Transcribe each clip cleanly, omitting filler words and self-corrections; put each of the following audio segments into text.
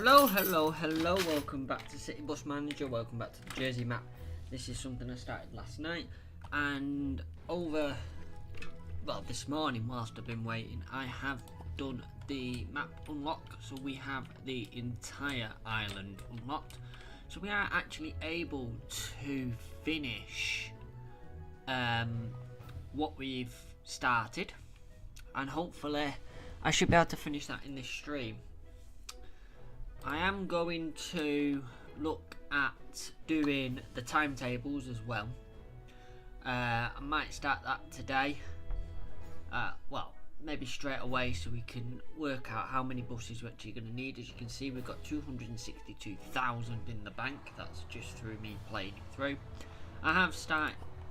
Hello, welcome back to City Bus Manager, welcome back to the Jersey map. This is something I started last night, and this morning whilst I've been waiting, I have done the map unlock, so we have the entire island unlocked. So we are actually able to finish what we've started, and hopefully I should be able to finish that in this stream. I am going to look at doing the timetables as well. I might start that today. Maybe straight away, so we can work out how many buses we're actually going to need. As you can see, we've got 262,000 in the bank. That's just through me playing it through. I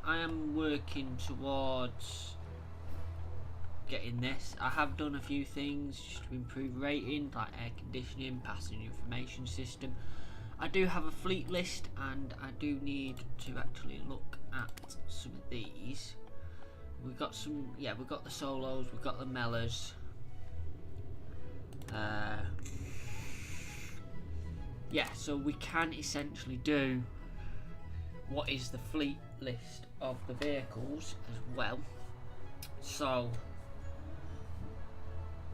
am working towards getting this. I have done a few things just to improve rating, like air conditioning, passenger information system. I do have a fleet list, and I do need to actually look at some of these. We've got some, we've got the solos, we've got the mellors. So we can essentially do what is the fleet list of the vehicles as well. So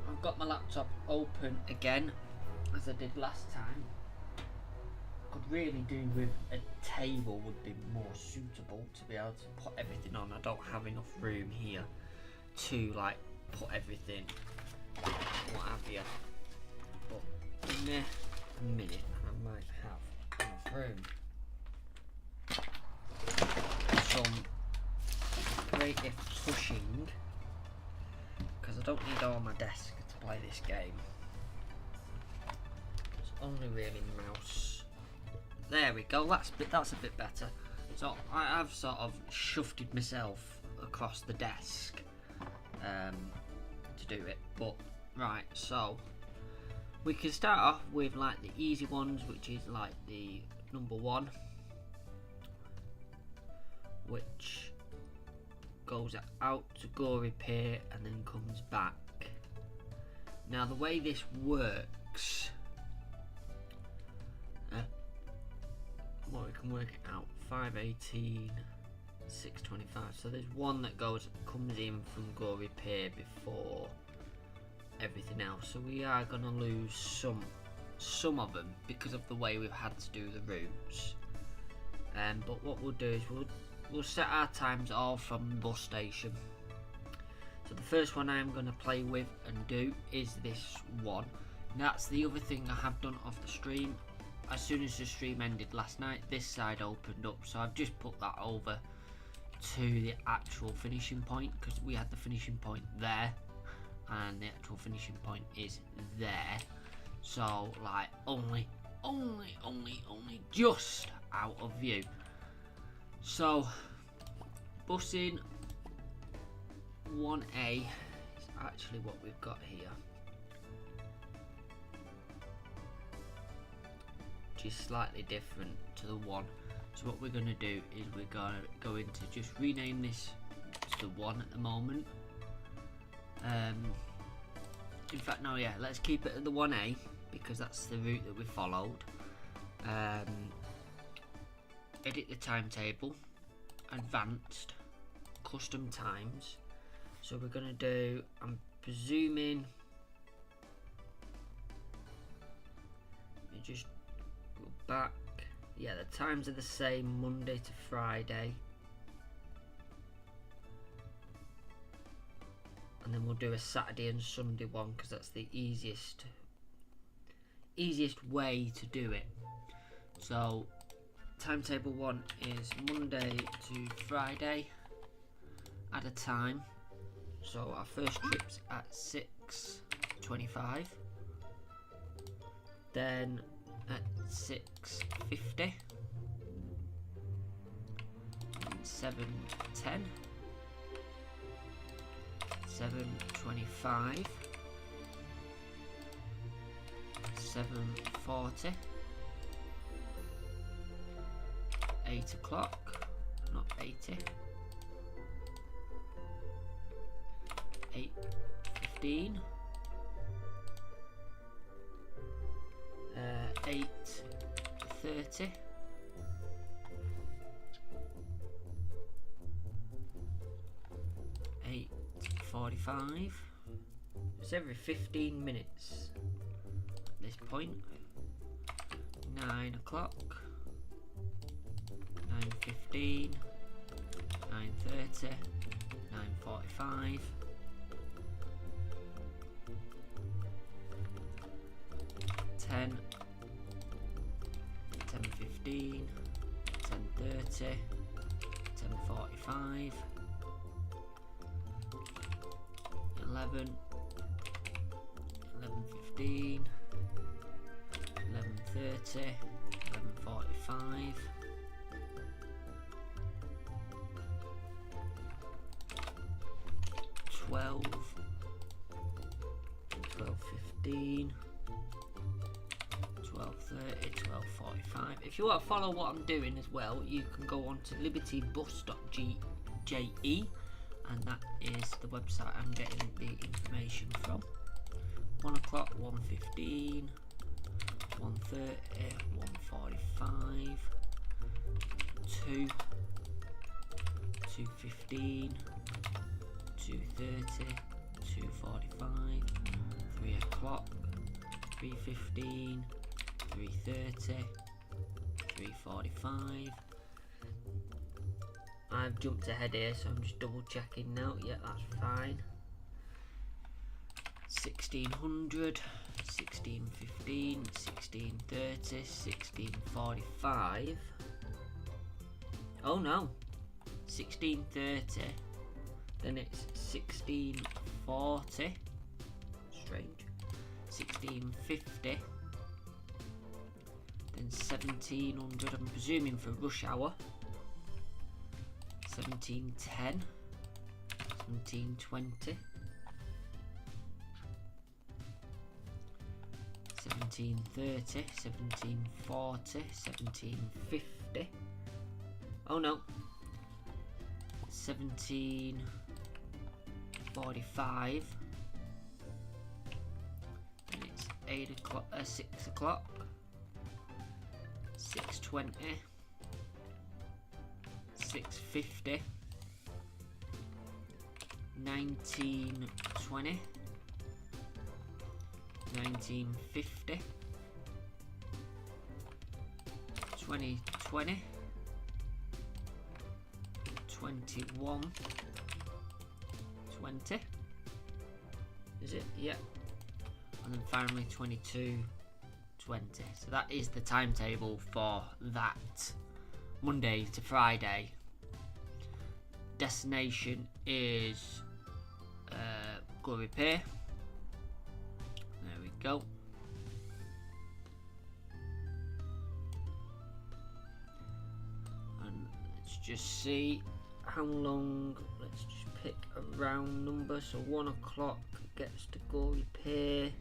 I've got my laptop open again, as I did last time. Could really do with a table, would be more suitable to be able to put everything on. I don't have enough room here to put everything, what have you. But in a minute I might have enough room. Some creative pushing, because I don't need all my desk to play this game. It's only really mouse. There we go, that's a bit better. So I have sort of shufted myself across the desk to do it. But right, so we can start off with the easy ones, which is the number 1, which goes out to Gory Pier and then comes back. Now the way this works, we can work it out, 518, 625. So there's one that comes in from Gory Pier before everything else. So we are going to lose some of them because of the way we've had to do the routes. But what we'll do is we'll set our times all from the bus station. So the first one I am going to play with and do is this one. And that's the other thing I have done off the stream. As soon as the stream ended last night, this side opened up, so I've just put that over to the actual finishing point, because we had the finishing point there and the actual finishing point is there. So only just out of view. So busing 1A is actually what we've got here, which is slightly different to the one. So what we're going to do is we're going to just rename this to the 1 at the moment. In fact, no, let's keep it at the 1A, because that's the route that we followed. Edit the timetable, advanced, custom times. So we're going to do, I'm presuming, just go back. The times are the same Monday to Friday, and then we'll do a Saturday and Sunday one, because that's the easiest way to do it. So timetable 1 is Monday to Friday at a time. So our first trip's at 6:25, then at 6:50, 7:10, 7:25, 7:40, 8 o'clock, not 80, 8:15, 8:30. .45. It's every 15 minutes at this point. 9 o'clock. 9:15. 9:30. 9:45. 10. 10:15. 10:30. 10:45. 11, 11:15, 11:30, 11:45, 12, 12:15, 12:30, 12:45. If you want to follow what I'm doing as well, you can go on to libertybus.je, and that is the website I'm getting the information from. 1 o'clock, 1:15, 1:30, 1:45, 2, 2:15, 2:30, 2:45, 3 o'clock, 3:15, 3:30, 3:45. I've jumped ahead here, so I'm just double checking now. Yeah, that's fine. 1600, 16:15, 16:30, 16:45. Oh no, 16:30. Then it's 16:40. Strange. 16:50. Then 1700. I'm presuming for rush hour. 17:10, 17:20, 17:30, 17:40, 17:50. Oh no, 17:45. And it's 8 o'clock, 6 o'clock, 6:20. 6:50, 19:20, 19:50, 20:20, 21:20. Is it? Yeah. And then finally 22:20. So that is the timetable for that Monday to Friday. Destination is Glory Pier. There we go. And let's just see how long. Let's just pick a round number. So 1 o'clock gets to Glory Pier.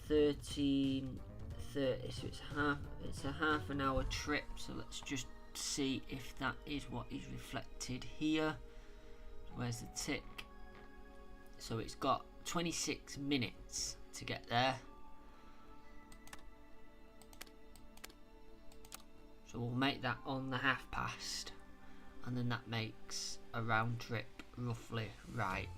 13:30. So it's a half an hour trip. So let's just see if that is what is reflected here. Where's the tick? So it's got 26 minutes to get there. So we'll make that on the past, and then that makes a round trip roughly right.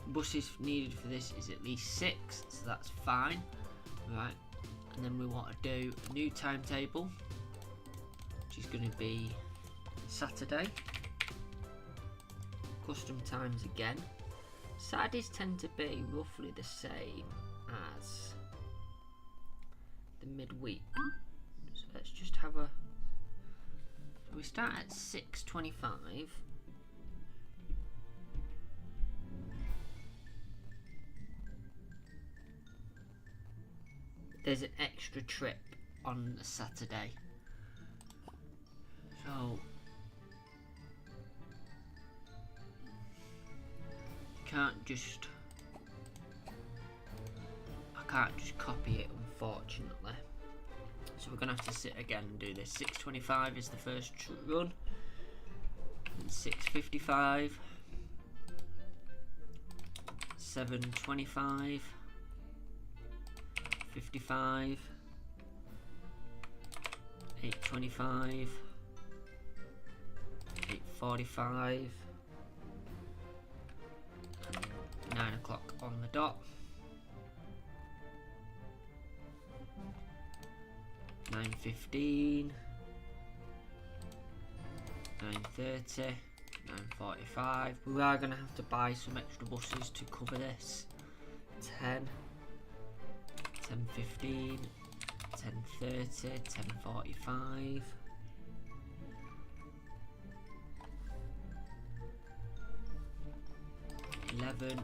Buses needed for this is at least 6, so that's fine. Right, and then we want to do a new timetable, which is going to be Saturday. Custom times again. Saturdays tend to be roughly the same as the midweek. So let's just have a. So we start at 6:25. There's an extra trip on a Saturday. So I can't just copy it, unfortunately. So we're gonna have to sit again and do this. 6:25 is the first run. And 6:55, 7:25, 55, 8:25, 8:45, and 9 o'clock on the dot. 9:15, 9:30, 9:45. We are going to have to buy some extra buses to cover this. 10, 10:15, 10:30, 10:45. 11,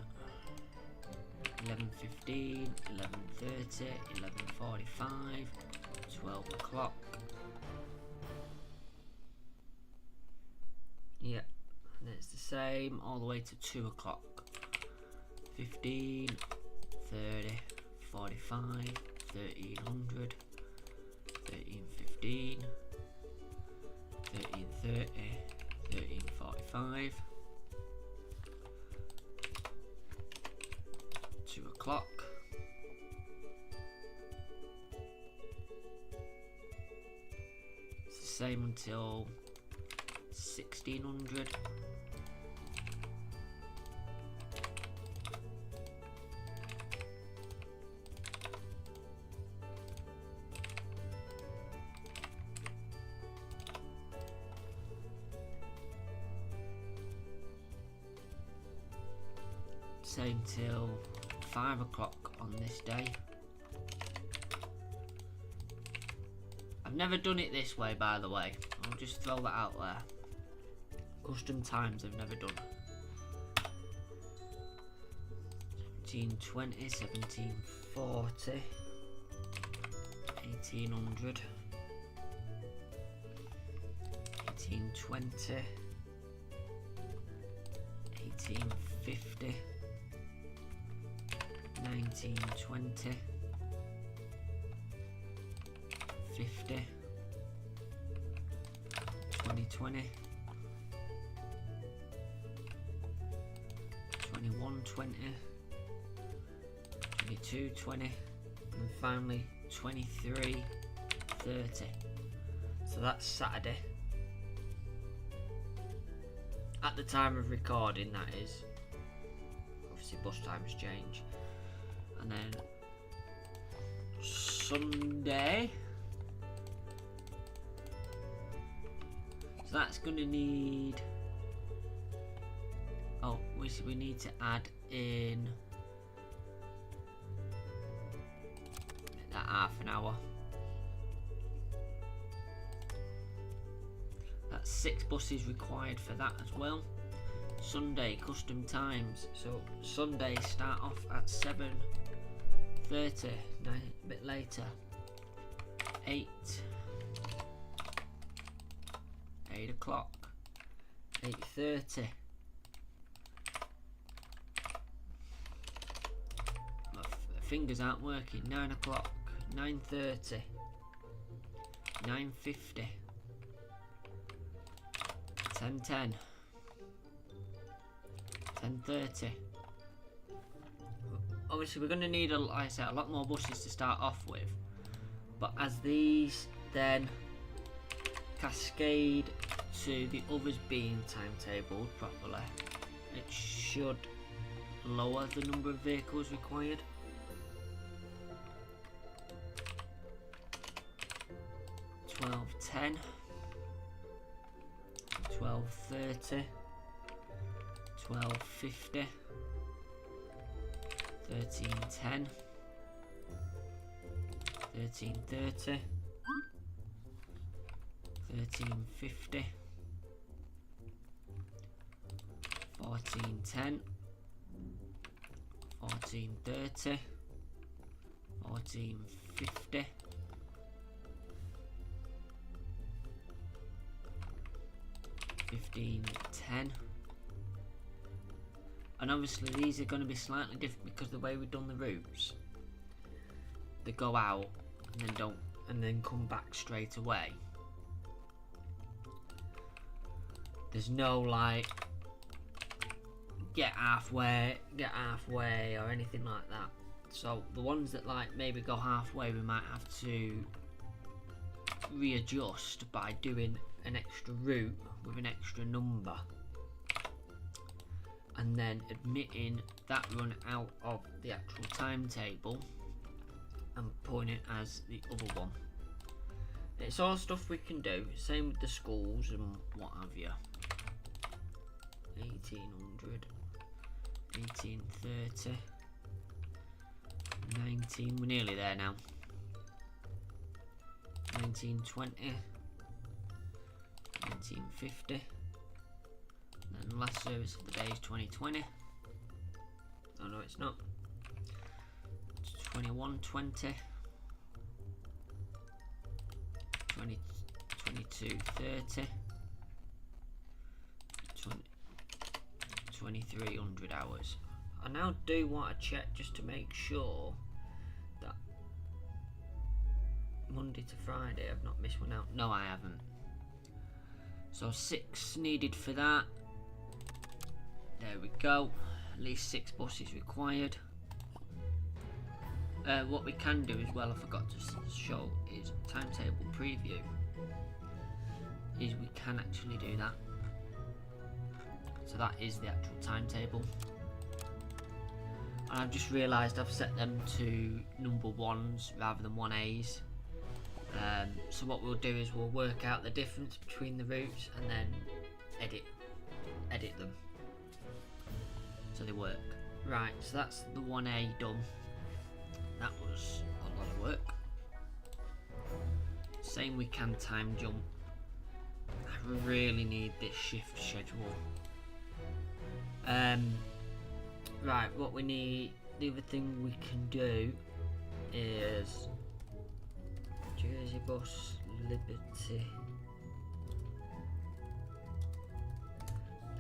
11:15, 11:30, 11:45, 12 o'clock. Yep, and it's the same all the way to 2 o'clock. 15, 30, 45, 1300, 13:15, 13:30, 13:45. 2 o'clock. It's the same until 1600. Same till 5 o'clock on this day. I've never done it this way, by the way. I'll just throw that out there. Custom times I've never done. 1720, 1740, 1800, 1820, 1850. 1920, 50, 2020, 2120, 2220, and finally 2330. So that's Saturday. At the time of recording, that is. Obviously bus times change. And then Sunday, so that's going to need, oh, we need to add in that half an hour. That's 6 buses required for that as well. Sunday custom times, so Sunday start off at 7:30, a bit later, 8 o'clock, 8:30. My fingers aren't working. 9 o'clock, 9:30, 9:50, 10:10, 10:30. Obviously we're going to need, like I said, a lot more buses to start off with, but as these then cascade to the others being timetabled properly, it should lower the number of vehicles required. $12.10, $12.30, $12.50, $13.10, $13.30, $13.50, $14.10, $14.30, $14.50, $15.10. And obviously these are going to be slightly different because the way we've done the routes, they go out and then come back straight away. There's no like get halfway or anything like that. So the ones that like maybe go halfway, we might have to readjust by doing an extra route with an extra number, and then admitting that run out of the actual timetable and putting it as the other one. It's all stuff we can do, same with the schools and what have you. 1800, 1830, 19, we're nearly there now. 1920, 1950, and the last service of the day is 2020. Oh no, it's not. It's 2120, 2230, 2300 hours. I now do want to check just to make sure that Monday to Friday I've not missed one out. No, I haven't. So 6 needed for that. There we go. At least 6 buses required. What we can do as well, I forgot to show, is timetable preview. Is we can actually do that. So that is the actual timetable. And I've just realised I've set them to number 1s rather than 1As. So what we'll do is we'll work out the difference between the routes and then edit them so they work. Right, so that's the 1A done. That was a lot of work. Same we can time jump. I really need this shift schedule. Right, what we need, the other thing we can do is Jersey Bus, Liberty.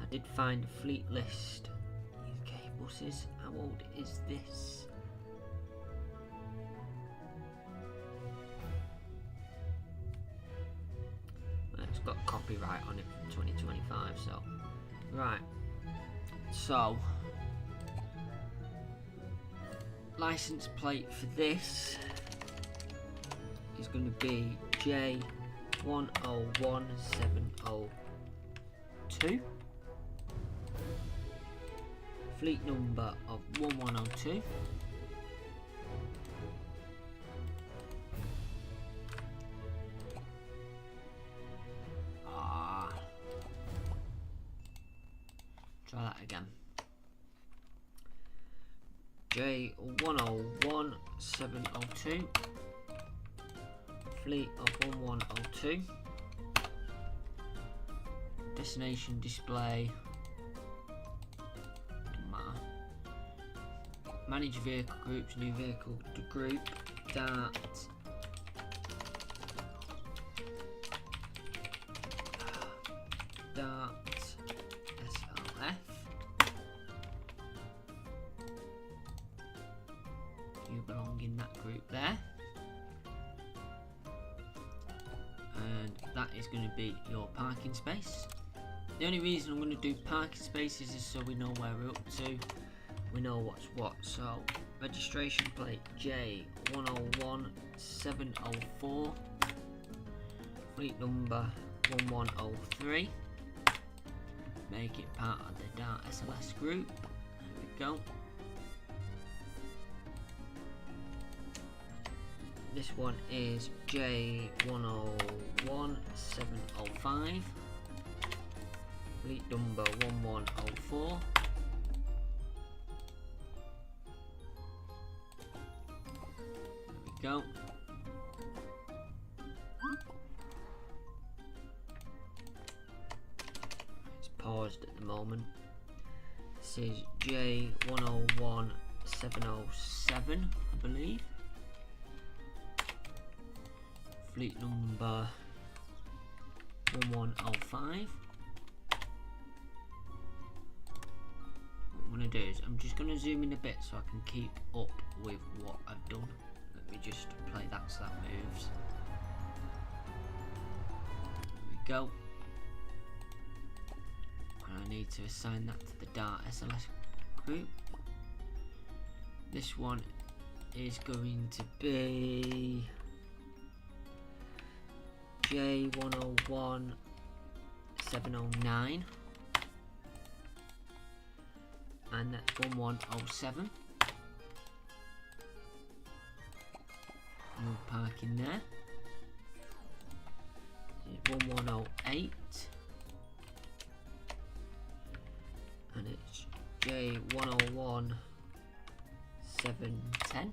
I did find a fleet list. UK buses, how old is this? Well, it's got copyright on it from 2025, so. Right, so. License plate for this is going to be J101702. Fleet number of 1102. Try that again. J101702. Fleet of 1102. Destination display. Doesn't matter. Manage vehicle groups, new vehicle to group. Dart. SLF. You belong in that group there. And that is going to be your parking space. The only reason I'm going to do parking spaces is so we know where we're up to. We know what's what. So, registration plate J101704. Fleet number 1103. Make it part of the Dart SLS group. There we go. This one is J101705. Fleet number 1104. There we go. It's paused at the moment. This is J101707, I believe. Fleet number 1105. What I'm going to do is I'm just going to zoom in a bit so I can keep up with what I've done. Let me just play that so that moves. There we go. And I need to assign that to the Dart SLS group. This one is going to be J101 709, and that's 1107. We'll park in there. It's 1108, and it's J101 710.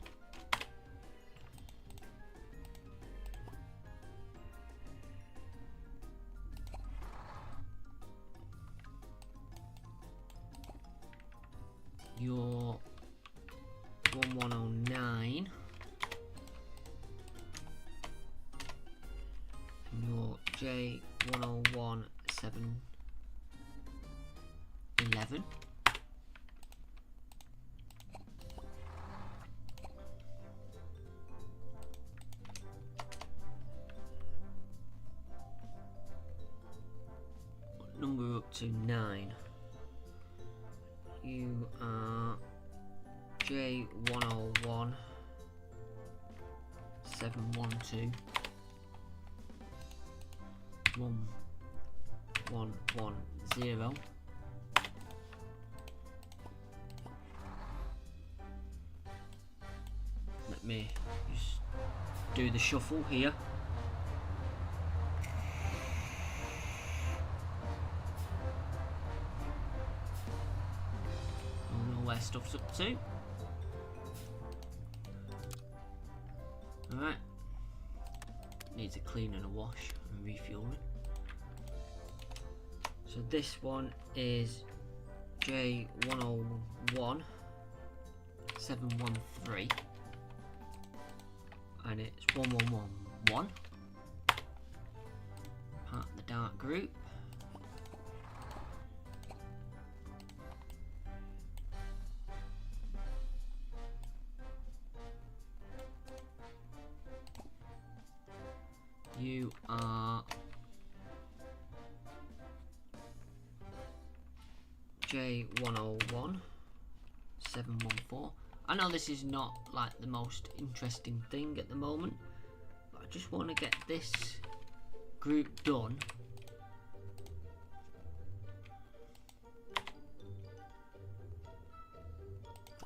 Your 1109 and your J101 711. What number up to 9? You are J101 712 1110. Let me just do the shuffle here. Where stuff's up to. Alright. Needs a clean and a wash and refueling. So this one is J101 713, and it's 1111. Part of the Dart group. You are J101 714. I know this is not like the most interesting thing at the moment, but I just want to get this group done.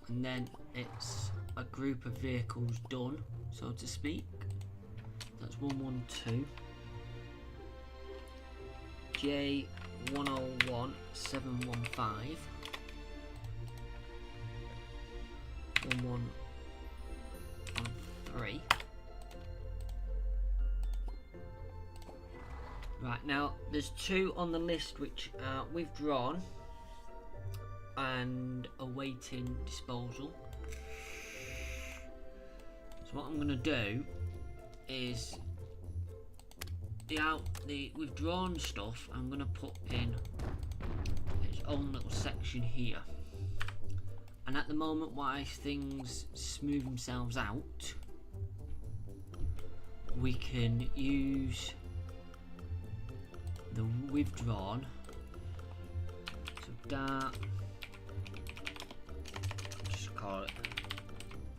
And then it's a group of vehicles done, so to speak. That's 112. J101 715. 1113. Right, now there's two on the list which are withdrawn and awaiting disposal. So what I'm going to do is the withdrawn stuff I'm going to put in its own little section here, and at the moment while things smooth themselves out, we can use the withdrawn. So Dart, just call it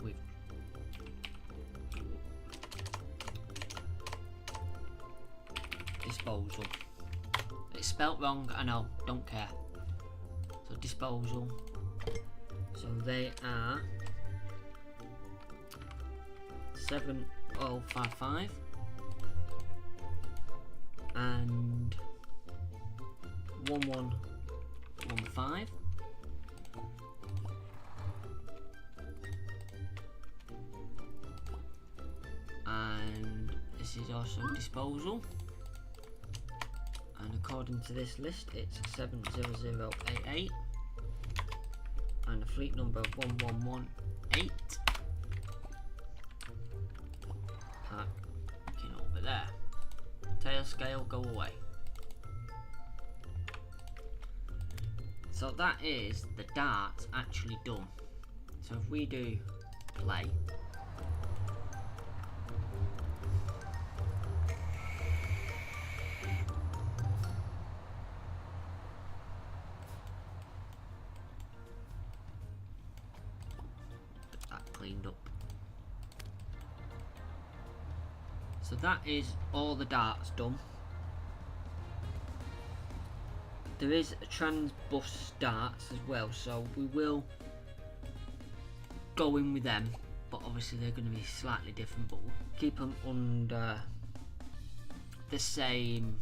with disposal. It's spelt wrong, I know, don't care. So disposal. So they are 7055 and 1115. And this is also disposal. And according to this list, it's 70088 and a fleet number of 1118. Parking over there. Tail scale, go away. So that is the Dart actually done. So if we do play, cleaned up. So that is all the darts done. There is a trans bus darts as well, so we will go in with them, but obviously they're going to be slightly different, but we'll keep them under the same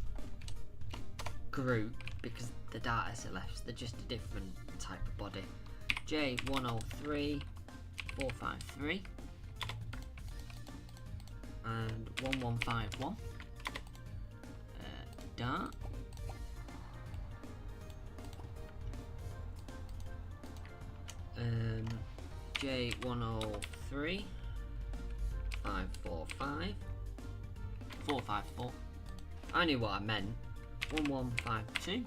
group because the dart SLFs, they're just a different type of body. J103 453 and 1151 dart. J103 545 454. I knew what I meant. 1152.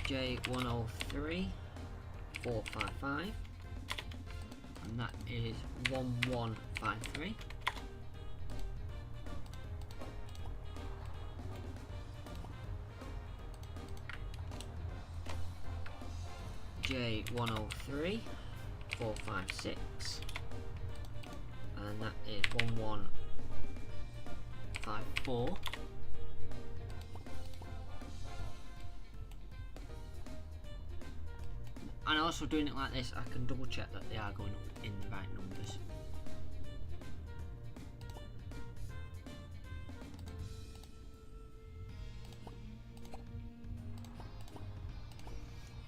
J103 455, and that is 1153. J103 456, and that is 1154. And also doing it like this, I can double check that they are going up in the right numbers.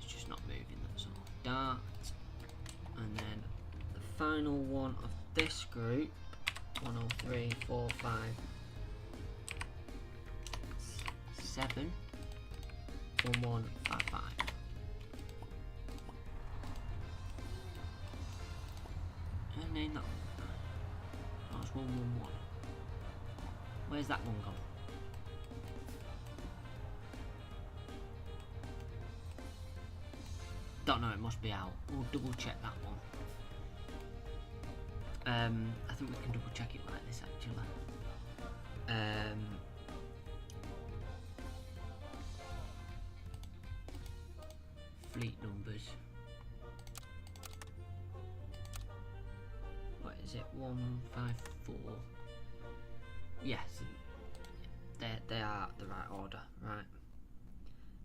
It's just not moving, that's all. Dart. And then the final one of this group, 103, 4, 5, 7, 1155. Name that one. Oh, it's 111. Where's that one gone? Don't know, it must be out. We'll double check that one. I think we can double check it like this actually. Fleet numbers. Is it 154? Yes, they are the right order, right?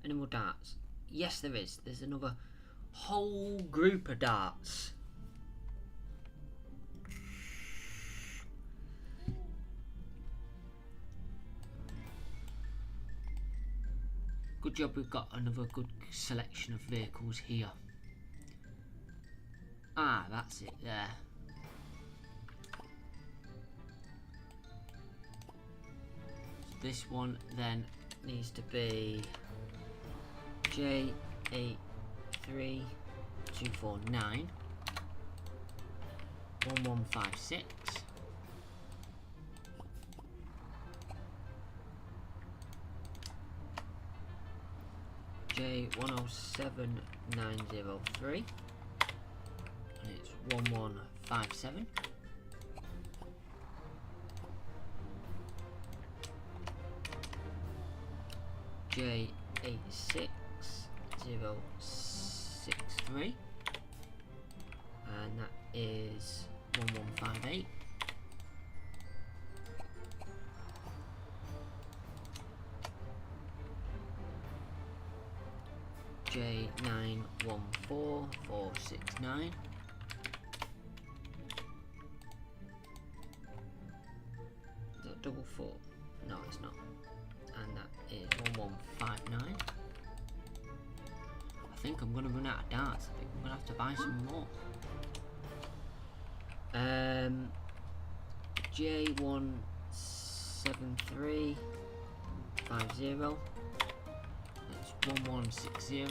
Any more darts? Yes, there is. There's another whole group of darts. Good job, we've got another good selection of vehicles here. Ah, that's it there. This one then needs to be J83249 1156 J107903 and it's 1157. J86063 and that is 1158. J914469 is that 44? No, it's not. And that is 1159. I think I'm going to run out of darts. I think I'm going to have to buy some more. J17350. It's 1160.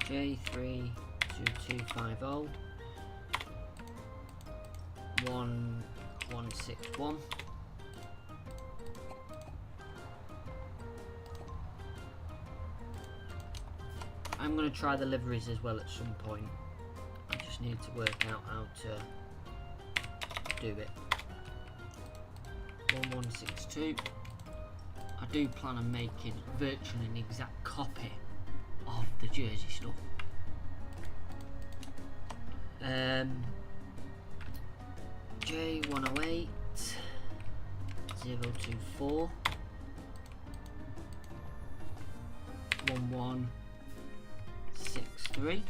J32250. 1161. I'm going to try the liveries as well at some point. I just need to work out how to do it. 1162. I do plan on making virtually an exact copy of the jersey stuff. J108 024 1163.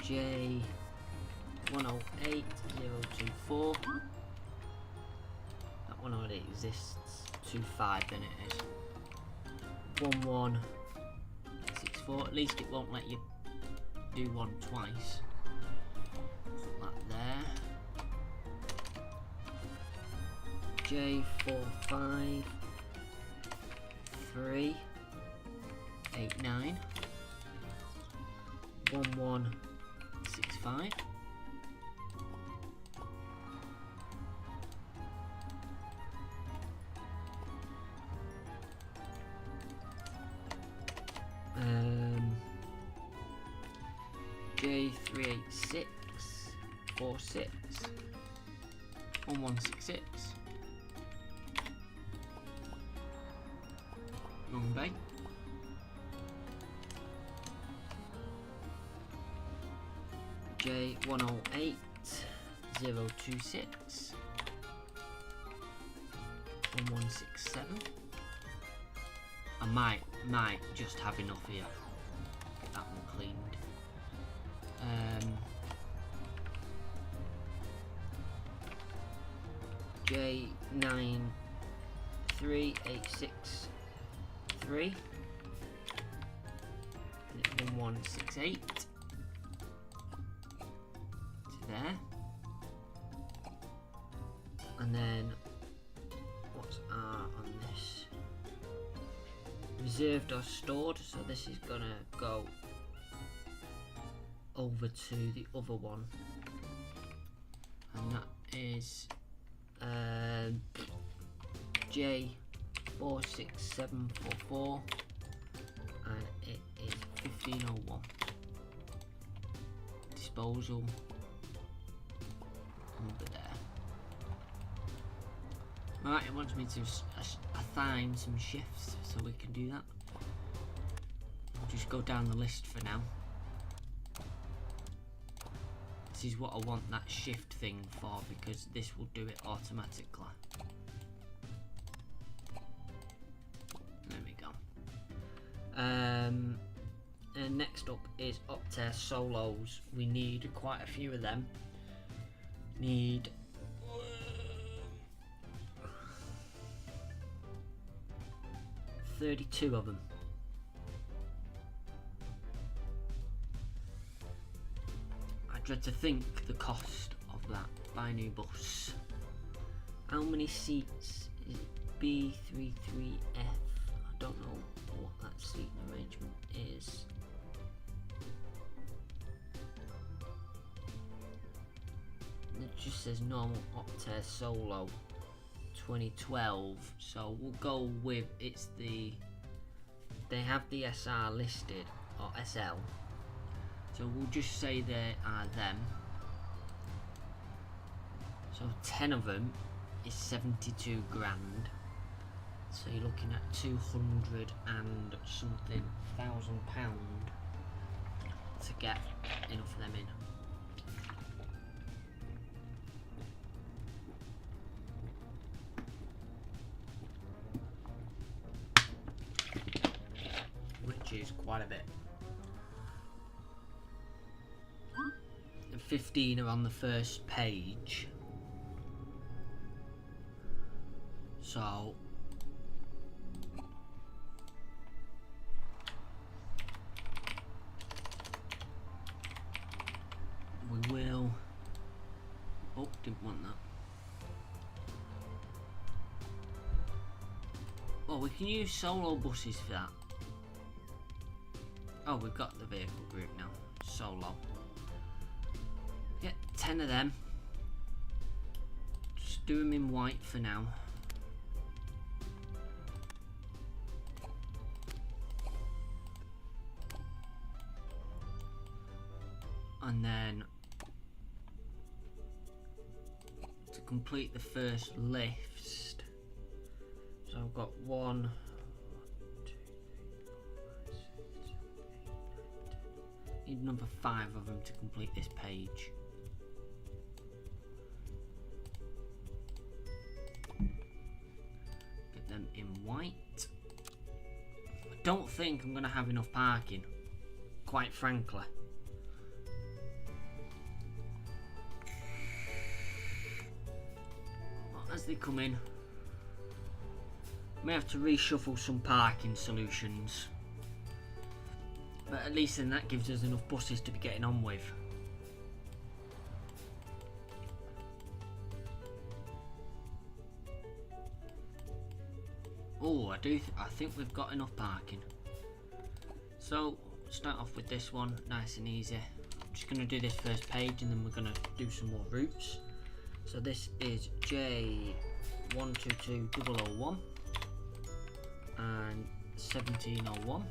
J108 024. That one already exists. 25 then it is. 1164. At least it won't let you do one twice. Put that there. J45 389 1165. J386 46 1166. Mumbai. J108 026 1167. I might just have enough here. Get that one cleaned. J93863 1168 to there, and then what's R on this? Reserved or stored, so this is gonna go over to the other one, and that is J46744, and it is 1501. Disposal over there. Right, it wants me to assign some shifts, so we can do that. I'll just go down the list for now. This is what I want that shift thing for, because this will do it automatically. There we go. And next up is Optare Solos. We need quite a few of them. Need 32 of them. I dread to think the cost of that. Buy a new bus. How many seats is it? B33F. I don't know what that seating arrangement is. It just says normal Optare Solo 2012, so we'll go with, it's the, they have the SR listed, or SL, so we'll just say they are them. So 10 of them is 72 grand, so you're looking at 200 and something £1,000 to get enough of them in. Which is quite a bit. And 15 are on the first page. So we will, oh, didn't want that. Oh, we can use solo buses for that. Oh, we've got the vehicle group now. Solo. Yeah, 10 of them. Just do them in white for now. and then to complete the first list, so I've got 1, 2, 3, 4, 5, 6, 7, 8, 9, 10. Need number 5 of them to complete this page. Get them in white. I don't think I'm going to have enough parking, quite frankly. As they come in, may have to reshuffle some parking solutions, but at least then that gives us enough buses to be getting on with. Oh, I think we've got enough parking. So start off with this one, nice and easy. I'm just going to do this first page and then we're going to do some more routes. So this is J122001 and 1701,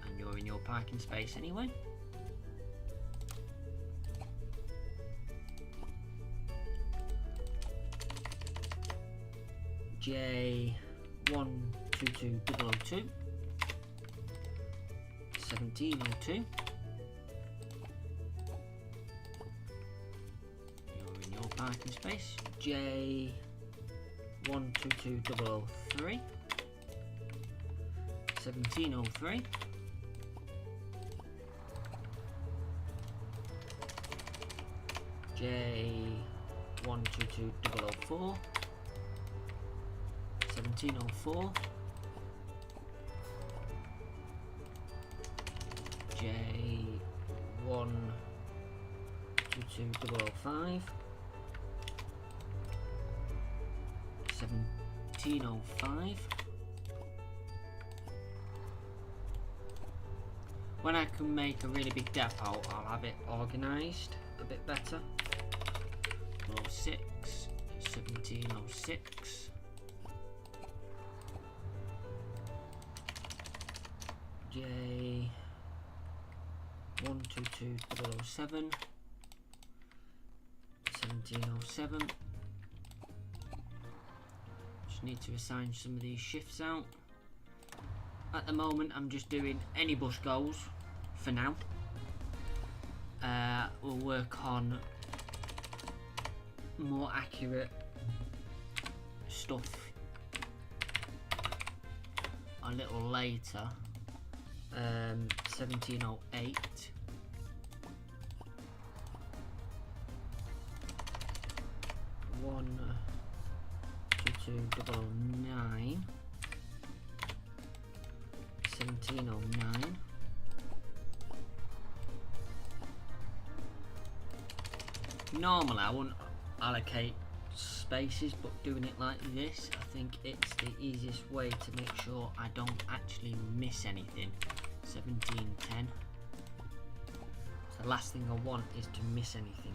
and you're in your parking space anyway. J122002, 1702. Parking space. J122003, 1703. J122004, 1704. J122005, 1705. When I can make a really big depot, I'll have it organised a bit better. 06, 1706. J122007, 1707. Need to assign some of these shifts out. At the moment I'm just doing any bus goes for now. We'll work on more accurate stuff a little later. 1708, 12209, 1709. Normally I wouldn't allocate spaces, but doing it like this, I think it's the easiest way to make sure I don't actually miss anything. 1710. So the last thing I want is to miss anything.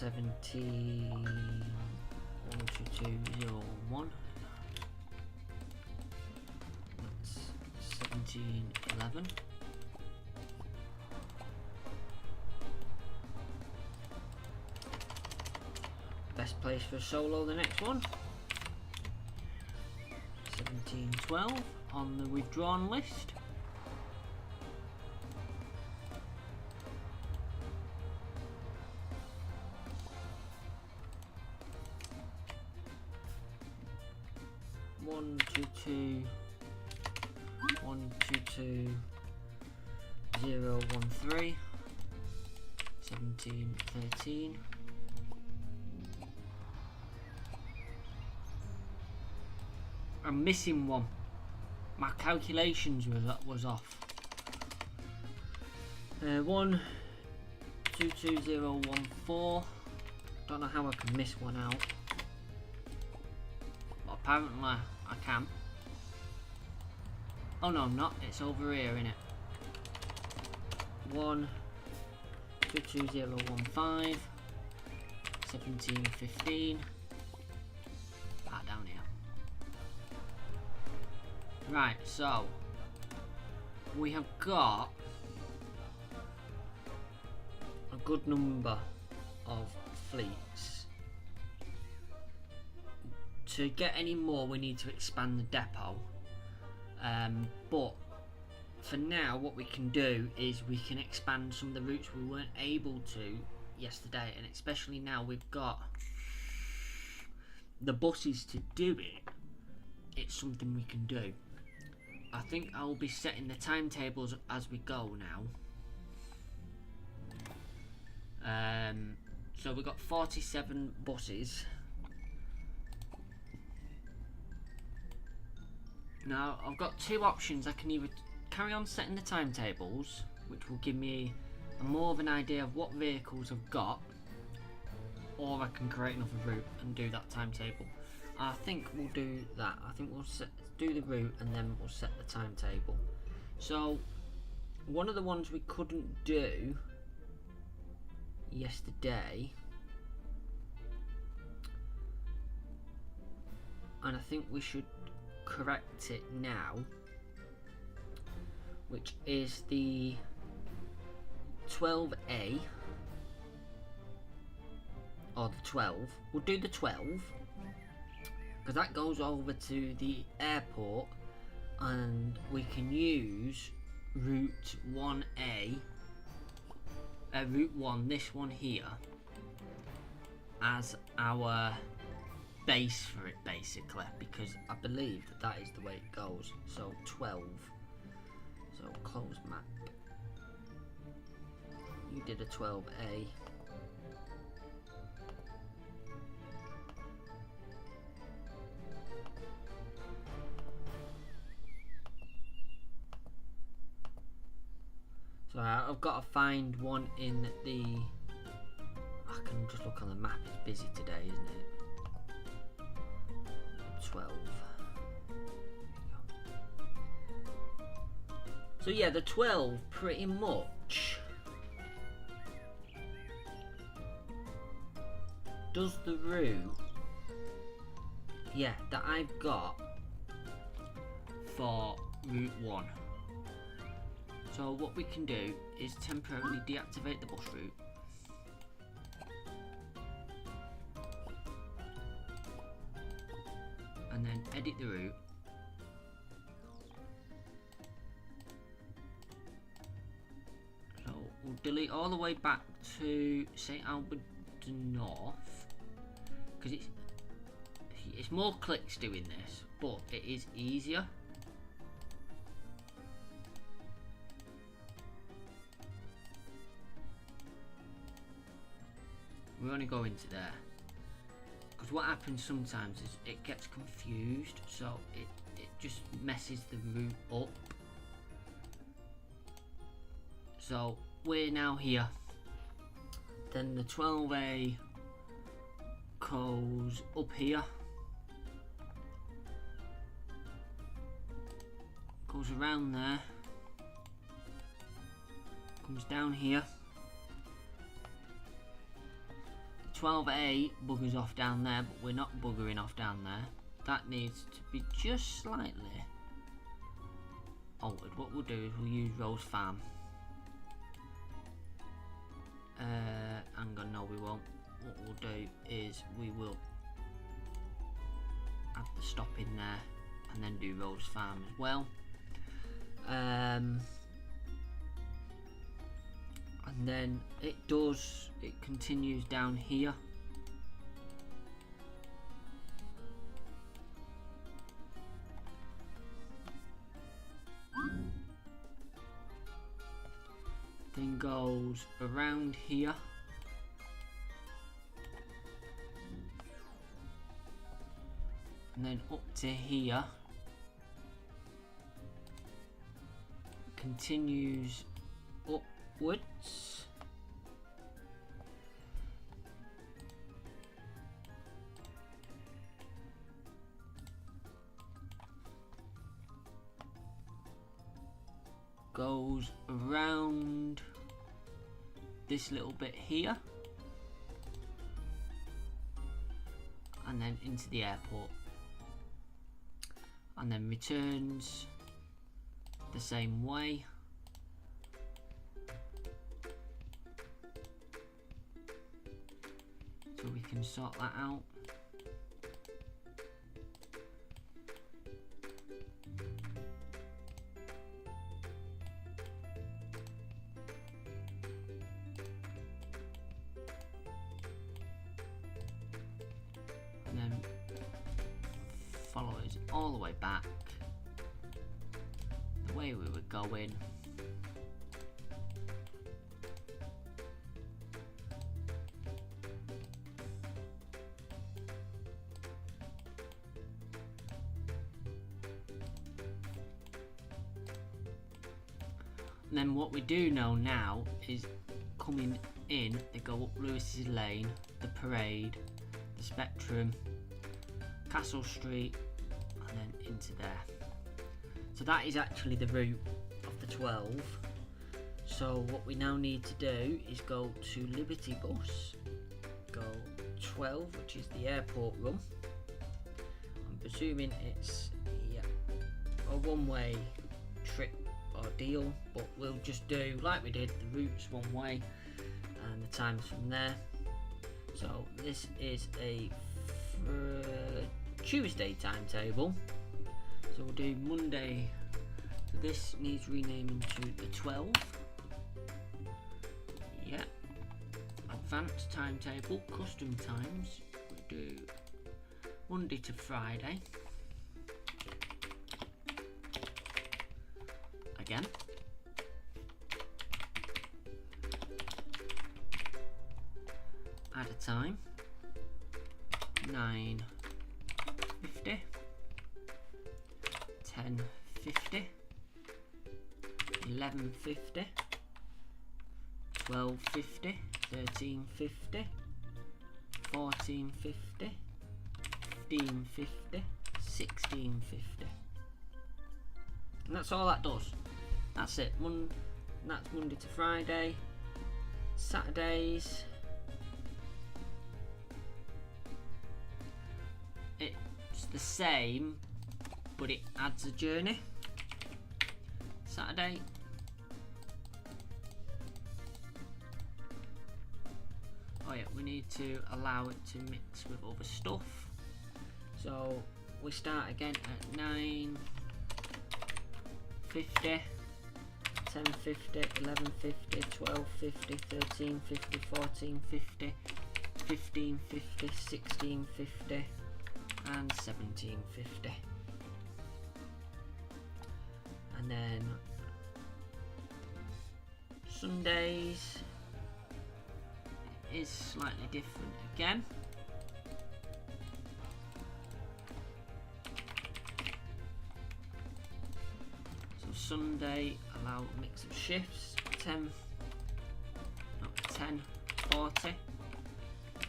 12201. That's 1711. Best place for a solo, the next one. 1712 on the withdrawn list. One two two 013, 1713. I'm missing one. My calculations was off. 122014. Don't know how I can miss one out, but apparently I can. Oh no, I'm not. It's over here, innit? 122015, 1715. Down here. Right, so we have got a good number of fleets. To get any more, we need to expand the depot. But for now, what we can do is we can expand some of the routes we weren't able to yesterday, and especially now we've got the buses to do it. It's something we can do. I think I will be setting the timetables as we go now. So we've got 47 buses. Now I've got two options. I can either carry on setting the timetables, which will give me more of an idea of what vehicles I've got, or I can create another route and do that timetable. I think we'll do that. I think we'll do the route and then we'll set the timetable. So one of the ones we couldn't do yesterday, and I think we should correct it now, which is the 12A, or the 12. We'll do the 12 because that goes over to the airport, and we can use route 1A, route 1, this one here, as our base for it, basically, because I believe that is the way it goes. So 12. So close map. You did a 12A. So I've got to find one in the... I can just look on the map, it's busy today, isn't it? 12. So yeah, the 12 pretty much does the route, yeah, that I've got for route 1. So what we can do is temporarily deactivate the bus route. And then edit the route. So we'll delete all the way back to St Albert North, because it's more clicks doing this, but it is easier. We only go into there. Because what happens sometimes is it gets confused, so it just messes the route up. So we're now here. Then the 12A goes up here. Goes around there. Comes down here. 12A buggers off down there, but we're not buggering off down there. That needs to be just slightly altered. What we'll do is we'll use Rose Farm. Hang on, no we won't. What we'll do is we will add the stop in there and then do Rose Farm as well. And then it continues down here. Then goes around here. And then up to here. Continues upwards. Goes around this little bit here. And then into the airport. and then returns the same way. So we can sort that out. And then follows all the way back the way we were going. And then what we do know now is coming in, they go up Lewis's Lane, the Parade, the Spectrum, Castle Street, and then into there. So that is actually the route of the 12. So what we now need to do is go to Liberty Bus, go 12, which is the airport run. I'm presuming it's a one-way trip ordeal, but we'll just do like we did, the routes one way and the times from there. So this is a Tuesday timetable, so we'll do Monday. So this needs renaming to the 12. Yeah, advanced timetable, custom times, we do Monday to Friday. Again, add a time, 9:50, 10:50, 11:50, 12:50, 13:50, 14:50, 15:50, 16:50, and that's all that does. That's it. That's Monday to Friday. Saturdays, it's the same, but it adds a journey. Saturday, oh yeah, we need to allow it to mix with other stuff. So we start again at 9:50. 10:50, 11:50, 12:50, 13:50, 14:50, 15:50, 16:50, and 17:50. And then Sundays is slightly different again. Sunday, allow a mix of shifts, 10:40,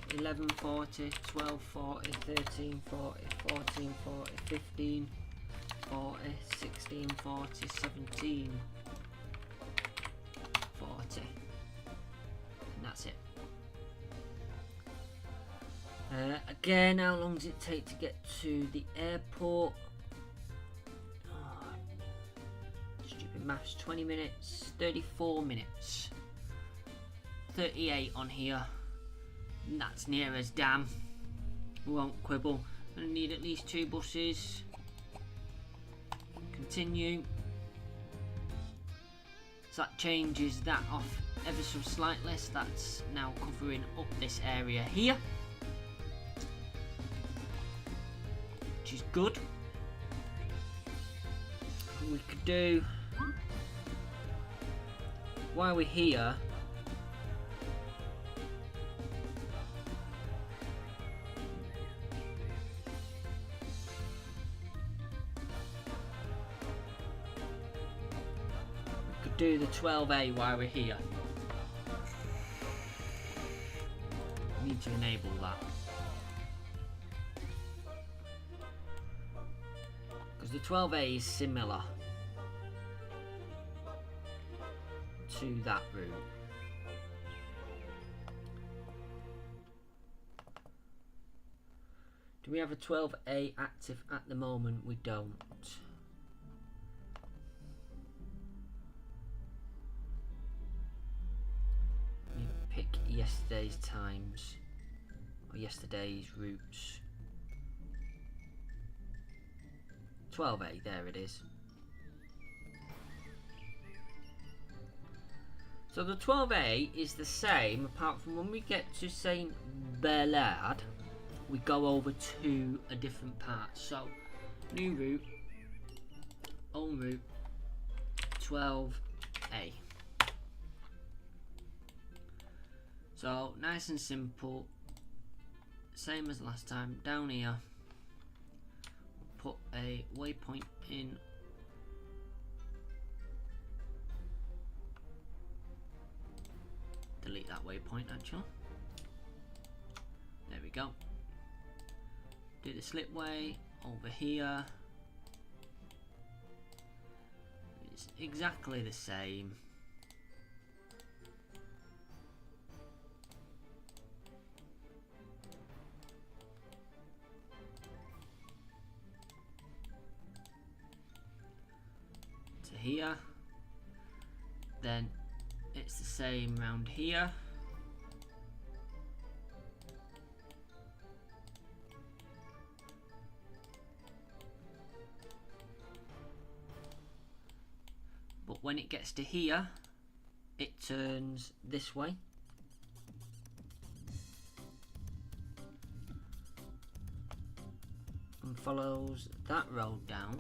11:40, 12:40, 13:40, 14:40, 15:40, 16:40, 17:40, and that's it. Again, how long does it take to get to the airport? Maths, 20 minutes, 34 minutes, 38 on here, and that's near as damn. We won't quibble. Gonna need at least 2 buses. Continue. So that changes that off ever so slightly, so that's now covering up this area here, which is good. We could do, while we're here, we could do the 12A while we're here. We need to enable that, because the 12A is similar to that route. Do we have a 12A active at the moment? We don't. Let me pick yesterday's times, or yesterday's routes. 12A, there it is. So the 12A is the same, apart from when we get to St. Bernard, we go over to a different part. So, new route, own route, 12A. So, nice and simple, same as last time. Down here, we'll put a waypoint in. Delete that waypoint actually. There we go. Do the slipway over here. It's exactly the same. To here. Then it's the same round here. But when it gets to here, it turns this way. And follows that road down.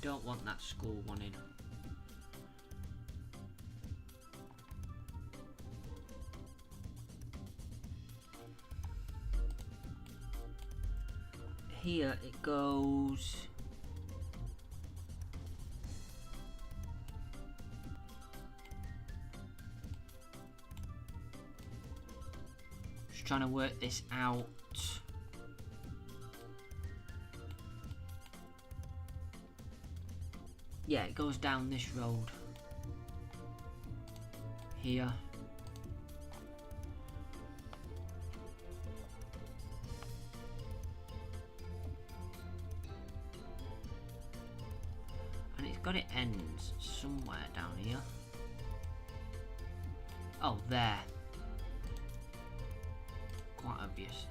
Don't want that school one in. Here it goes. Just trying to work this out. Yeah, it goes down this road here. And it's got it ends somewhere down here. Oh, there. Quite obvious.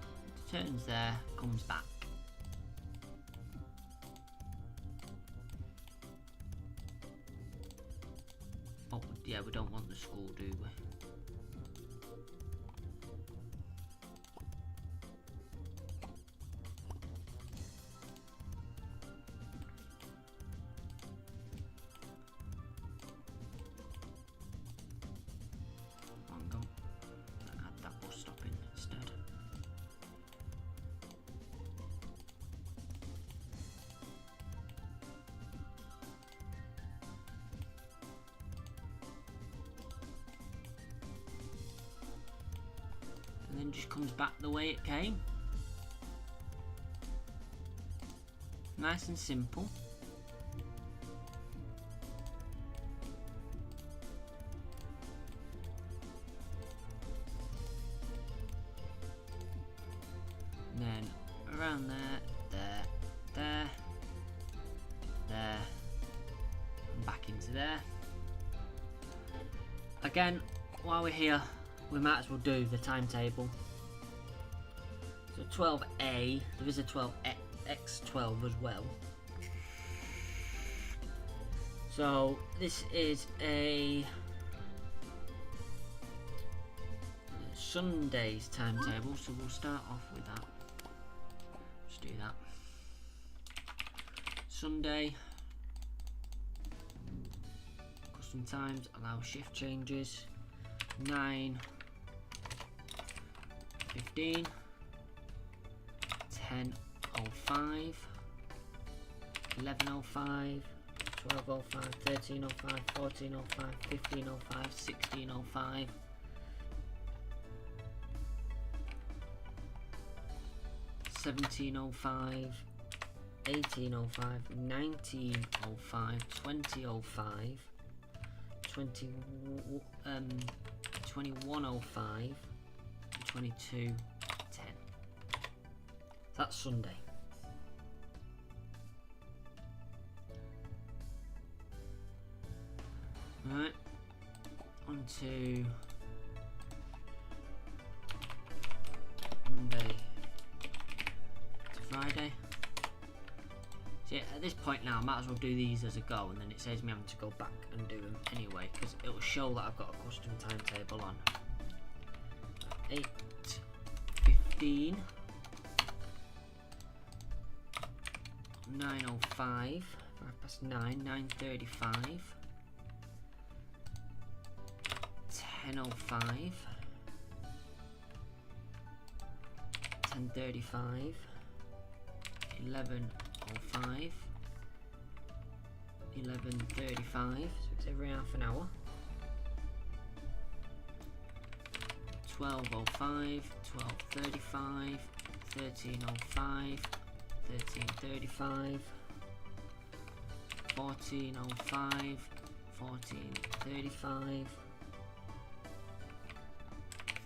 Turns there, comes back. Oh, yeah, we don't want the school, do we? Hang on. Add that bus stop in instead. And then just comes back the way it came. Nice and simple. And then around there, there, and back into there. Again, while we're here, we might as well do the timetable. So 12A, there is a 12X12 as well. So this is a Sunday's timetable, so we'll start off with that. Let's do that. Sunday, custom times, allow shift changes, 9, 15, 10:05, 11:05, 12:05, 13:05, 14:05, 15:05, 16:05, 17:05, 18:05, 19:05, 20:05, 21:05, 22:10. That's Sunday. Alright, on to Monday to Friday. See, at this point now, I might as well do these as a go, and then it saves me having to go back and do them anyway, because it will show that I've got a custom timetable on. 8:15, 9:05, 9:05, 9:35, 10:05, 10:35, 11:05, 11:35, so it's every half an hour. 12:05, 12:35, 13:05, 13:35, 14:05, 14:35,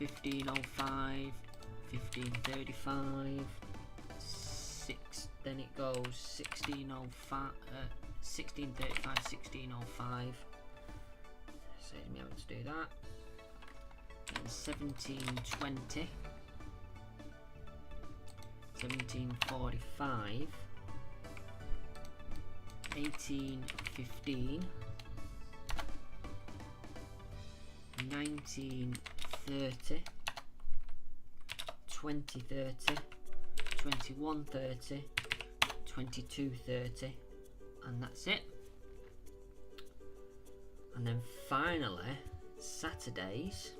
15:05, 15:35, then it goes 16:05, 16:35, 16:05. Saves me having to do that. Then 17:20, 17:45, 18:15, 19:30, 20:30, 21:30, 22:30, and that's it. And then finally, Saturdays.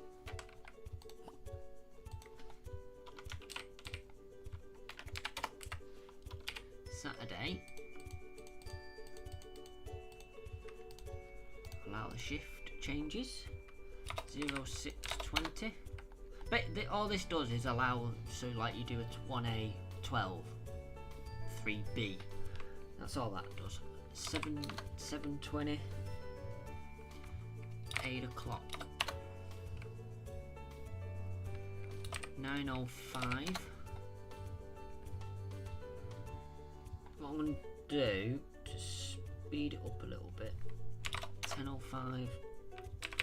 Saturday, allow the shift changes, 06:20. But all this does is allow, so like you do a 1A 12, 3B. That's all that does. 7:20, 8 o'clock, 9:05. What I'm going to do to speed it up a little bit, 10:05,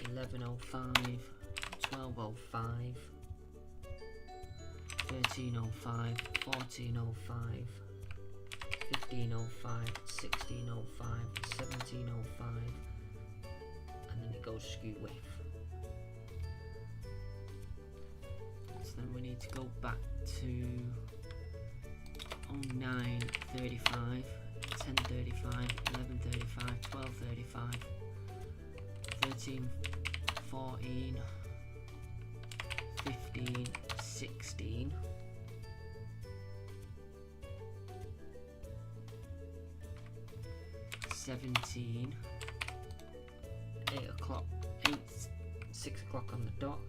11:05, 12:05, 13:05, 14:05, 15:05, 16:05, 17:05, and then it goes skew width. So then we need to go back to 9:35, 10:35, 11:35, 12:35, 13:14, 15, 16, 17, 8 o'clock, 6 o'clock on the dot,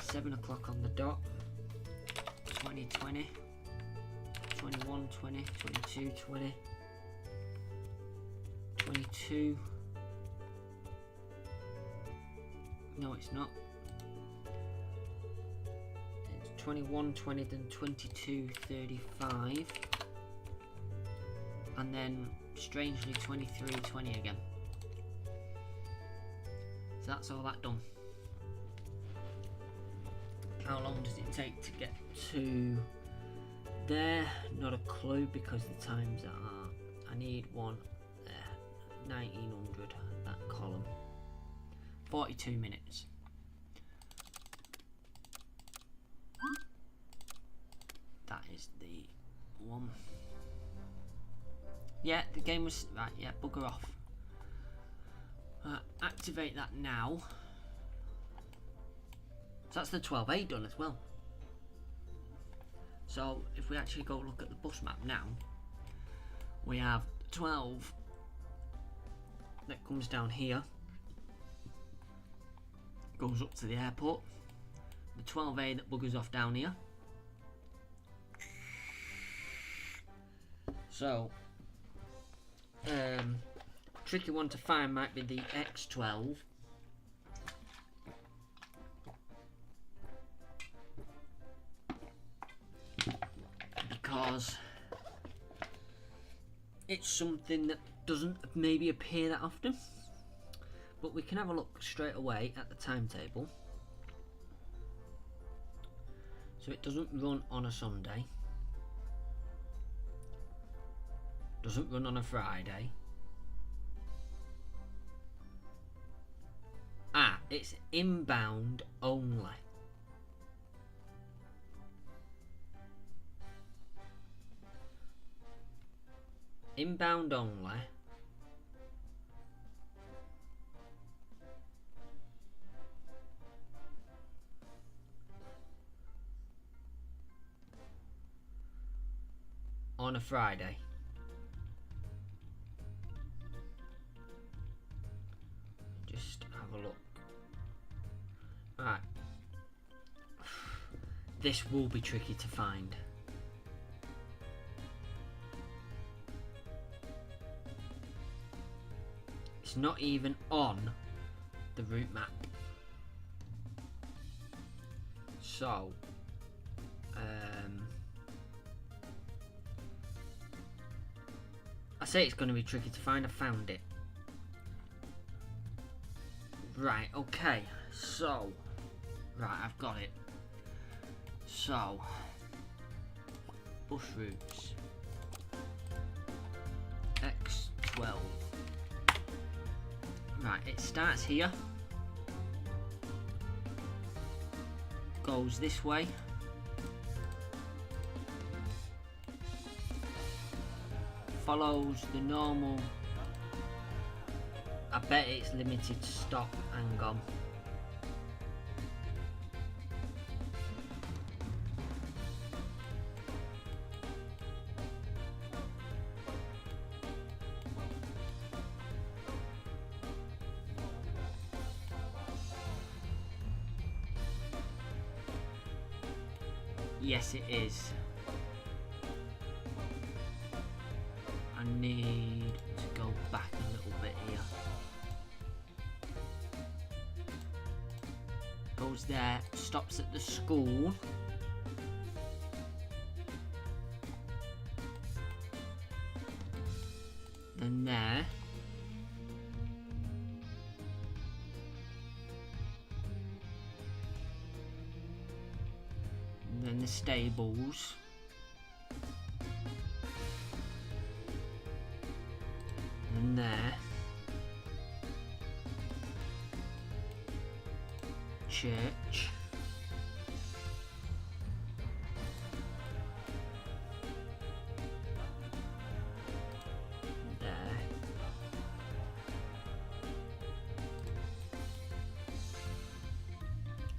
7 o'clock on the dot, 20:20, 21:20, 22:20, 22. No, it's not. It's 21:20, then 22:35, and then strangely 23:20 again. So that's all that done. How long does it take to get to there? Not a clue, because the times are, I need one there, 1900, that column, 42 minutes. That is the one. Yeah, the game was right. Yeah, bugger off. Activate that now. So that's the 12A done as well. So if we actually go look at the bus map now, we have 12 that comes down here, goes up to the airport. The 12A that buggers off down here. So tricky one to find might be the X12. Because it's something that doesn't maybe appear that often. But we can have a look straight away at the timetable. So it doesn't run on a Sunday. Doesn't run on a Friday. It's inbound only. Inbound only. On a Friday. Just have a look. Right. This will be tricky to find. It's not even on the route map. So, I say it's going to be tricky to find. I found it. Right, okay. So, right, I've got it. So, bus routes. X12. Right, it starts here. Goes this way. Follows the normal. I bet it's limited stop. Hang on. Yes, it is. I need to go back a little bit here. Goes there, stops at the school. Then there. And then the stables. And there. Church. There.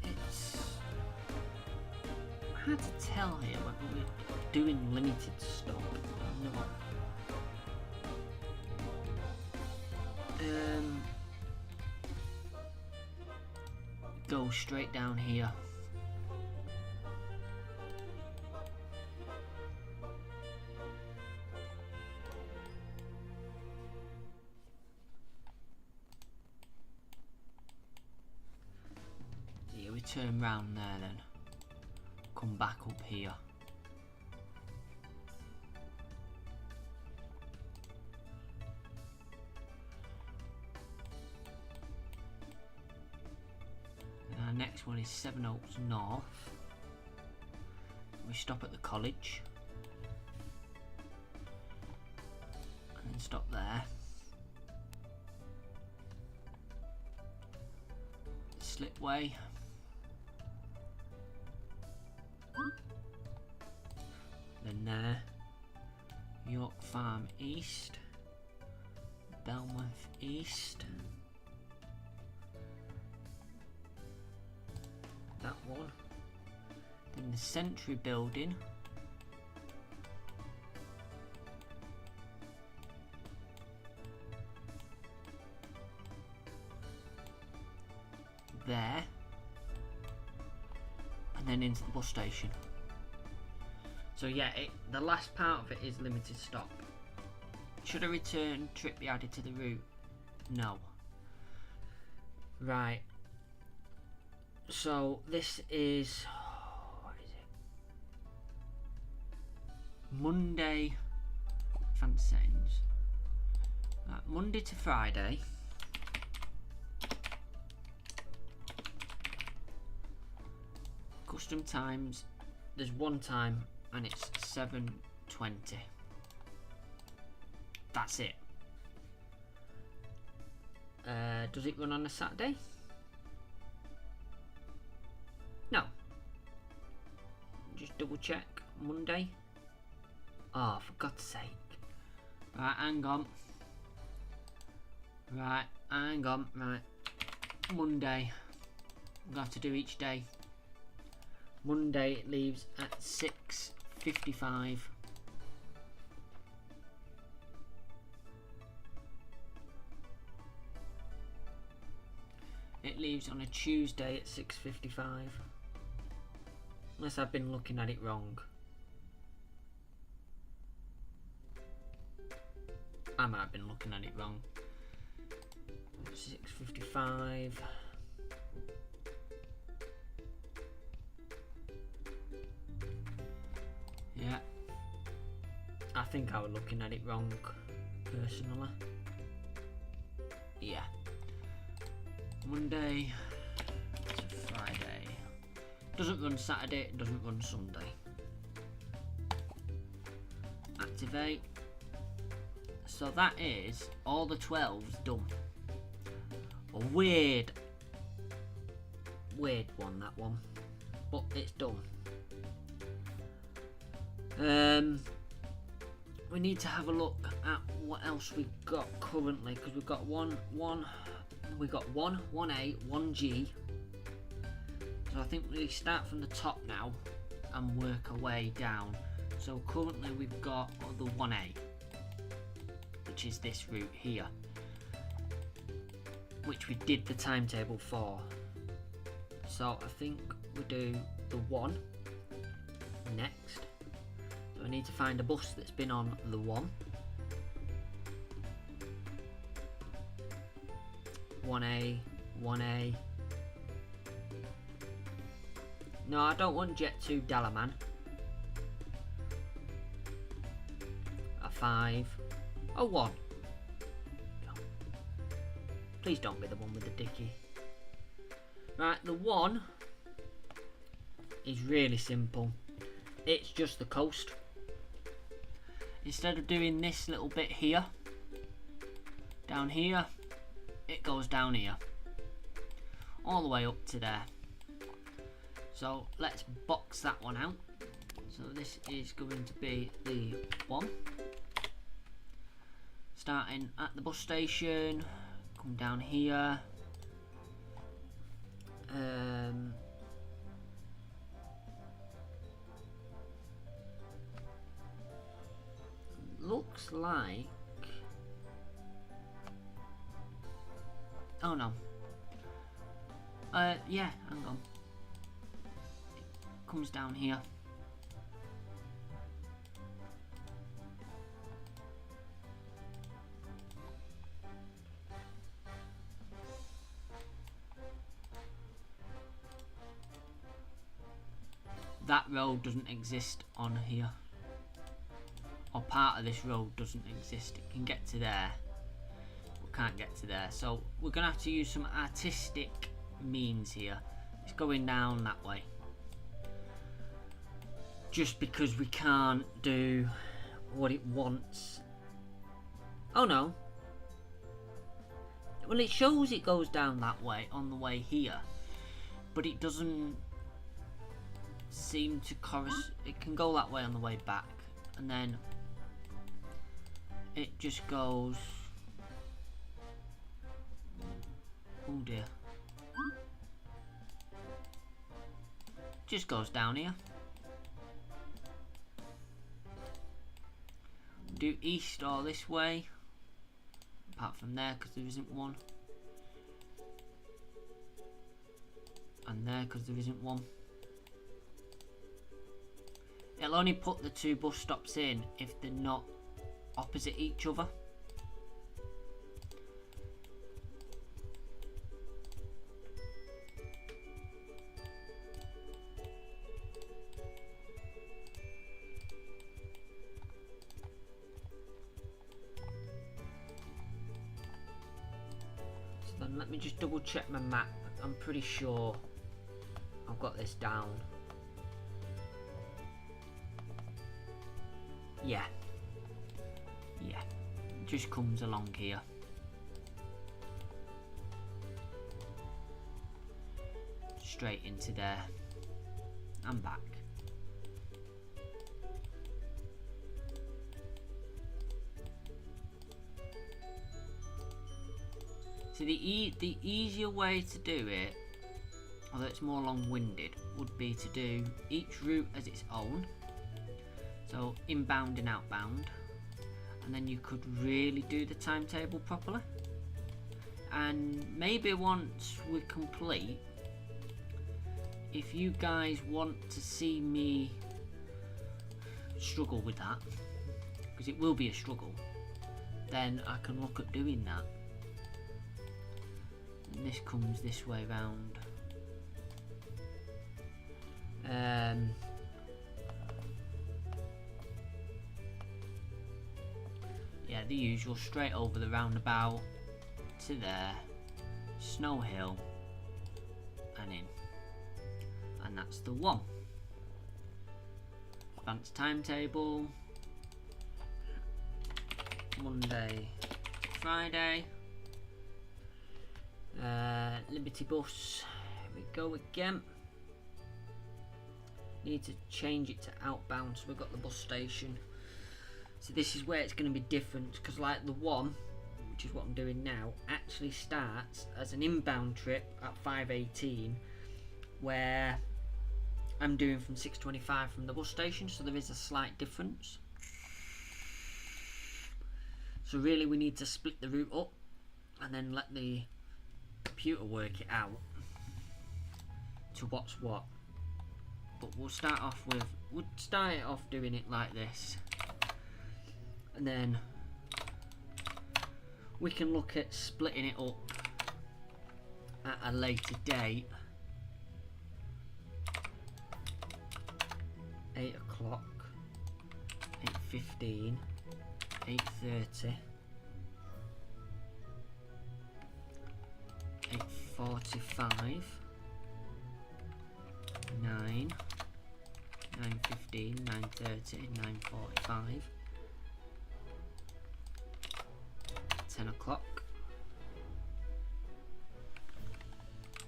It's hard to tell here whether we're doing limited stop or not. Go straight down here. Yeah, we turn round there then. Come back up here. Our next one is Seven Oaks North. We stop at the college. And then stop there. Slipway. Then there. York Farm East. Belmouth East. That one. Then the Century Building. There. And then into the bus station. So yeah, the last part of it is limited stop. Should a return trip be added to the route? No. Right. So this is, what is it? Monday. Advanced settings. Right, Monday to Friday. Custom times. There's one time and it's 7:20. That's it. Does it run on a Saturday? No. Just double check. Monday. Oh, for God's sake. Right, hang on. Right, hang on. Right. Monday. I'm going to have to do each day. Monday it leaves at 6:55. It leaves on a Tuesday at 6:55. Unless I've been looking at it wrong. I might have been looking at it wrong. 6:55. Yeah. I think I was looking at it wrong, personally. Yeah. Monday to Friday. Doesn't run Saturday, doesn't run Sunday. Activate. So that is all the 12's done. A weird one, that one. But it's done. We need to have a look at what else we've got currently, because we've got one, 1A, 1G. So I think we start from the top now and work our way down. So currently we've got the 1A, which is this route here, which we did the timetable for. So I think we do the 1 next. So I need to find a bus that's been on the 1. 1A, 1A. No, I don't want Jet 2 Dalaman. A 5. A 1. No. Please don't be the one with the dicky. Right, the 1 is really simple. It's just the coast. Instead of doing this little bit here, down here, it goes down here. All the way up to there. So let's box that one out. So this is going to be the 1. Starting at the bus station, come down here. Looks like, oh no, yeah, hang on, it comes down here. That road doesn't exist on here, or part of this road doesn't exist. It can get to there, but can't get to there. So we're gonna have to use some artistic means here. It's going down that way, just because we can't do what it wants. Oh no. Well, it shows it goes down that way on the way here, but it doesn't seem to correspond. It can go that way on the way back, and then it just goes, oh dear, just goes down here. Do east or this way, apart from there because there isn't one, and there because there isn't one. It'll only put the 2 bus stops in if they're not opposite each other. Let me just double check my map. I'm pretty sure I've got this down. Yeah. Yeah. It just comes along here. Straight into there. I'm back. So the easier way to do it, although it's more long-winded, would be to do each route as its own. So inbound and outbound, and then you could really do the timetable properly. And maybe once we're complete, if you guys want to see me struggle with that, because it will be a struggle, then I can look at doing that. And this comes this way round. Yeah, the usual, straight over the roundabout to there, Snow Hill, and in. And that's the one. Advanced timetable. Monday, Friday. Liberty Bus. Here we go again. Need to change it to outbound, so we've got the bus station. So this is where it's going to be different, because like the one, which is what I'm doing now, actually starts as an inbound trip at 5:18, where I'm doing from 6:25 from the bus station, so there is a slight difference. So really we need to split the route up and then let the computer work it out to what's what. But we'll start it off doing it like this, and then we can look at splitting it up at a later date. 8 o'clock, 8:15, 8:30, 8:45, 9, 9:15, 9:30, 9:45, 10 o'clock,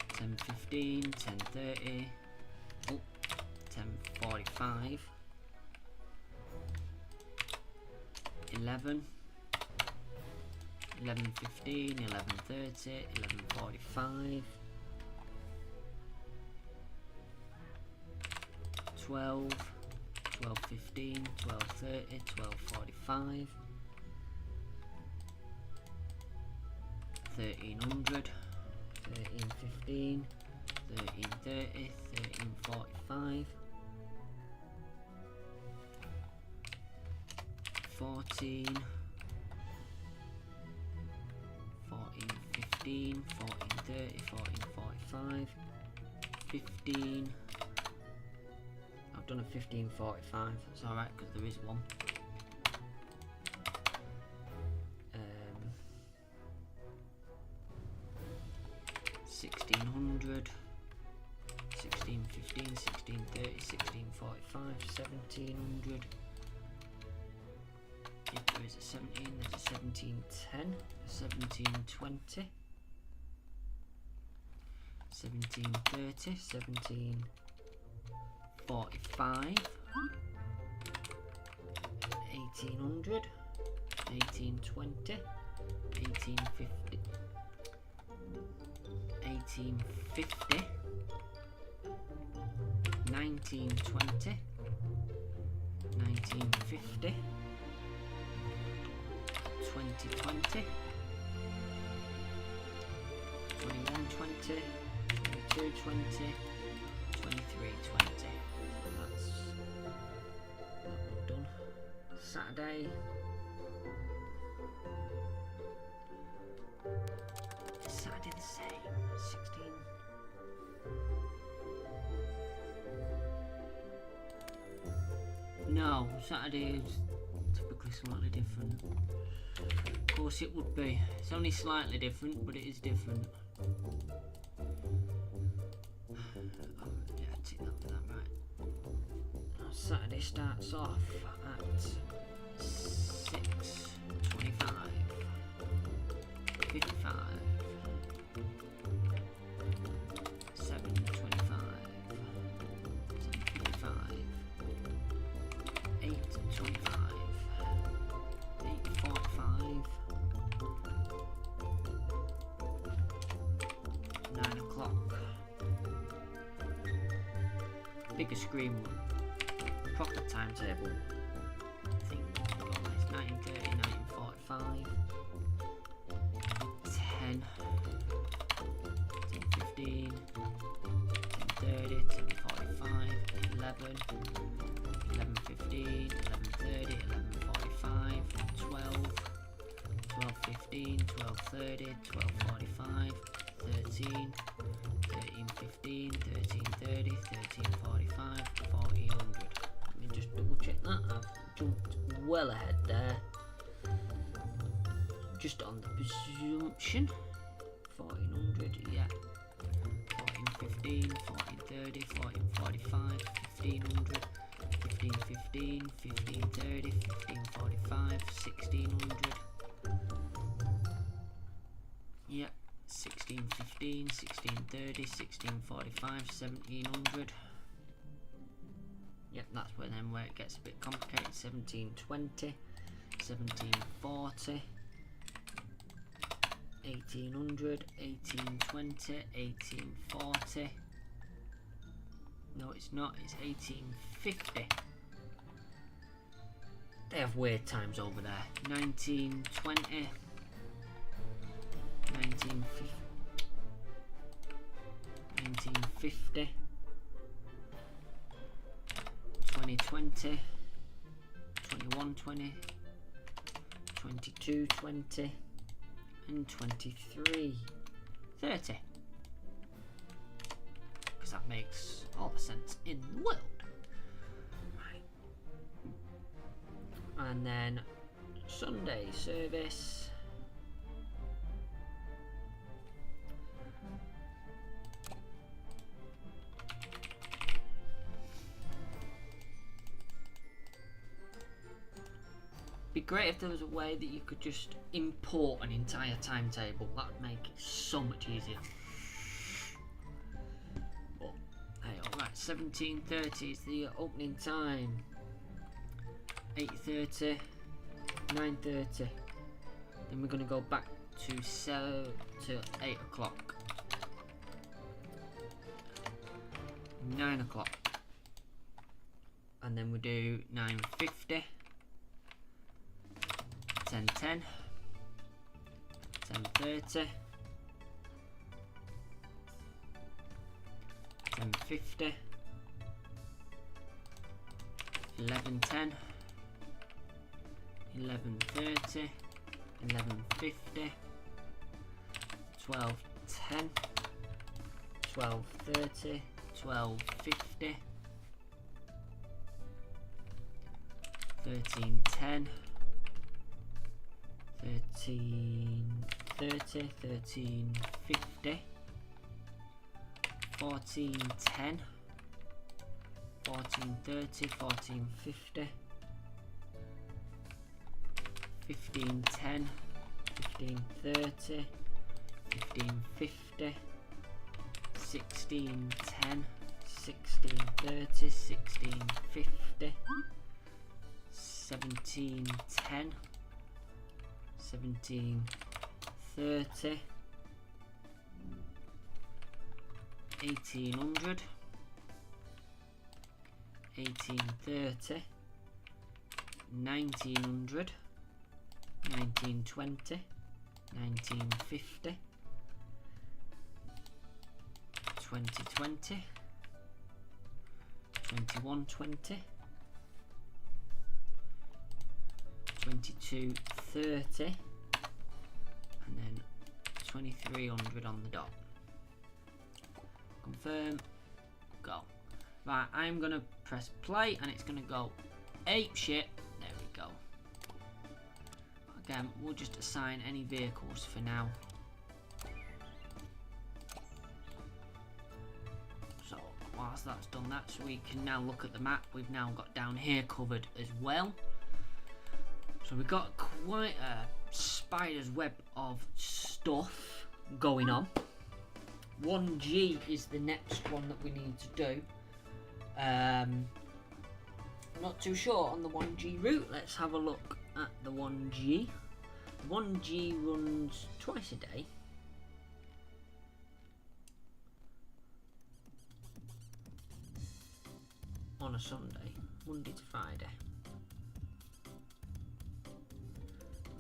10:15, 10:30, 10:45, 11, 11:15, 11:30, 11:45, 12, 12:15, 12:30, 12:45, 1300, 13:15, 13:30, 13:45, 14, 14:15, 14:30, 14:45, 15. I've done a 15:45. It's alright because there is one. 1600, 16:15, 16:30, 16:45, 1700. If there is a 17, there's a 17:10, a 17:20, 17:30, 17:45, 1800, 18:20, 18:50, 18:50, 19:20, 19:50, 20:20, 21:20, 22:20, 23:20. That's that one done. Saturday. Is Saturday the same? 16. No, Saturday is typically slightly different. Of course it would be. It's only slightly different, but it is different. Yeah, tick that for that, right. Saturday starts off at 6:25, 55, 7:25, 7:55, 8:25, 8:45, 9 o'clock. Bigger screen, proper timetable. I think it's 9:30, 9:45, 10, 10:15, 10:30, 10:45, 11, 11:15, 11:30, 11:45, 12, 12:15, 12:30, 12:45, 13, 13:15, 13:30, 13:45, 1400. Let me just double check that. I've jumped well ahead there. Just on the presumption. 1400, yeah. 14:15, 14:30, 14:45, 1500, 15:15, 15:30, 15:45, 1600. Yep. 16:15, 16:30, 16:45, 1700. Yep, that's where it gets a bit complicated. 17:20, 17:40, 1800, 18:20, 18:40. No, it's not. It's 18:50. They have weird times over there. 19:20. 1950, 2020, 2120, 2220, and 2330. Because that makes all the sense in the world. Right. And then Sunday service. Be great if there was a way that you could just import an entire timetable. That would make it so much easier. But hey, alright, 17:30 is the opening time. 8:30, 9:30. Then we're gonna go back to 8 o'clock. 9 o'clock. And then we do 9:50. 10:10, 10:30, 10:50, 11:10, 11:30, 11:50, 12:10, 12:30, 12:50, 13:10. 13:30, 13:50, 14:10, 14:30, 14:50, 15:10, 15:30, 15:50, 16:10, 16:30, 16:50, 17:10. 17:30, 1800, 18:30, 1900, 19:20, 19:50, 20:20, 21:20, 22:30, and then 2300 on the dot. Confirm, go. Right, I'm gonna press play and it's gonna go ape shit. There we go. again, we'll just assign any vehicles for now. So whilst that's done that, so we can now look at the map. We've now got down here covered as well. So we've got quite a spider's web of stuff going on. 1G is the next one that we need to do. I'm not too sure on the 1G route. Let's have a look at the 1G. The 1G runs twice a day. On a Sunday, Monday to Friday.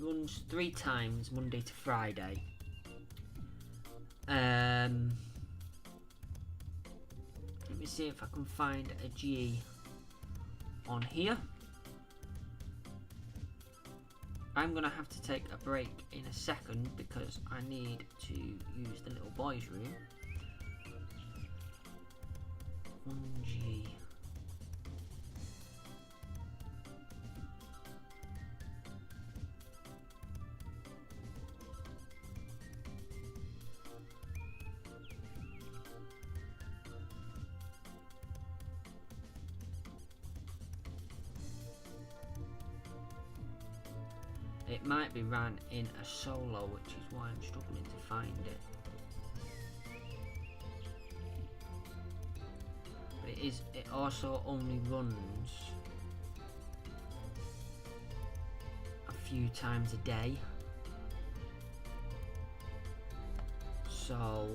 Runs 3 times Monday to Friday. Let me see if I can find a G on here. I'm gonna have to take a break in a second because I need to use the little boys' room. 1G. It might be ran in a solo, which is why I'm struggling to find it. But it also only runs a few times a day. So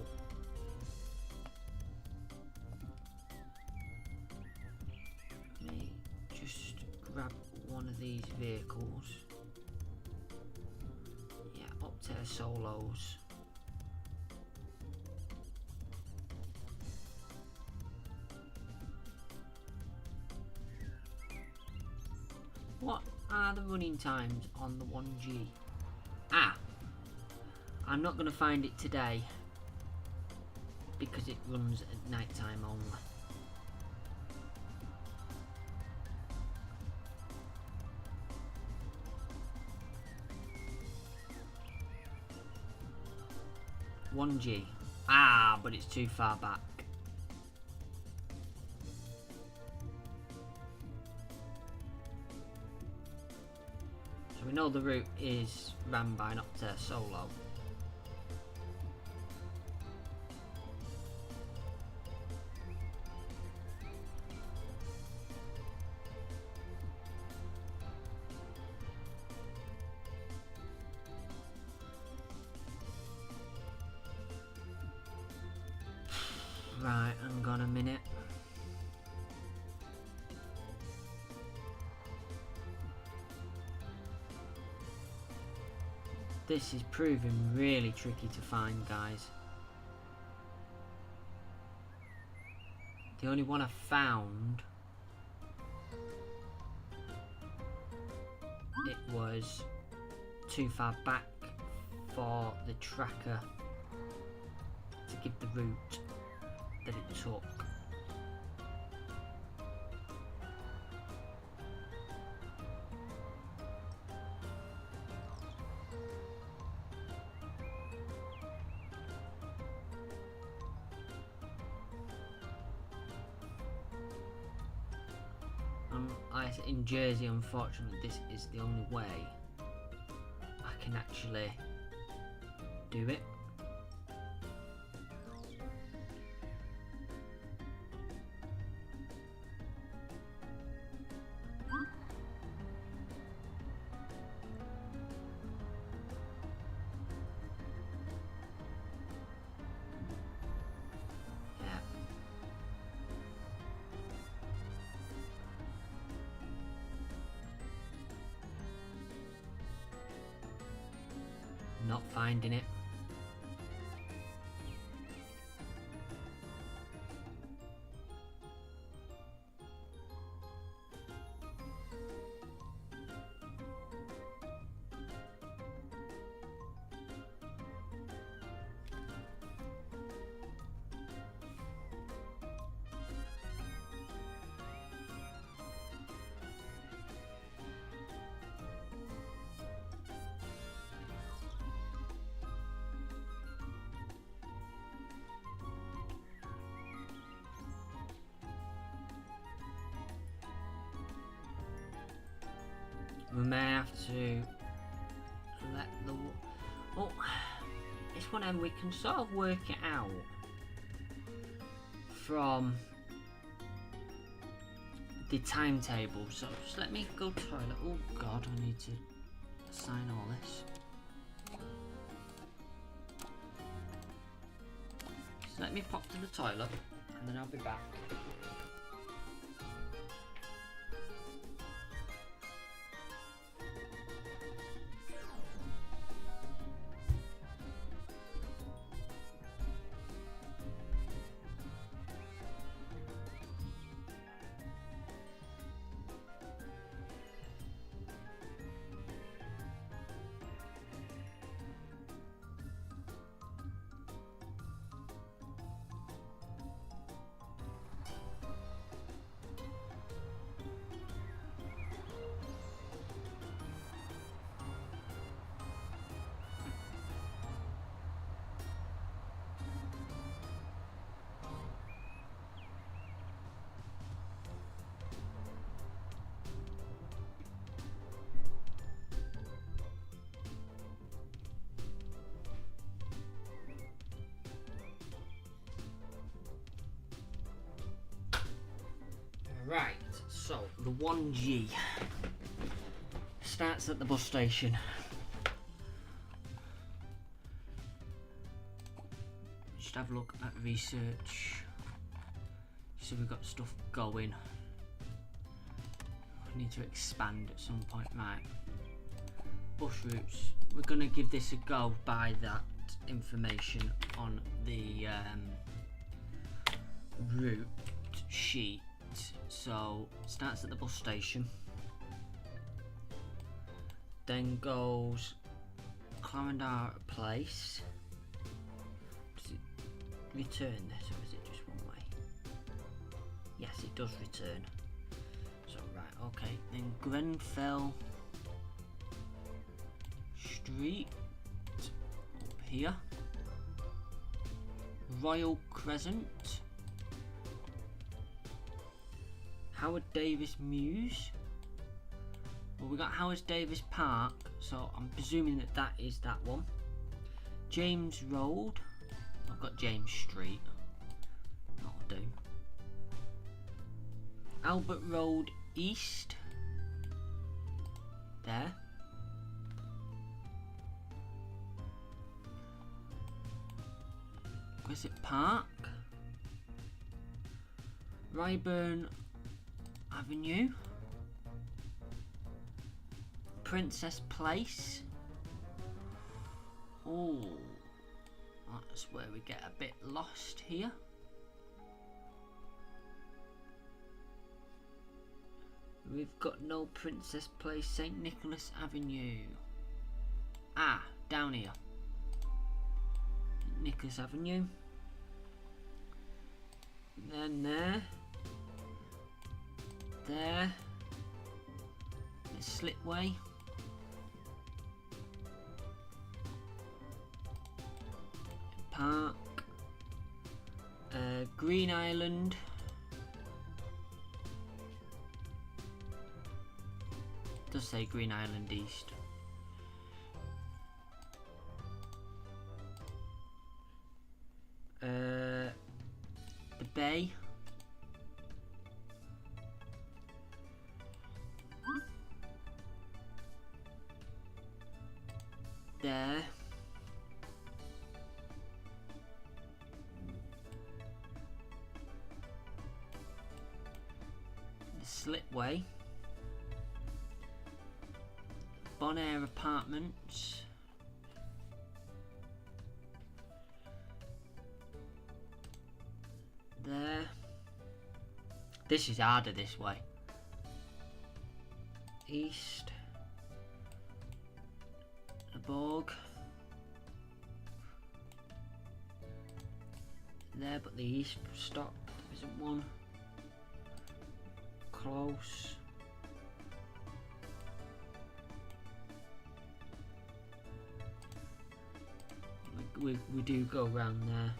let me just grab one of these vehicles. To solos. What are the running times on the 1G? I'm not going to find it today because it runs at night time only. G. But it's too far back. So we know the route is ran by an Opta solo. Right, hang on a minute. This is proving really tricky to find, guys. The only one I found, it was too far back for the tracker to give the route that it took. In Jersey, unfortunately, this is the only way I can actually do it. Not finding it. we may have to let the... Oh, it's one and we can sort of work it out from the timetable. So just let me go toilet. Oh god, I need to assign all this. So let me pop to the toilet and then I'll be back. Right, so the 1G starts at the bus station. Just have a look at research. So we've got stuff going. We need to expand at some point. Right, bus routes. We're going to give this a go by that information on the route sheet. So starts at the bus station, then goes Clarendar Place. Does it return this or is it just one way? Yes, it does return. So right, okay, then Grenfell Street up here, Royal Crescent, Howard Davis Mews. Well, we got Howard Davis Park, so I'm presuming that that is that one. James Road. I've got James Street. That'll do. Albert Road East. There. Grizzett Park. Ryburn Avenue, Princess Place. Oh, that's where we get a bit lost here. We've got no Princess Place, St. Nicholas Avenue. Ah, down here. Nicholas Avenue. Then there. There. There's Slipway. Park. Green Island. Does say Green Island East. The Bay. There. The Slipway. Bonaire Apartments. There. This is harder this way. East. The Borg. There, but the east stop isn't one. Close. We do go round there.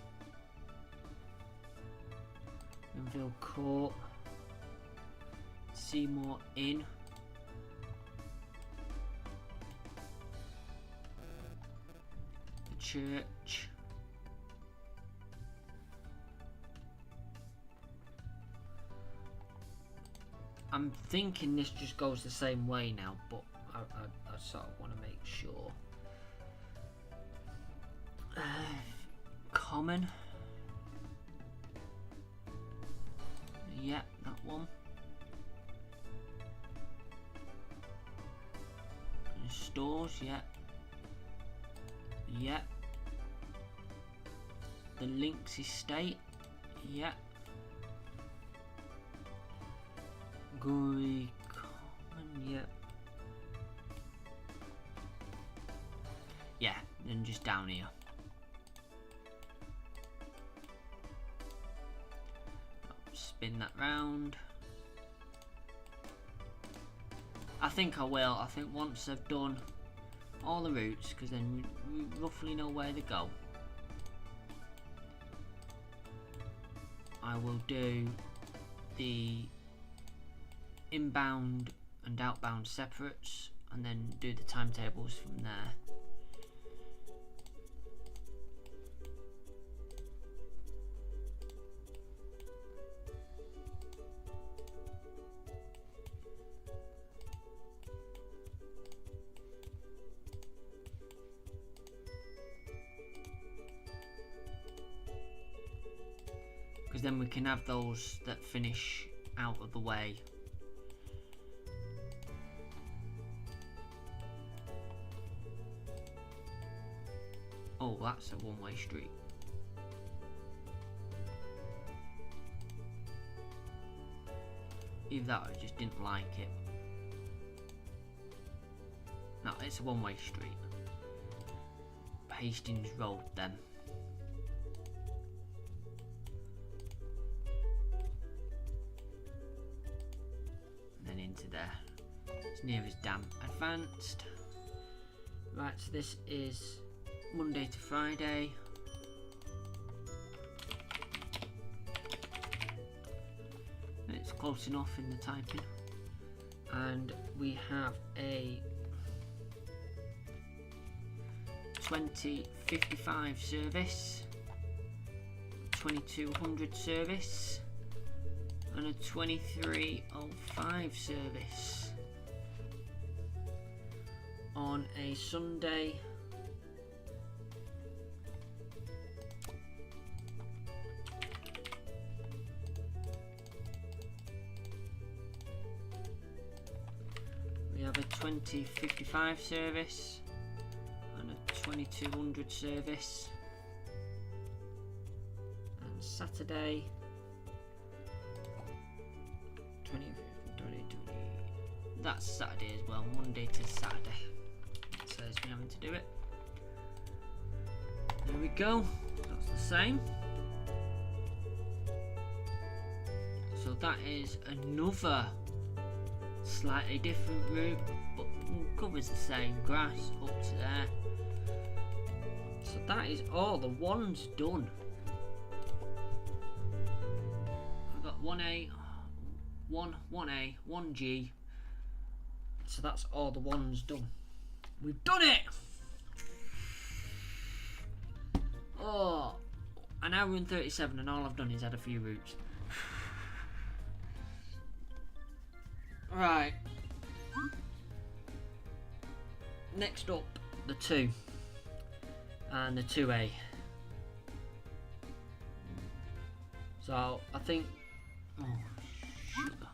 Grenville Court. Seymour Inn. church. I'm thinking this just goes the same way now, but I sort of want to make sure. Common. Yeah, that one. And stores, yeah. Yeah. The Links Estate, yeah. Gory Common, yeah. Yeah, and just down here. Spin that round. I think I will. I think once I've done all the routes, because then we roughly know where they go, I will do the inbound and outbound separates, and then do the timetables from there. Because then we can have those that finish out of the way. Oh, that's a one-way street. Either that or I just didn't like it. No, it's a one-way street. Hastings Road then. Into there. It's near as damn advanced. Right, so this is Monday to Friday. It's close enough in the typing. And we have a 2055 service, 2200 service, and a 2305 service on a Sunday. We have a 2055 service and a 2200 service, and Saturday 20, that's Saturday as well, Monday to Saturday. It says me having to do it. There we go, that's the same. So that is another slightly different route, but covers the same grass up to there. So that is all the ones done. I've got 1A, 1A, 1G. So that's all the ones done. We've done it! Oh, an hour and 37, and all I've done is add a few routes. Right. Next up, the 2 and the 2A. So I think, oh sugar,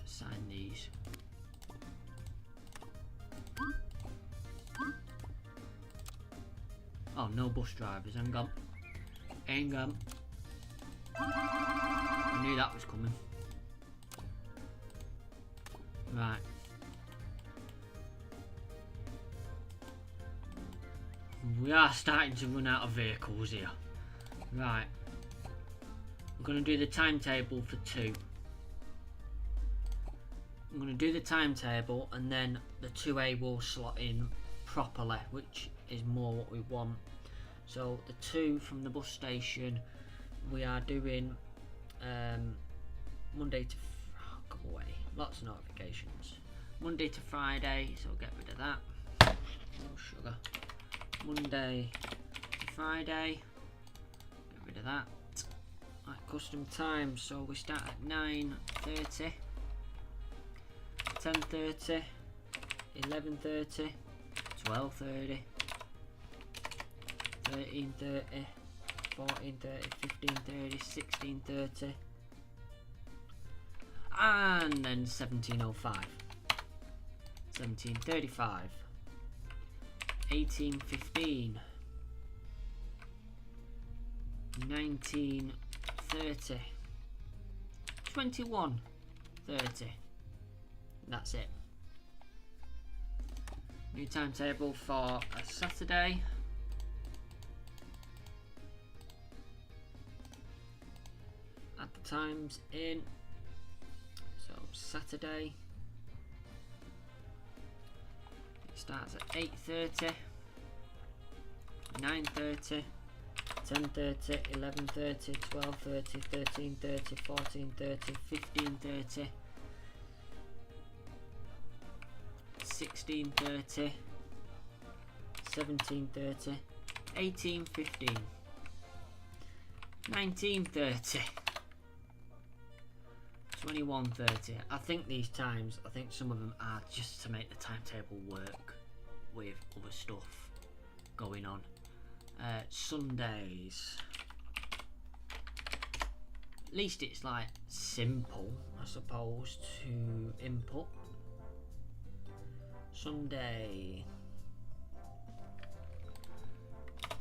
sign these. Oh, no bus drivers, hang on. Hang on. I knew that was coming. Right. We are starting to run out of vehicles here. Right. I'm going to do the timetable for 2. I'm going to do the timetable, and then the 2A will slot in properly, which is more what we want. So the 2 from the bus station, we are doing Monday to go away. Lots of notifications. Monday to Friday, so get rid of that. No sugar. Monday to Friday. Get rid of that. Right, custom times. So we start at 9:30, 10:30, 11:30, 12:30, 13:30, 14:30, 15:30, 16:30, and then 17:05, 17:35, 18:15, 19:30, 21:30. That's it. New timetable for a Saturday. Add the times in. So Saturday. It starts at 8:30, 9:30, 10:30, 11:30, 12:30, 13:30, 14:30, 15:30, 16:30, 17:30, 18:15, 19:30, 21:30. I think these times, I think some of them are just to make the timetable work with other stuff going on. Sundays. At least it's like simple, I suppose, to input. Sunday.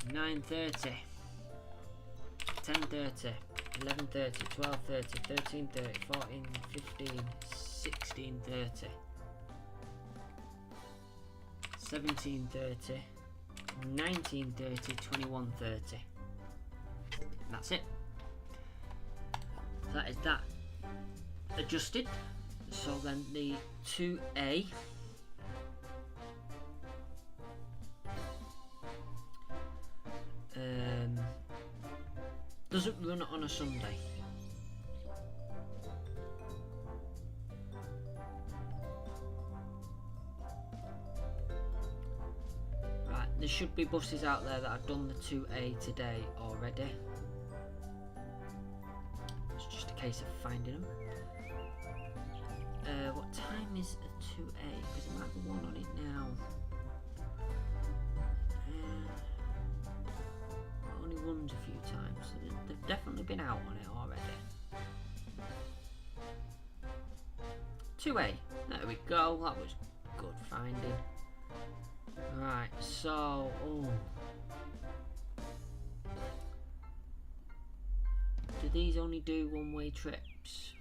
9:30, 10:30, 11:30, 12:30, 13:30, 14, 15, 16:30, 17:30, 19:30, 21:30. That's it. That is that adjusted. So then the 2A doesn't run on a Sunday. Right, there should be buses out there that have done the 2A today already. It's just a case of finding them. What time is a 2A? Because there might be one on it now. Only runs a few times, so they've definitely been out on it already. 2A, there we go, that was good finding. Right, so, do these only do one-way trips?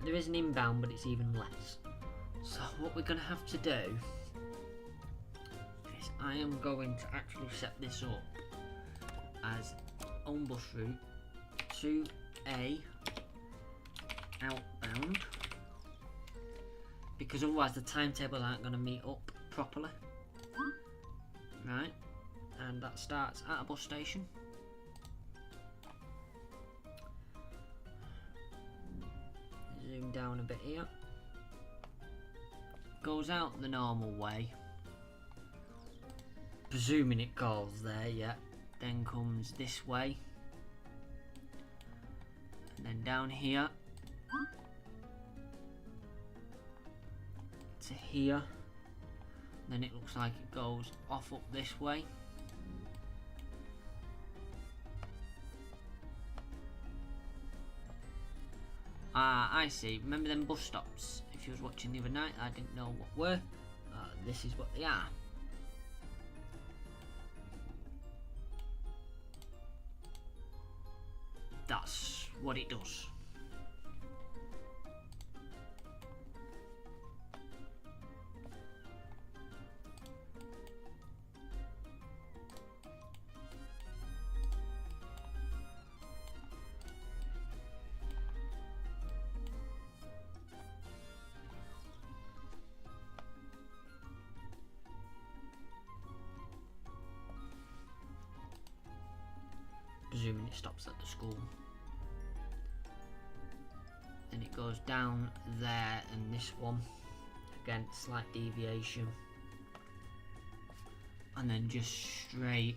There is an inbound, but it's even less. So what we're going to have to do is I am going to actually set this up as on bus route 2A outbound, because otherwise the timetable aren't going to meet up properly. Right, and that starts at a bus station. Zoom down a bit here. Goes out the normal way, presuming it goes there, yeah. Then comes this way, and then down here to here. Then it looks like it goes off up this way. Ah, I see. Remember them bus stops? If you was watching the other night, I didn't know what were. This is what they are. That's what it does. Presuming it stops at the school. Then it goes down there, and this one again, slight deviation, and then just straight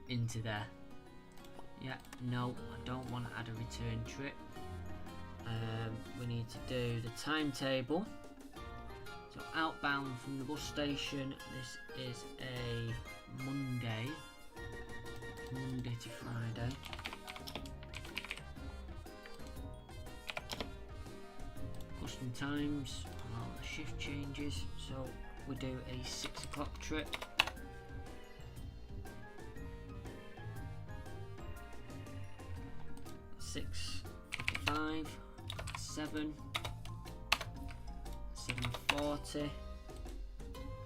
into there. Yeah, no, I don't want to add a return trip. We need to do the timetable. So outbound from the bus station, this is a Monday to Friday. Custom times, all the shift changes, so we do a 6 o'clock trip. Six, 5, 7, 7:40,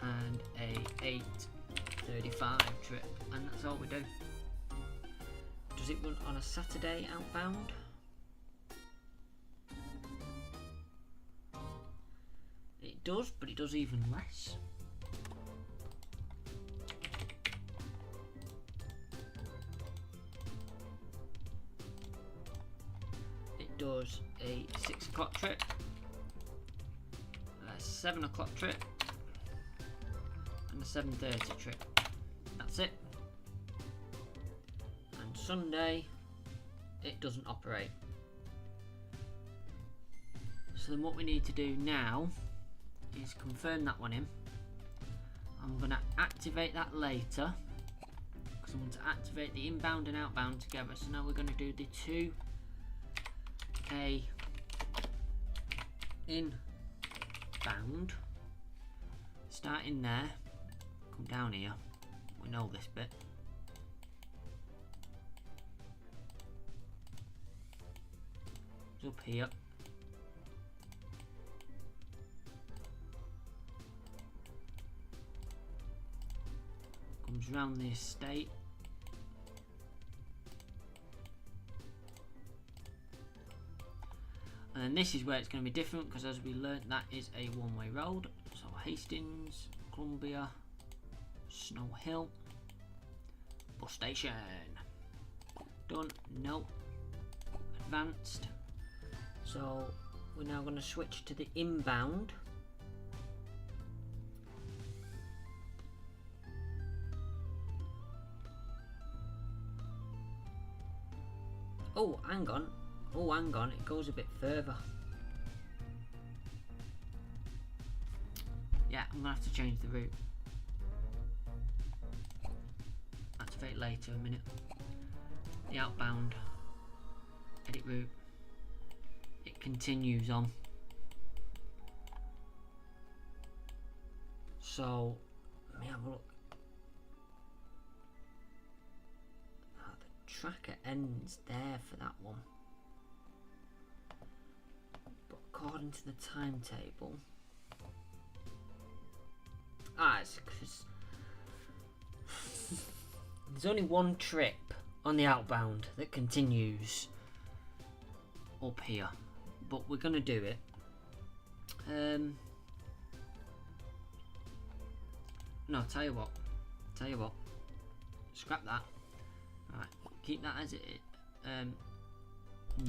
and a 8:35 trip, and that's all we do. Does it run on a Saturday outbound? It does, but it does even less. Does a 6 o'clock trip, a 7 o'clock trip, and a 7:30 trip. That's it. And Sunday, it doesn't operate. So then what we need to do now is confirm that one in. I'm going to activate that later, because I want to activate the inbound and outbound together. So now we're going to do the 2 inbound, start in there, come down here, we know this bit, it's up here, comes round the estate, and this is where it's going to be different, because as we learnt, that is a one-way road. So Hastings, Columbia, Snow Hill, bus station. Done. No. Advanced. So we're now going to switch to the inbound. Oh, hang on. Oh, hang on, it goes a bit further. Yeah, I'm gonna have to change the route. Activate later a minute. The outbound. Edit route. It continues on. So, let me have a look. Oh, the tracker ends there for that one. According to the timetable, it's because there's only one trip on the outbound that continues up here, but we're gonna do it. No, tell you what, scrap that. Right, keep that as it is.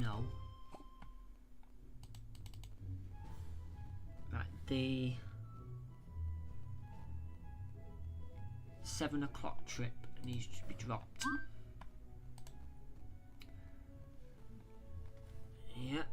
No. Right, the 7 o'clock trip needs to be dropped. Yeah.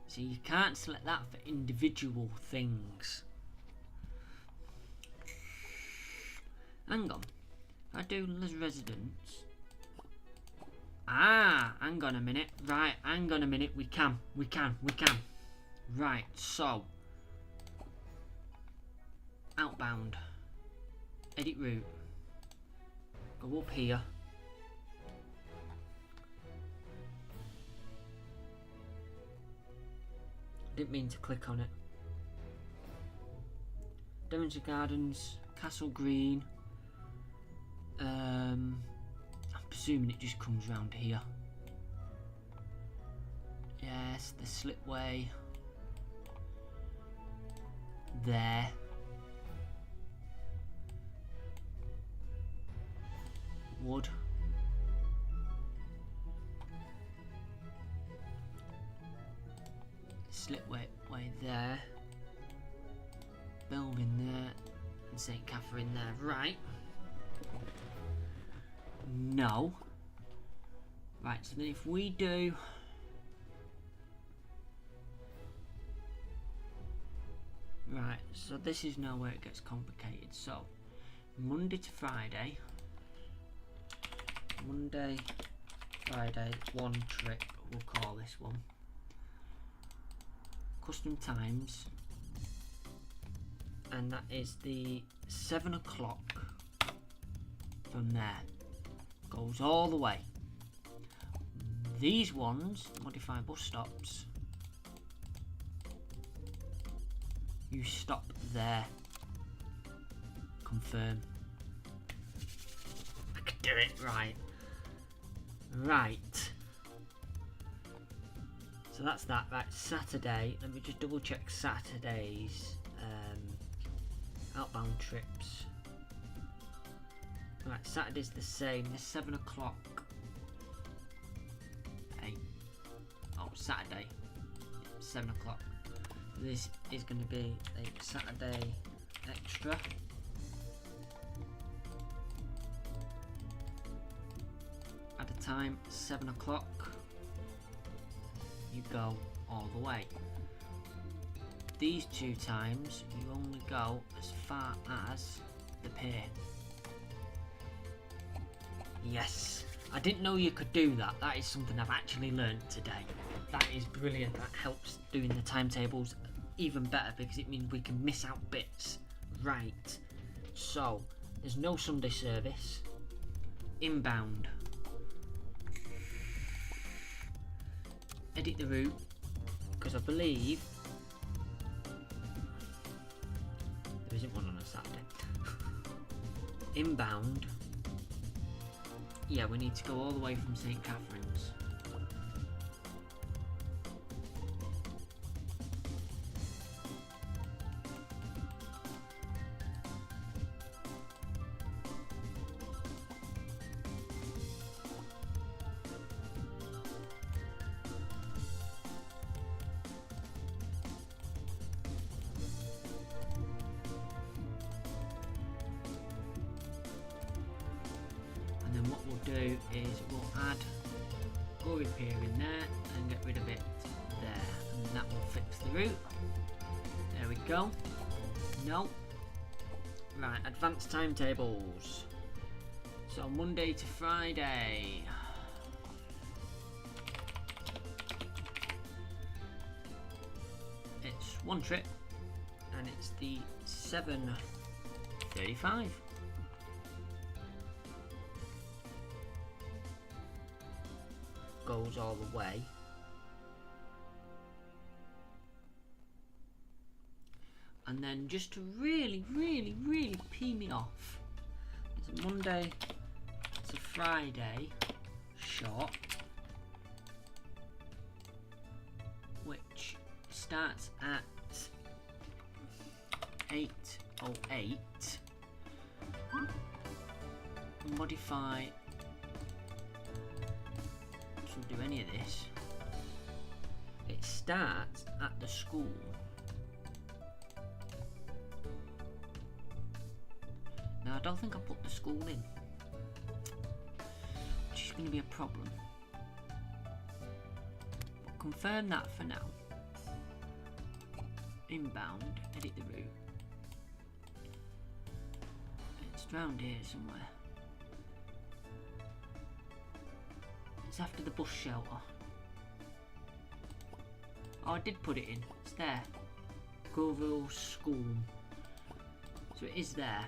So you can't select that for individual things. Hang on. If I do residents. Hang on a minute. Right, hang on a minute. We can. Right, so. Outbound. Edit route. Go up here. Didn't mean to click on it. Devonshire Gardens, Castle Green, assuming it just comes round here. Yes, the slipway. There. Wood. Slipway way there. Building there. And St. Catherine there. Right. No. Right, so then if we do... Right, so this is now where it gets complicated. So, Monday to Friday. Monday, Friday, one trip, we'll call this one. Custom times. And that is the 7 o'clock from there. Goes all the way. These ones, modify bus stops. You stop there. Confirm. I can do it, right. Right. So that's that. Right, Saturday. Let me just double check Saturday's outbound trips. Right, Saturday's the same. The 7 o'clock. Hey. Oh, Saturday. 7 o'clock. This is going to be a Saturday extra. At a time, 7 o'clock. You go all the way. These two times, you only go as far as the pier. Yes, I didn't know you could do that. That is something I've actually learned today. That is brilliant. That helps doing the timetables even better because it means we can miss out bits. Right, so there's no Sunday service. Inbound. Edit the route because I believe there isn't one on a Saturday. Inbound. Yeah, we need to go all the way from St. Catherine's. Do is we'll add Gory Pier in there and get rid of it there, and that will fix the route. There we go. No. Right, advanced timetables. So Monday to Friday. It's one trip and it's the 7:35. Goes all the way. And then just to really pee me off, it's a Monday to Friday shot, which starts at 8:08. Modify. Do any of this. It starts at the school. Now I don't think I put the school in, which is going to be a problem. But confirm that for now. Inbound, edit the route. It's around here somewhere. After the bus shelter. Oh, I did put it in. It's there. Groville School. So it is there.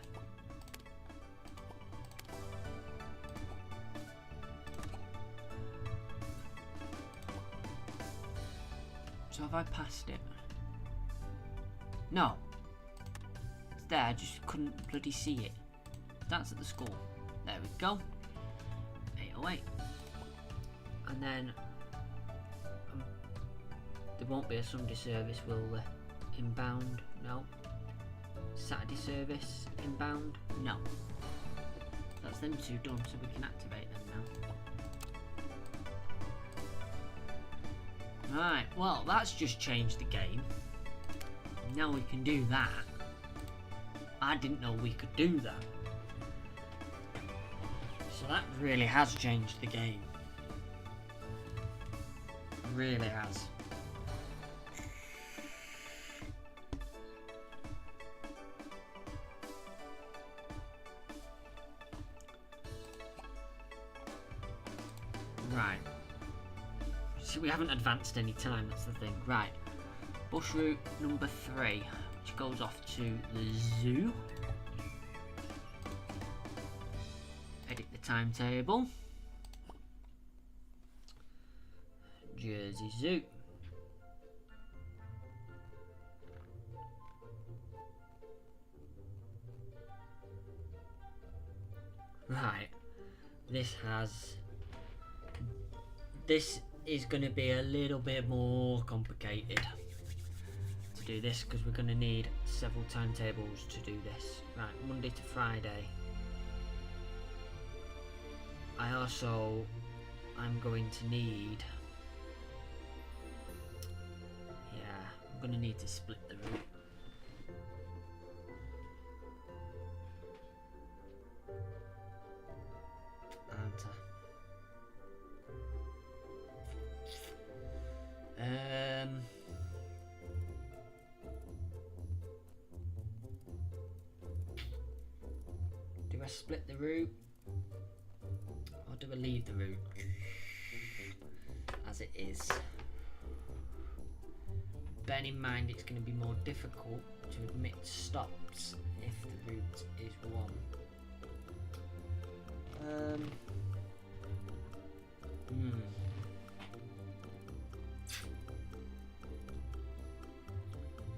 So have I passed it? No. It's there, I just couldn't bloody see it. That's at the school. There we go. Oh wait. And then there won't be a Sunday service, will there? Inbound? No. Saturday service? Inbound? No. That's them two done, so we can activate them now. Right, well that's just changed the game. Now we can do that. I didn't know we could do that. So that really has changed the game. It really has. Right. See, we haven't advanced any time, that's the thing. Right. Bus route number 3, which goes off to the zoo. Edit the timetable. Jersey Zoo. Right. This is going to be a little bit more complicated to do this, because we're going to need several timetables to do this. Right, Monday to Friday. I'm going to need, I'm going to need to split the route. Do I split the route, or do I leave the route as it is? Bear in mind it's going to be more difficult to admit stops if the route is one.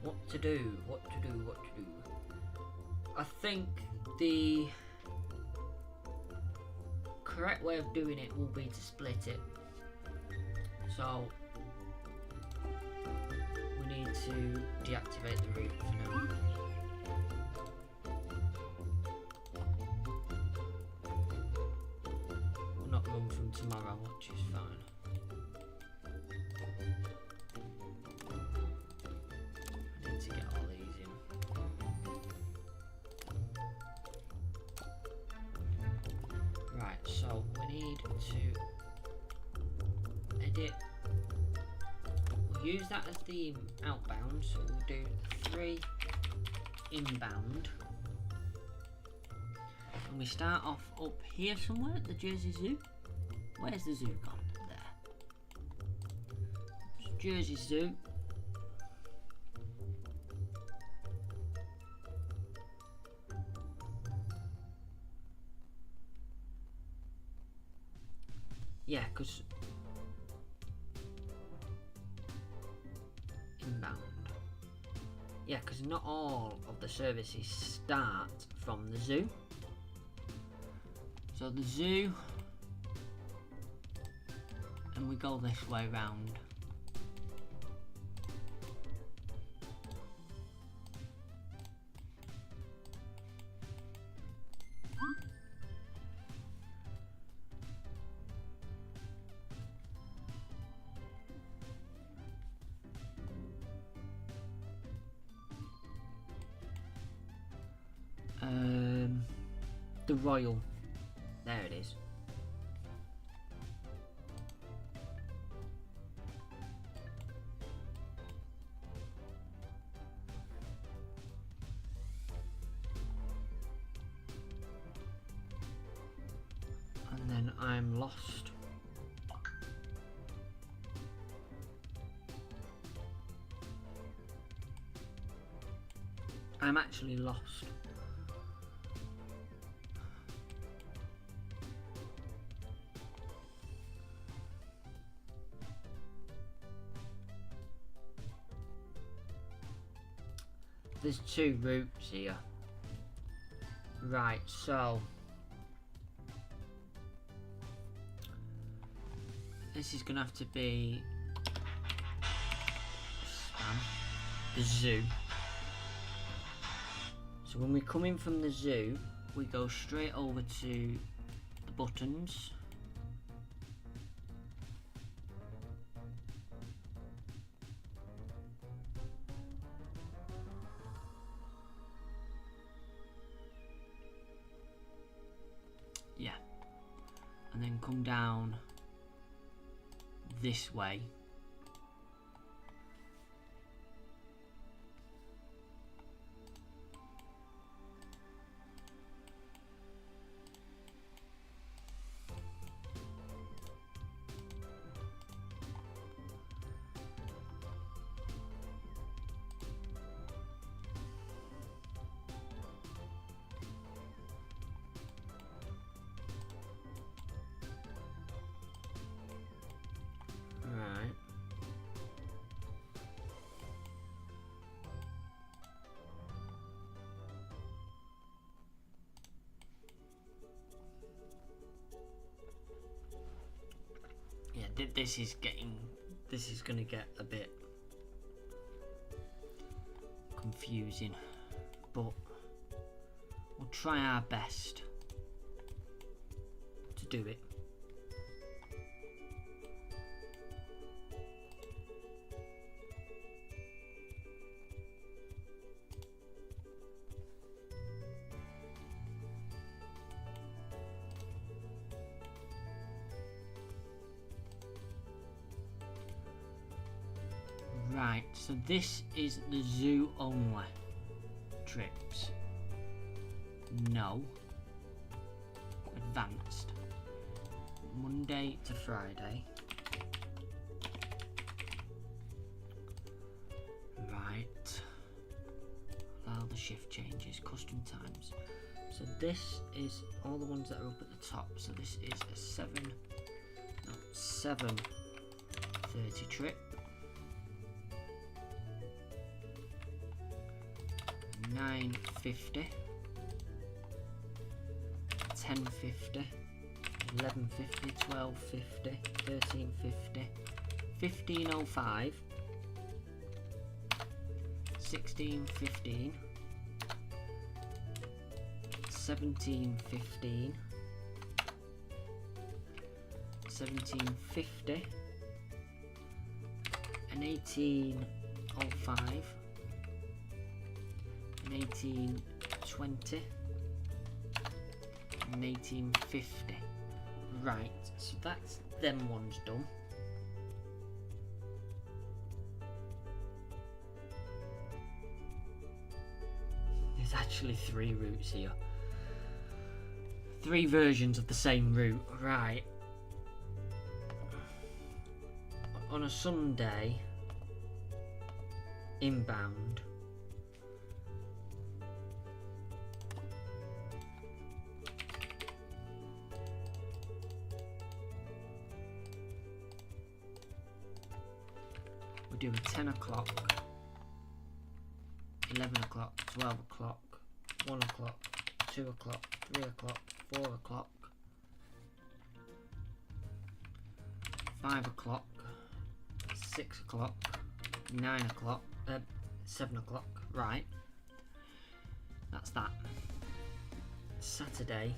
What to do? I think the correct way of doing it will be to split it. So we need to deactivate the route for now. We'll not run from tomorrow, which is fine. I need to get all these in. Right, so we need to edit. We'll use that as the outbound, so we'll do 3 inbound. And we start off up here somewhere at the Jersey Zoo. Where's the zoo gone? There. It's Jersey Zoo. Yeah, because inbound. Yeah, because not all of the services start from the zoo. So the zoo, and we go this way round. The Royal. There it is. And then I'm lost. I'm actually lost. There's 2 routes here. Right, so this is going to have to be the zoo. So when we come in from the zoo, we go straight over to the buttons. Yeah. And then come down this way. Right. Yeah, this is going to get a bit confusing, but we'll try our best to do it. Right, so this is the zoo only trips. No. Advanced. Monday to Friday. Right. Allow the shift changes, custom times. So this is all the ones that are up at the top. So this is a 7:30 trip. 9:50, 10:50, 11:50, 12:50, 13:50, 15:05, 16:15, 17:15, 17:50, and 18:05. 18:20 and 18:50. Right, so that's them ones done. There's actually 3 routes here. 3 versions of the same route. Right. On a Sunday, inbound, we do a 10 o'clock, 11 o'clock, 12 o'clock, 1 o'clock, 2 o'clock, 3 o'clock, 4 o'clock, 5 o'clock, 6 o'clock, 9 o'clock, 7 o'clock, right, that's that. Saturday,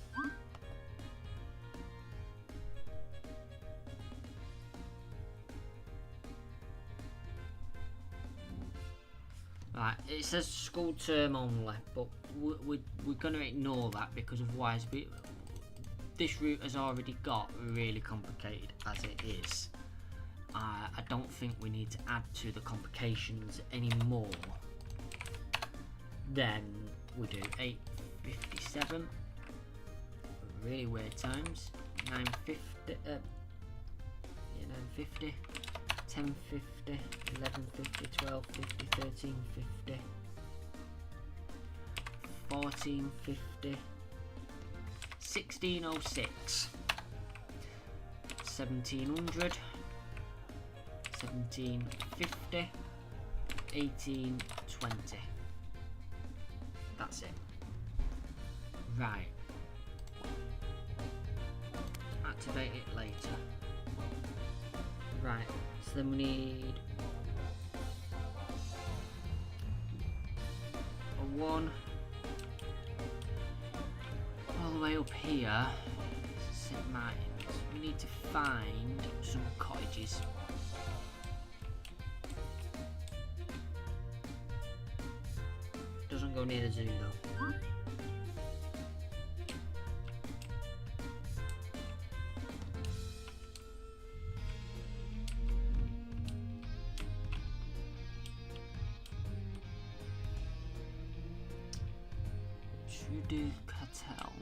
right, it says school term only, but we're going to ignore that because otherwise this route has already got really complicated as it is. I don't think we need to add to the complications anymore. Then we do 8:57, really weird times, 9:50, 9:50, 10:50, 11:50, 12:50, 13:50, 14:50, 16:06, 1700, 17:50, 18:20. That's it. Right. Activate it later. Right, so then we need a 1 all the way up here. St. Martin's. We need to find some cottages. Doesn't go near the zoo though. Do cartel.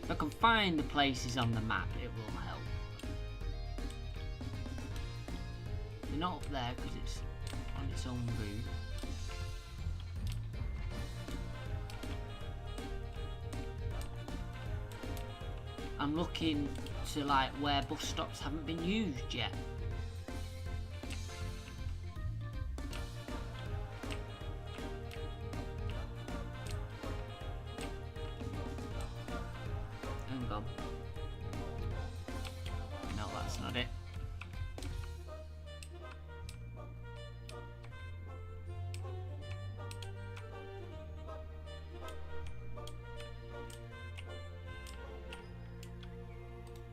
If I can find the places on the map, it will help. They're not up there because it's on its own route. I'm looking to like where bus stops haven't been used yet. No, that's not it.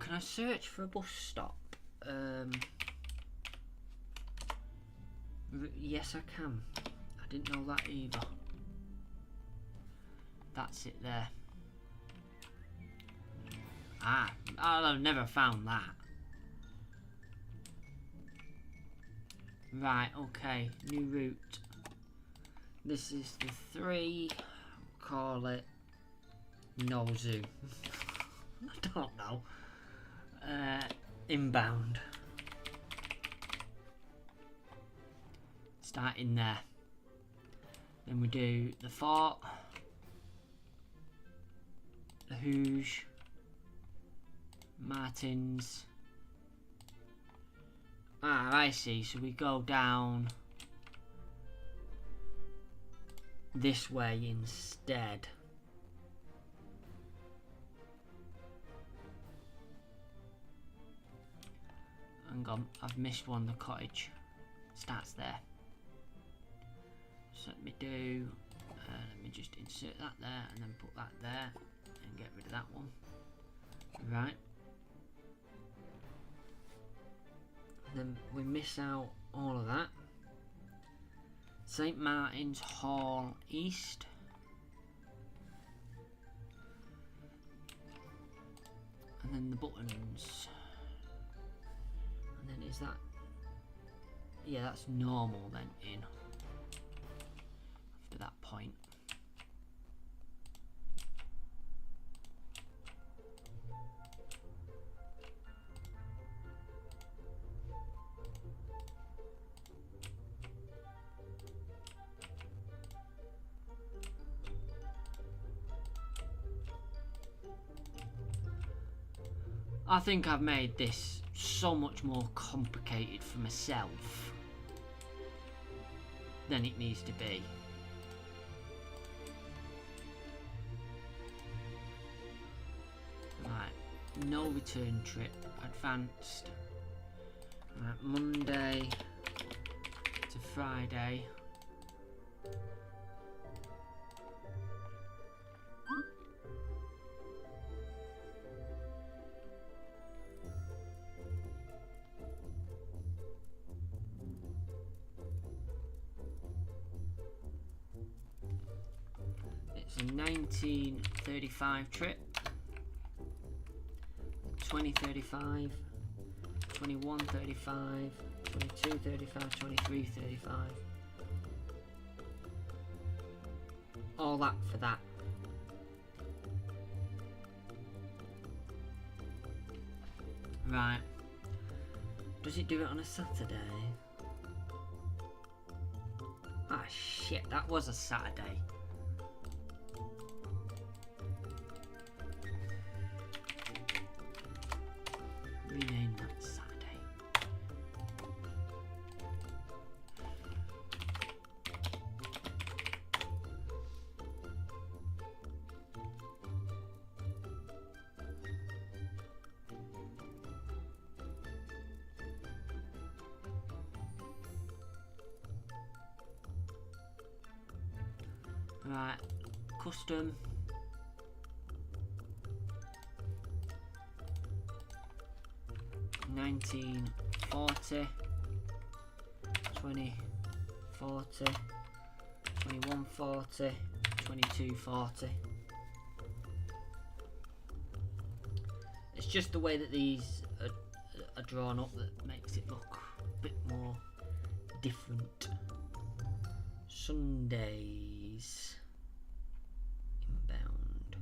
Can I search for a bus stop? Yes, I can. I didn't know that either. That's it there. Ah, I've never found that. Right, okay, new route. This is the 3, call it no zoo. I don't know. Inbound. Start in there. Then we do the fort, the Hooge, Martins. Ah, I see. So we go down this way instead. Hang on, I've missed one. The cottage starts there. So let me do. Let me just insert that there and then put that there and get rid of that one. Right. Then we miss out all of that. St. Martin's Hall East. And then the buttons. And then is that... Yeah, that's normal then in. After that point. I think I've made this so much more complicated for myself than it needs to be. Right, no return trip, advanced. Right, Monday to Friday. It's a 1935 trip, 2035, 2135, 2235, 2335. All that for that. Right. Does it do it on a Saturday? Ah shit, that was a Saturday. Rename that Saturday. Right, custom. $19.40, $20.40, $21.40, $22.40. It's just the way that these are drawn up that makes it look a bit more different. Sundays inbound.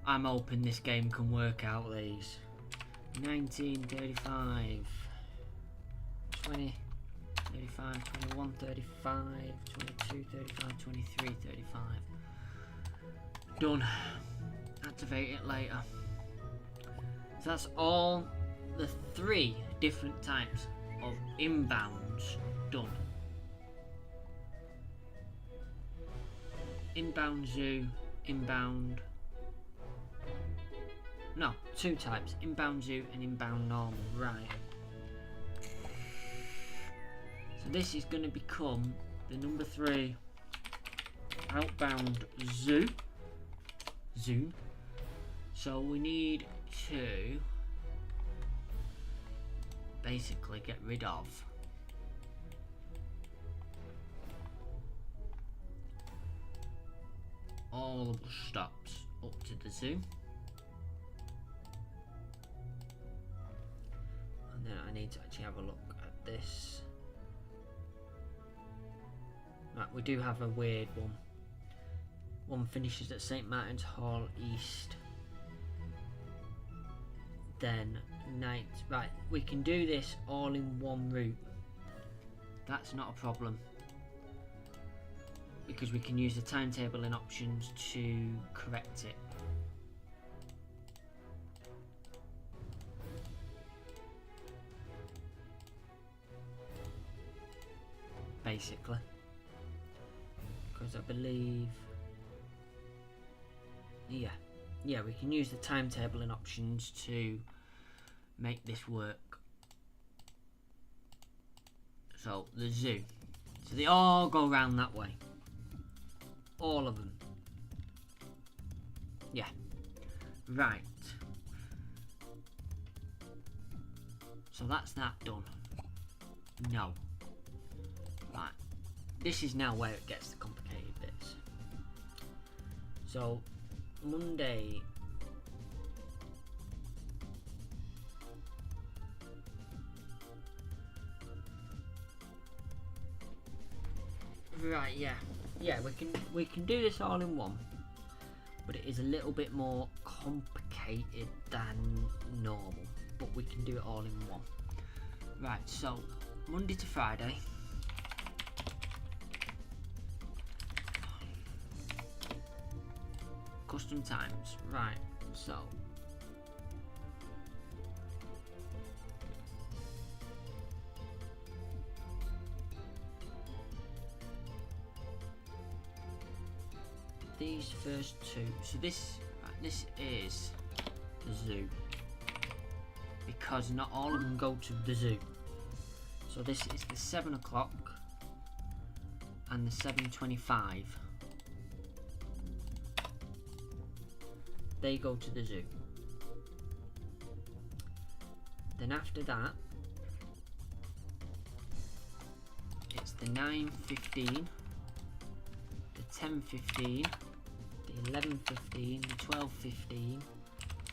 I'm hoping this game can work out these. 1935, 20, 35, 21, 35, 22, 35, 23, 35. Done. Activate it later. So that's all the 3 different types of inbounds done. Inbound zoo, inbound. No, 2 types, inbound zoo and inbound normal, right. So this is going to become the number 3 outbound zoo. So we need to basically get rid of all the bus stops up to the zoo. And then I need to actually have a look at this. Right, we do have a weird one. One finishes at St. Martin's Hall East. Then night. Right, we can do this all in one route. That's not a problem. Because we can use the timetable and options to correct it. Basically. Because I believe... Yeah, we can use the timetable and options to make this work. So, the zoo. So they all go around that way. All of them. Yeah. Right. So that's that done. No. Right. This is now where it gets the complicated bits. So, Monday. Right, yeah. Yeah, we can do this all in one. But it is a little bit more complicated than normal. But we can do it all in one. Right, so Monday to Friday. Custom times, right, so these first 2, so this is the zoo, because not all of them go to the zoo. So this is the 7 o'clock and the 7:25. They go to the zoo. Then after that, it's the 9:15, the 10:15, the 11:15, the 12:15,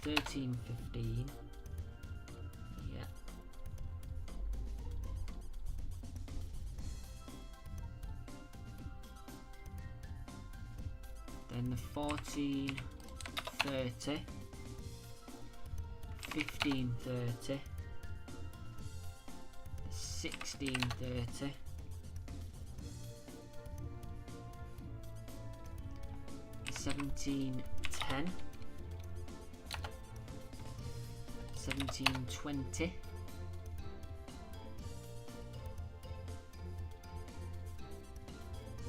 13:15. Yeah. Then the 14:30, 15:30, 16:30, 17:10, 17:20,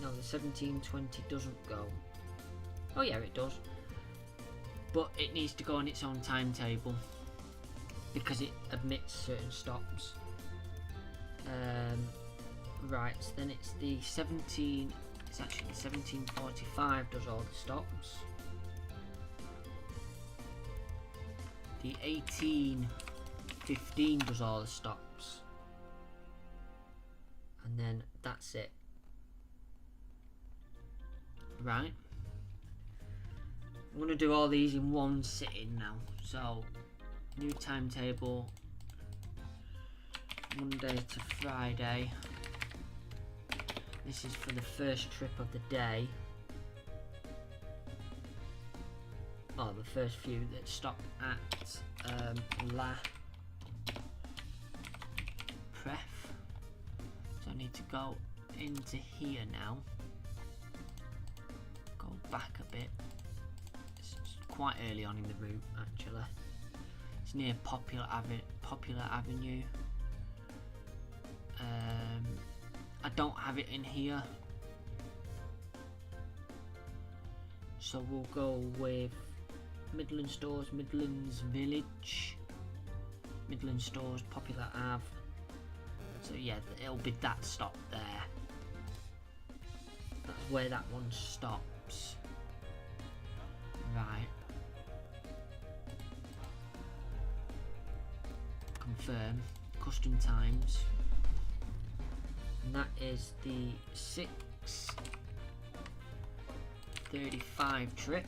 no, the 17:20 doesn't go. Oh yeah, it does. but it needs to go on its own timetable because it admits certain stops. Right, so then it's the 17. It's actually the 1745 does all the stops. The 1815 does all the stops. And then that's it. Right. I'm going to do all these in one sitting now. So, new timetable. Monday to Friday. This is for the first trip of the day. Oh, the first few that stop at La Pref. So I need to go into here now. Go back a bit. It's quite early on in the route actually. It's near Popular Avenue. I don't have it in here, so we'll go with Midland Stores, Midlands Village, Midland Stores, Popular Ave. So yeah, it'll be that stop there. That's where that one stops. Right. Confirm. Custom times. And that is the 6:35 trip.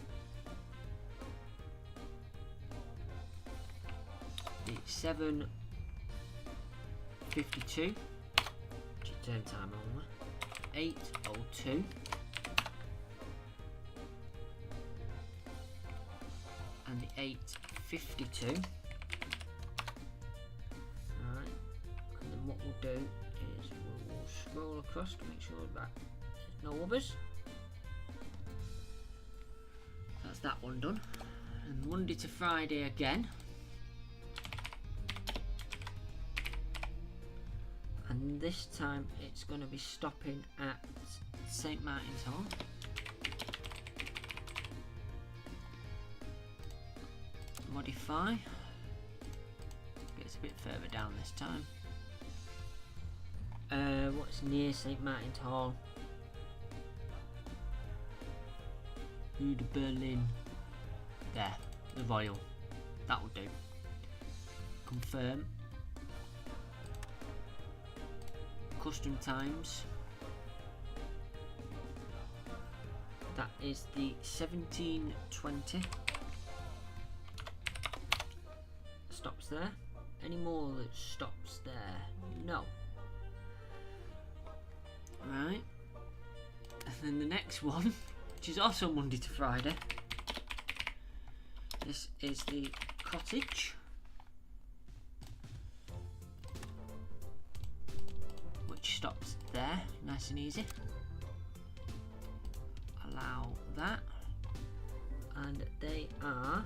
The 7:52, turn time only. 8:02. And the 8:52. Right. And then what we'll do is we'll scroll across to make sure that there's no others. That's that one done. And Monday to Friday again. And this time it's going to be stopping at St Martin's Hall. Modify. Gets a bit further down this time. What's near St Martin's Hall? Rue de Berlin. There, the Royal. That will do. Confirm. Custom times. That is the 17:20. Stops there. Any more that stops there? No. Right. And then the next one, which is also Monday to Friday. This is the Cottage. Which stops there, nice and easy. Allow that. And they are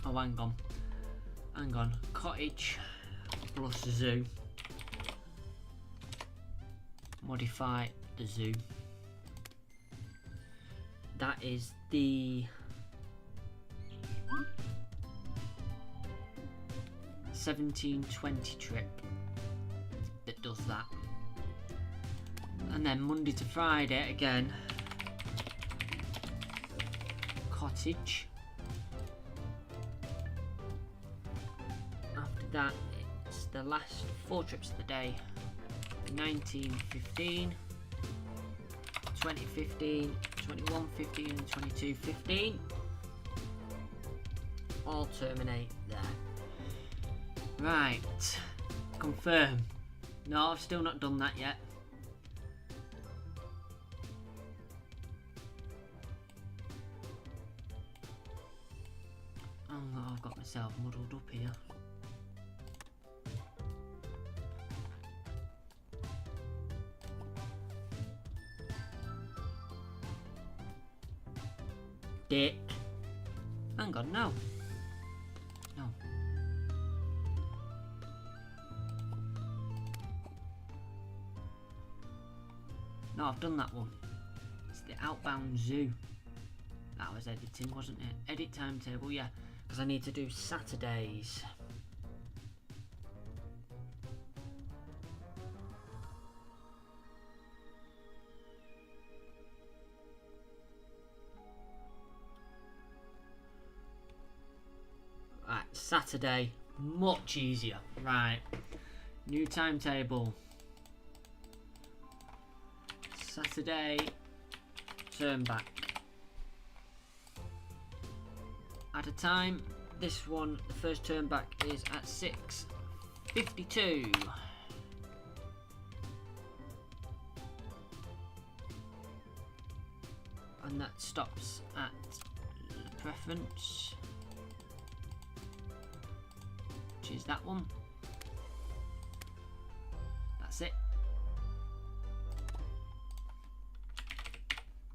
oh, hang on. Cottage plus zoo. Modify the zoo. That is the 17:20 trip that does that. And then Monday to Friday again. Cottage. After that, it's the last 4 trips of the day. 19:15, 20:15, 21:15 and 22:15 all terminate there. Right, confirm. No, I've still not done that yet. Oh, I've got myself muddled up here. Dick. Hang on, no. No. No, I've done that one. the outbound zoo. That was editing, wasn't it? Edit timetable, yeah. Because I need to do Saturdays. Right, Saturday, much easier. Right, new timetable. Saturday, turn back. At a time, this one, the first turn back is at 6:52. And that stops at the preference, which is that one. That's it.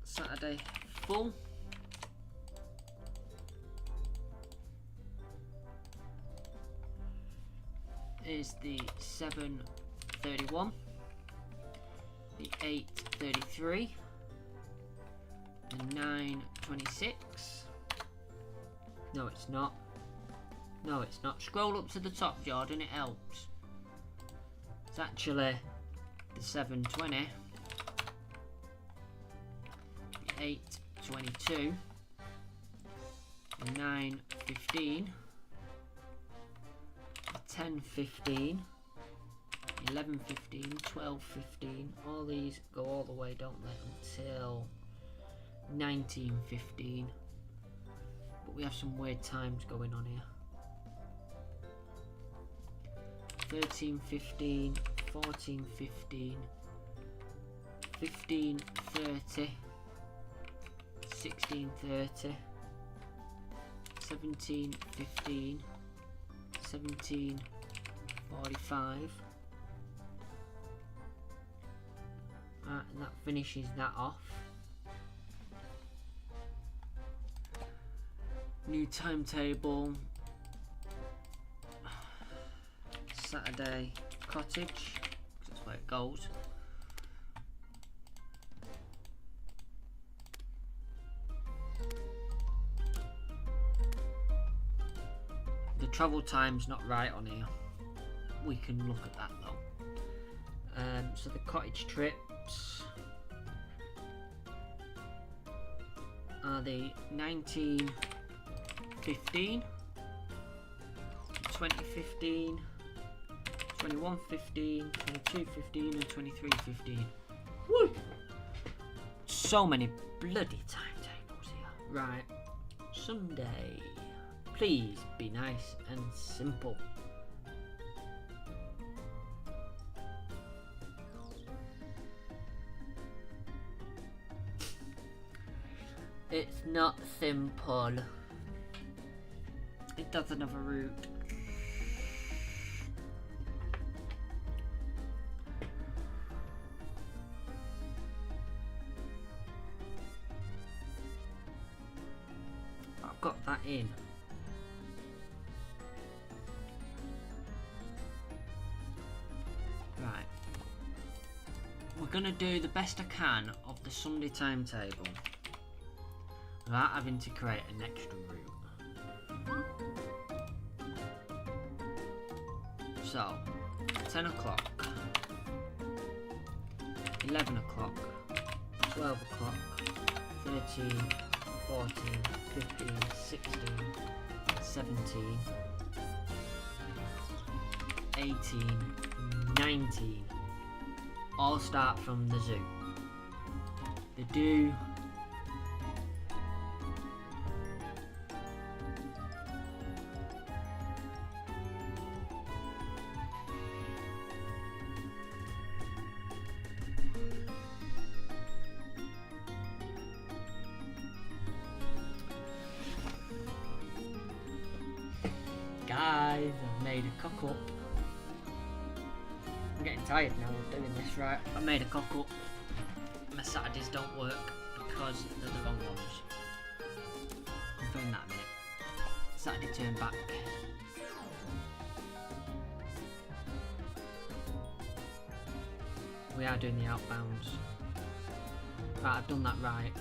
Saturday full. Is the 7:31, the 8:33, the 9:26. No, it's not. No, it's not. Scroll up to the top, Jordan, it helps. It's actually the 7:20, the 8:22, the 9:15, 10:15, 11:15, 12:15. All these go all the way, don't they, until 19:15. But we have some weird times going on here. 13:15, 14:15, 15:30, 16:30, 17:15. 17:45, and that finishes that off. New timetable. Saturday cottage, because that's where it goes. The travel time's not right on here. We can look at that though. So the cottage trips are the 19:15, 20:15, 21:15, 22:15 and 23:15. Woo! So many bloody timetables here. Right, Sunday. Please be nice and simple. It's not simple. It doesn't have a route. I've got that in. Right. We're going to do the best I can of the Sunday timetable without having to create an extra route. So, 10 o'clock, 11 o'clock, 12 o'clock, 13, 14, 15, 16, 17, 18, 19, all start from the zoo. They do guys, I've made a cock up. I'm getting tired now of doing this. Right, I made a cock up. My Saturdays don't work because they're the wrong ones. Confirm that a minute. Saturday turn back. We are doing the outbounds. Right, I've done that right.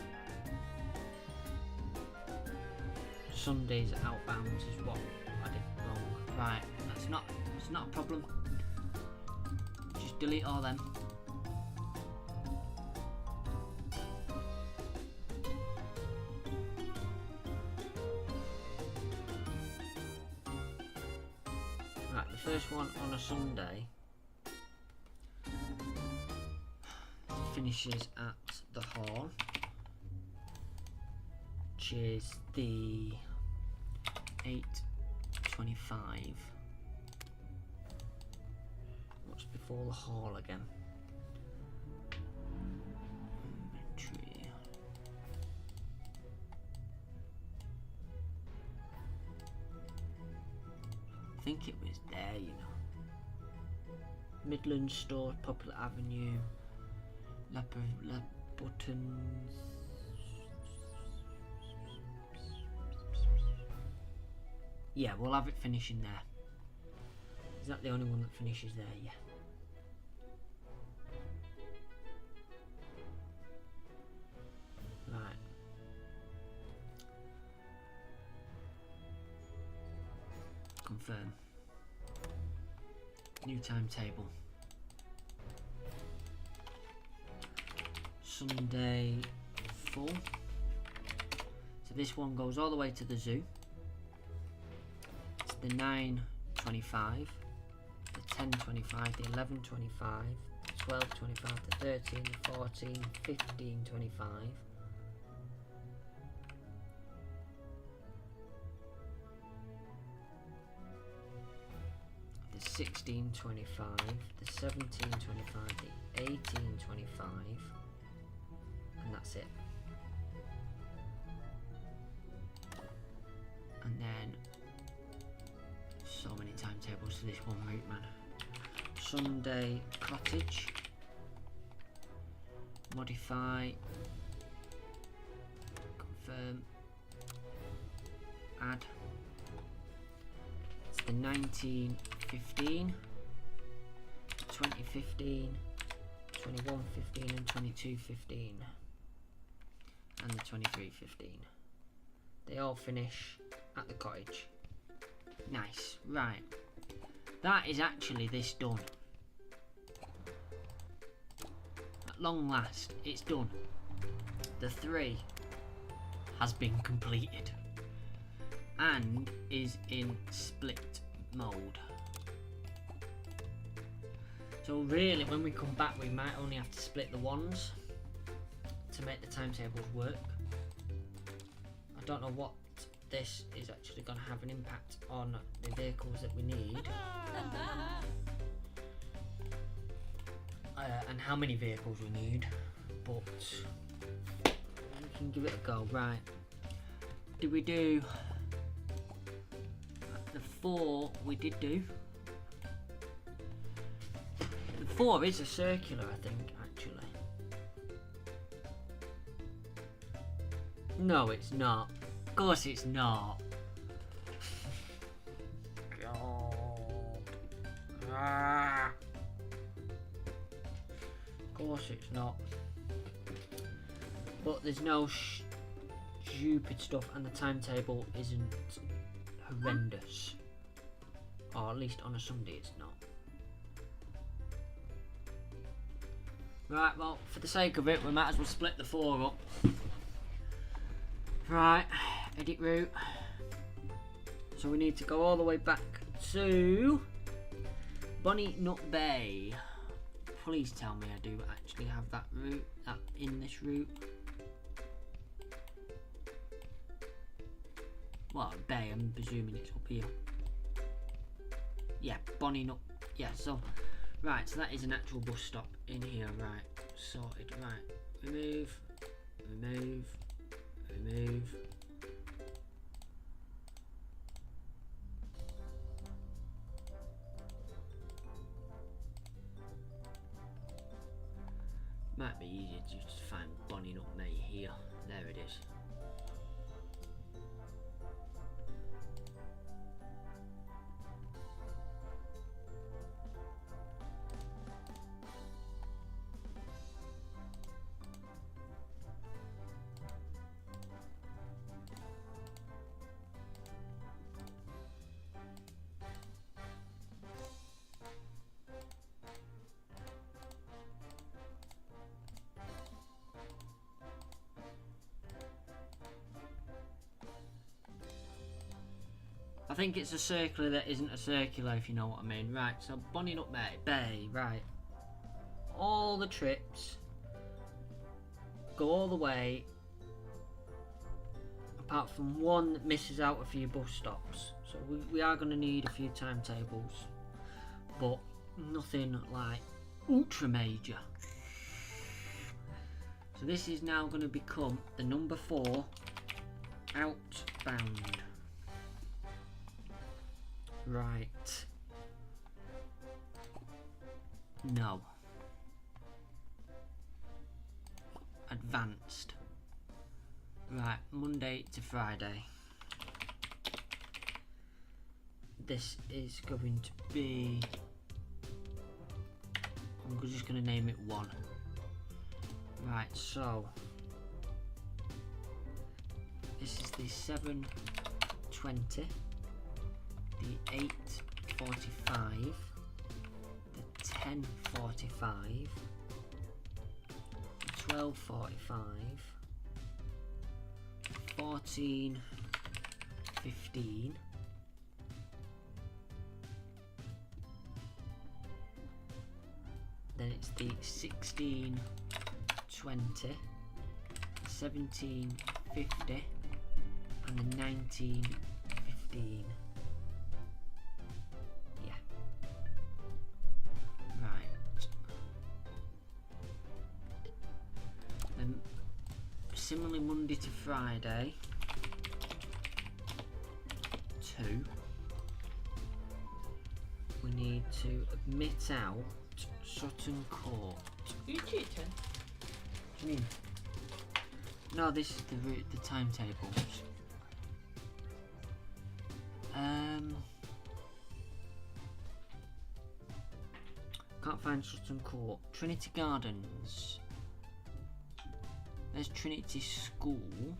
Sunday's outbounds is what I did wrong. Right, it's not a problem. Just delete all them. Right, the first one on a Sunday finishes at the Hall, which is the 8:25. What's before the Hall again? Inventory. I think it was there, you know. Midland Store, Popular Avenue, Buttons. Yeah, we'll have it finishing there. Is that the only one that finishes there? Yeah. Right. Confirm. New timetable. Sunday 4. So this one goes all the way to the zoo. It's the 9:25, the 10:25, the 11:25, 12:25, the 13, the 14, 15:25. The 16:25, the 17:25, the 18:25, and that's it. And then so many timetables for this one route, man. Sunday Cottage, modify, confirm, add. It's the 19:15, 20:15, 21:15 and 22:15 and the 23:15. They all finish at the cottage. Nice. Right, that is actually this done. At long last, it's done. The 3 has been completed and is in split mode. So really, when we come back, we might only have to split the ones to make the timetables work. I don't know what this is actually going to have an impact on the vehicles that we need. And how many vehicles we need, but we can give it a go. Right, did we do the 4? We did do. The 4 is a circular, I think, actually. No, it's not. Of course it's not. God. Ah. Of course it's not. But there's no stupid stuff, and the timetable isn't horrendous. Or at least on a Sunday it's not. Right, well, for the sake of it, we might as well split the 4 up. Right, edit route. So we need to go all the way back to Bonnie Nut Bay. Please tell me I do actually have that route, that in this route. Well, Bay, I'm presuming it's up here. Yeah, Bonnie Nut. Yeah, so, right, so that is an actual bus stop in here, right. Sorted, right. Remove, remove, remove. Might be easier to just find Bonnie Nut May here. There it is. I think it's a circular that isn't a circular, if you know what I mean. Right, so Bonnie Nut Bay, right. All the trips go all the way, apart from one that misses out a few bus stops. So we are going to need a few timetables, but nothing like ultra major. So this is now going to become the number 4 outbound. Right. No. Advanced. Right, Monday to Friday. This is going to be... I'm just going to name it 1. Right, so... This is the 7:20. The 8:45, the 10:45, the 12:45, 14:15, then it's the 16:20, 17:50, and the 19:15. Similarly, Monday to Friday, 2. We need to admit out Sutton Court. Are you cheating? What do you mean? No, this is the timetables. Can't find Sutton Court. Trinity Gardens. There's Trinity School.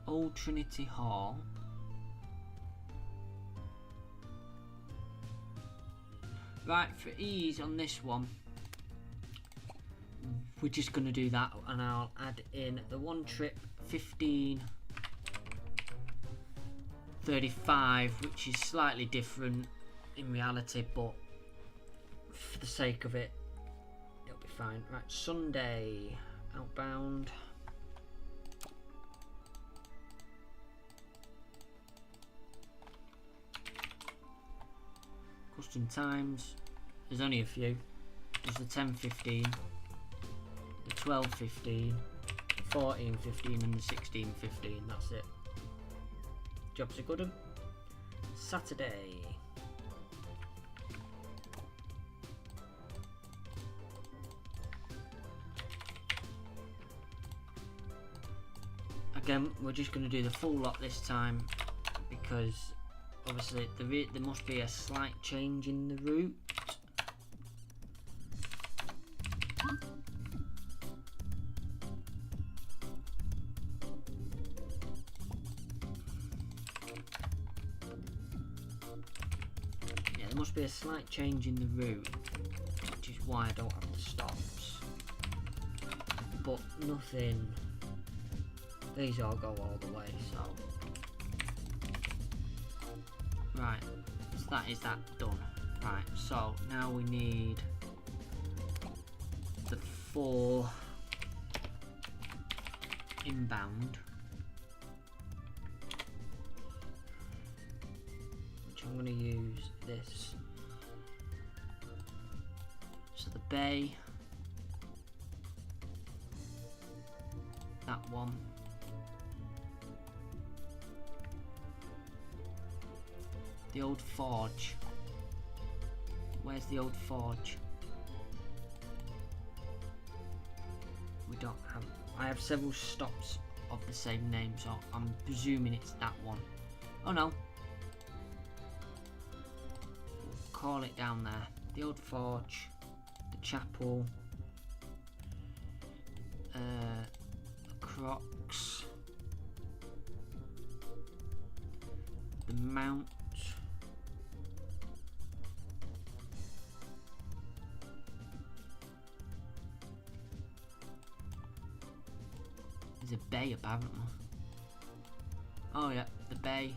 Old Trinity Hall. Right, for ease on this one, we're just going to do that, and I'll add in the one trip 15:35, which is slightly different in reality, but for the sake of it, it'll be fine. Right, Sunday outbound. Custom times, there's only a few. There's the 10:15, the 12:15, the 14:15 and the 16:15, that's it. Jobs are good 'un. Saturday. Again, we're just going to do the full lot this time, because obviously there must be a slight change in the route. Yeah, there must be a slight change in the route, which is why I don't have the stops. But nothing. These all go all the way, so. Right, so that is that done. Right, so now we need the 4 inbound, which I'm going to use this. So the bay, that one. The old forge. Where's the old forge? We don't have. I have several stops of the same name, so I'm presuming it's that one. Oh no. We'll call it down there. The old forge. The chapel. The Crocs. The Mount. bay apparently. Oh yeah, the bay.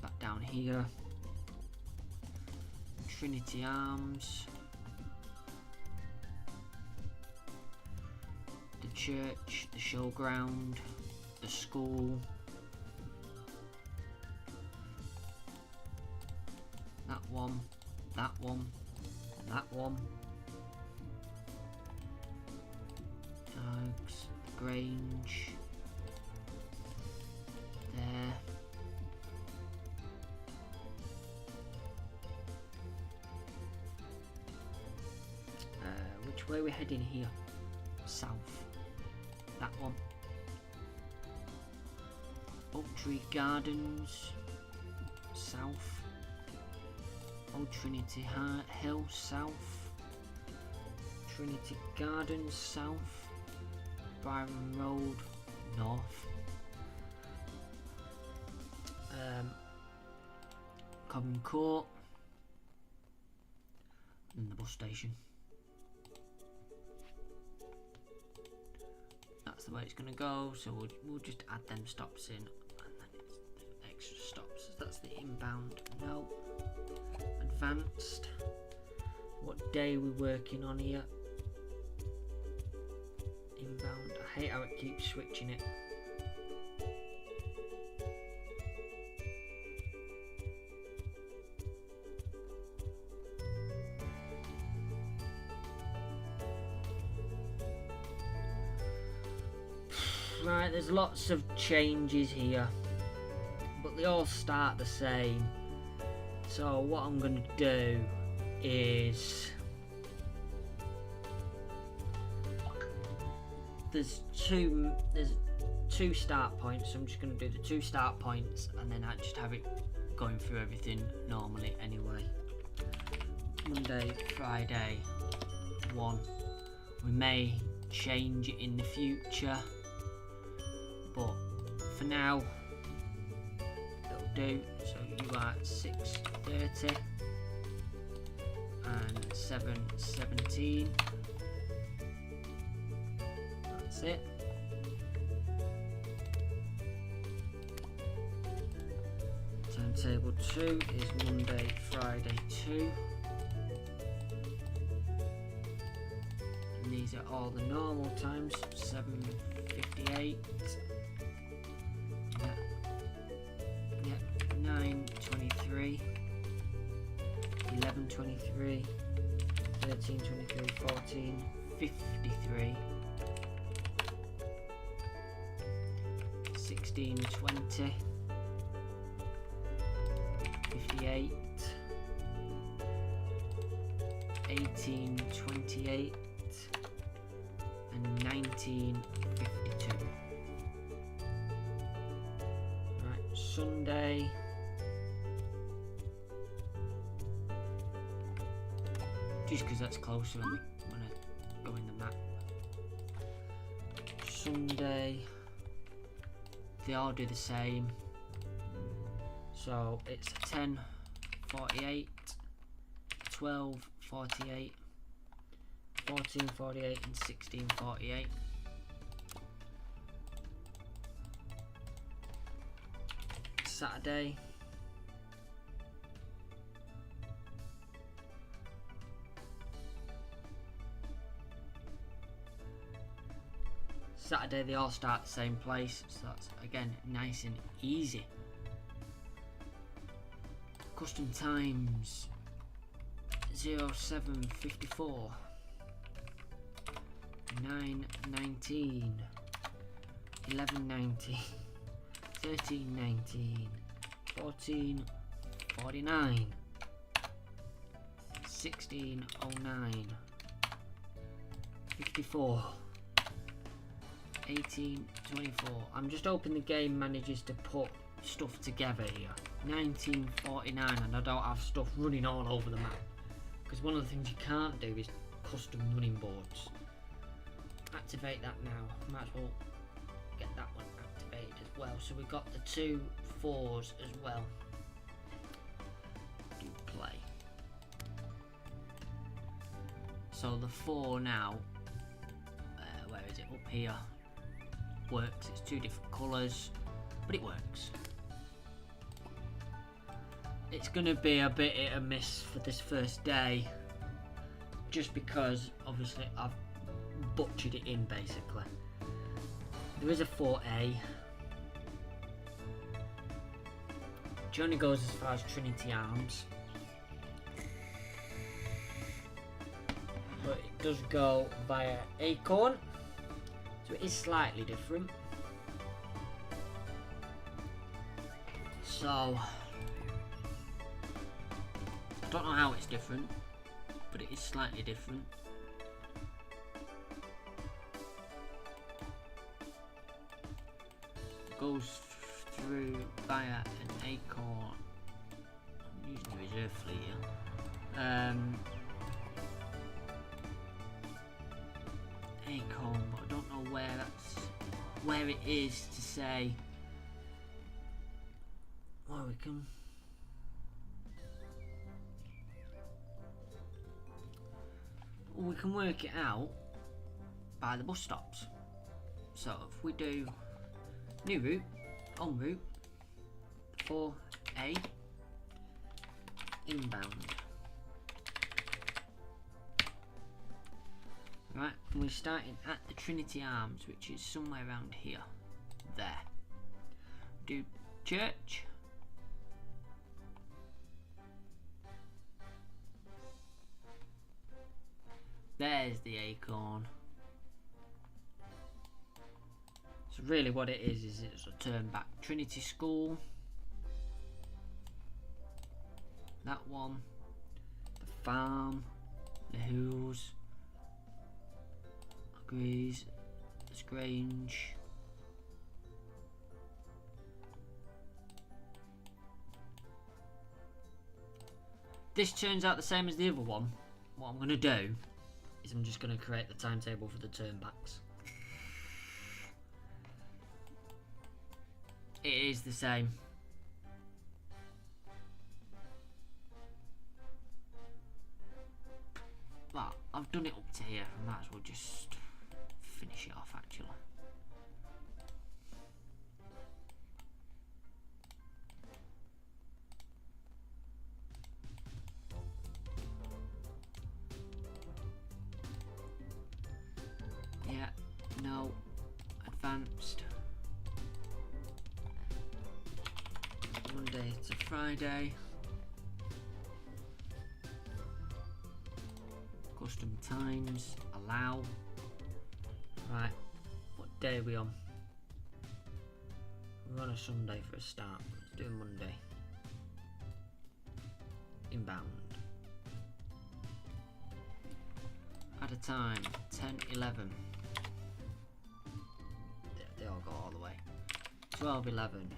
Back down here. Trinity Arms. The church, the showground, the school. That one, that one, that one. The Grange. There. Which way are we heading here? South. That one. Oak Tree Gardens. South. Old Trinity Hill. South. Trinity Gardens. South. Byron Road. North. Cobham Court. And the bus station. That's the way it's going to go, so we'll just add them stops in, and then it's the extra stops. So that's the inbound. No. Advanced. What day are we working on here? Inbound. I hate how it keeps switching it. Right, there's lots of changes here, but they all start the same. So what I'm going to do is there's two start points, so I'm just going to do the 2 start points and then I just have it going through everything normally anyway. Monday, Friday, 1. We may change it in the future, but for now it'll do. So you are at 6:30 and 7:17. That's it. Timetable 2 is Monday, Friday 2. And these are all the normal times. 7:58. Yep, 9:23. 11:23. 13:23. 14:53. 16:20. 58. 18:28. And 19:52. Right, Sunday. Just because that's closer when I go in the map. Sunday. They all do the same. So it's 10:48, 12:48, 14:48 and 16:48. Saturday. Saturday they all start the same place, so that's again nice and easy. Custom times 07:54, 9:19, 11:19, 13:19, 14:49, 16:09, 54. 18:24. I'm just hoping the game manages to put stuff together here. 19:49, and I don't have stuff running all over the map, because one of the things you can't do is custom running boards. Activate that now. Might as well get that one activated as well. So we've got the 2 4s as well. Do play. So the 4 now. Where is it? Up here. Works. It's 2 different colours, but it works. It's gonna be a bit hit and miss for this first day, just because obviously I've butchered it in basically. There is a 4A, which only goes as far as Trinity Arms, but it does go via Acorn, so it is slightly different. So I don't know how it's different, but it is slightly different. It goes through via an Acorn. I'm using the reserve fleet here. Acorn, but I don't know where it is to say. Well, we can work it out by the bus stops. So if we do new route, en route, 4A, inbound. Right, and we're starting at the Trinity Arms, which is somewhere around here. There. Do church. There's the Acorn. So really what it is it's a turn back. Trinity School. That one. The farm. The hills. Agrees. The Grange. This turns out the same as the other one. What I'm going to do is I'm just going to create the timetable for the turnbacks. It is the same. But I've done it up to here. I might as well just finish it off actually. Yeah, no, advanced. Monday to Friday. Custom times, allow. Right, what day are we on? We're on a Sunday for a start. Let's do a Monday. Inbound. At a time, 10, 11. They all go all the way. 12, 11,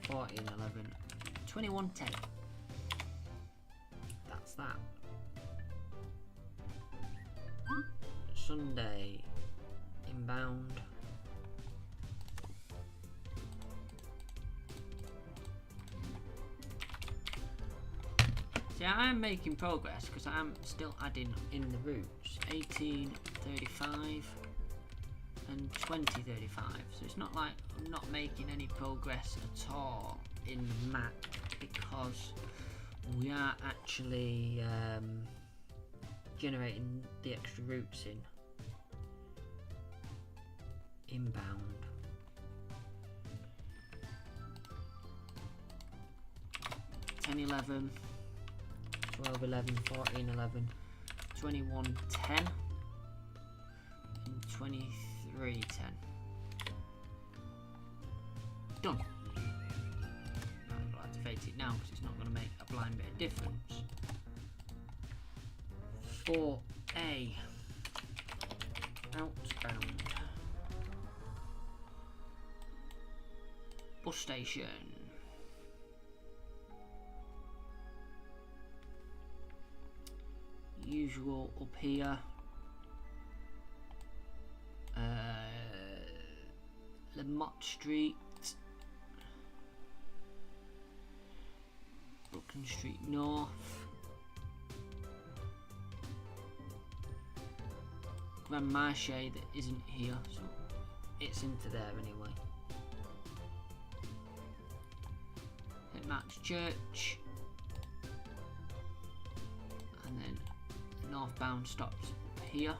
14, 11, 21, 10. That's that. Sunday, inbound. See, I am making progress because I am still adding in the routes. 18, 35 and 20, 35. So it's not like I'm not making any progress at all in the map because we are actually generating the extra routes inbound. Ten, 11, 12, 11, 14, 11, 21, 10, and 23, 10. Done. I'll activate it now because it's not going to make a blind bit of difference. 4A, outbound. Bus station. Usual up here. Lamont Street. Brooklyn Street North. Grand Marché that isn't here, so it's into there anyway. St Mark's Church, and then northbound stops here.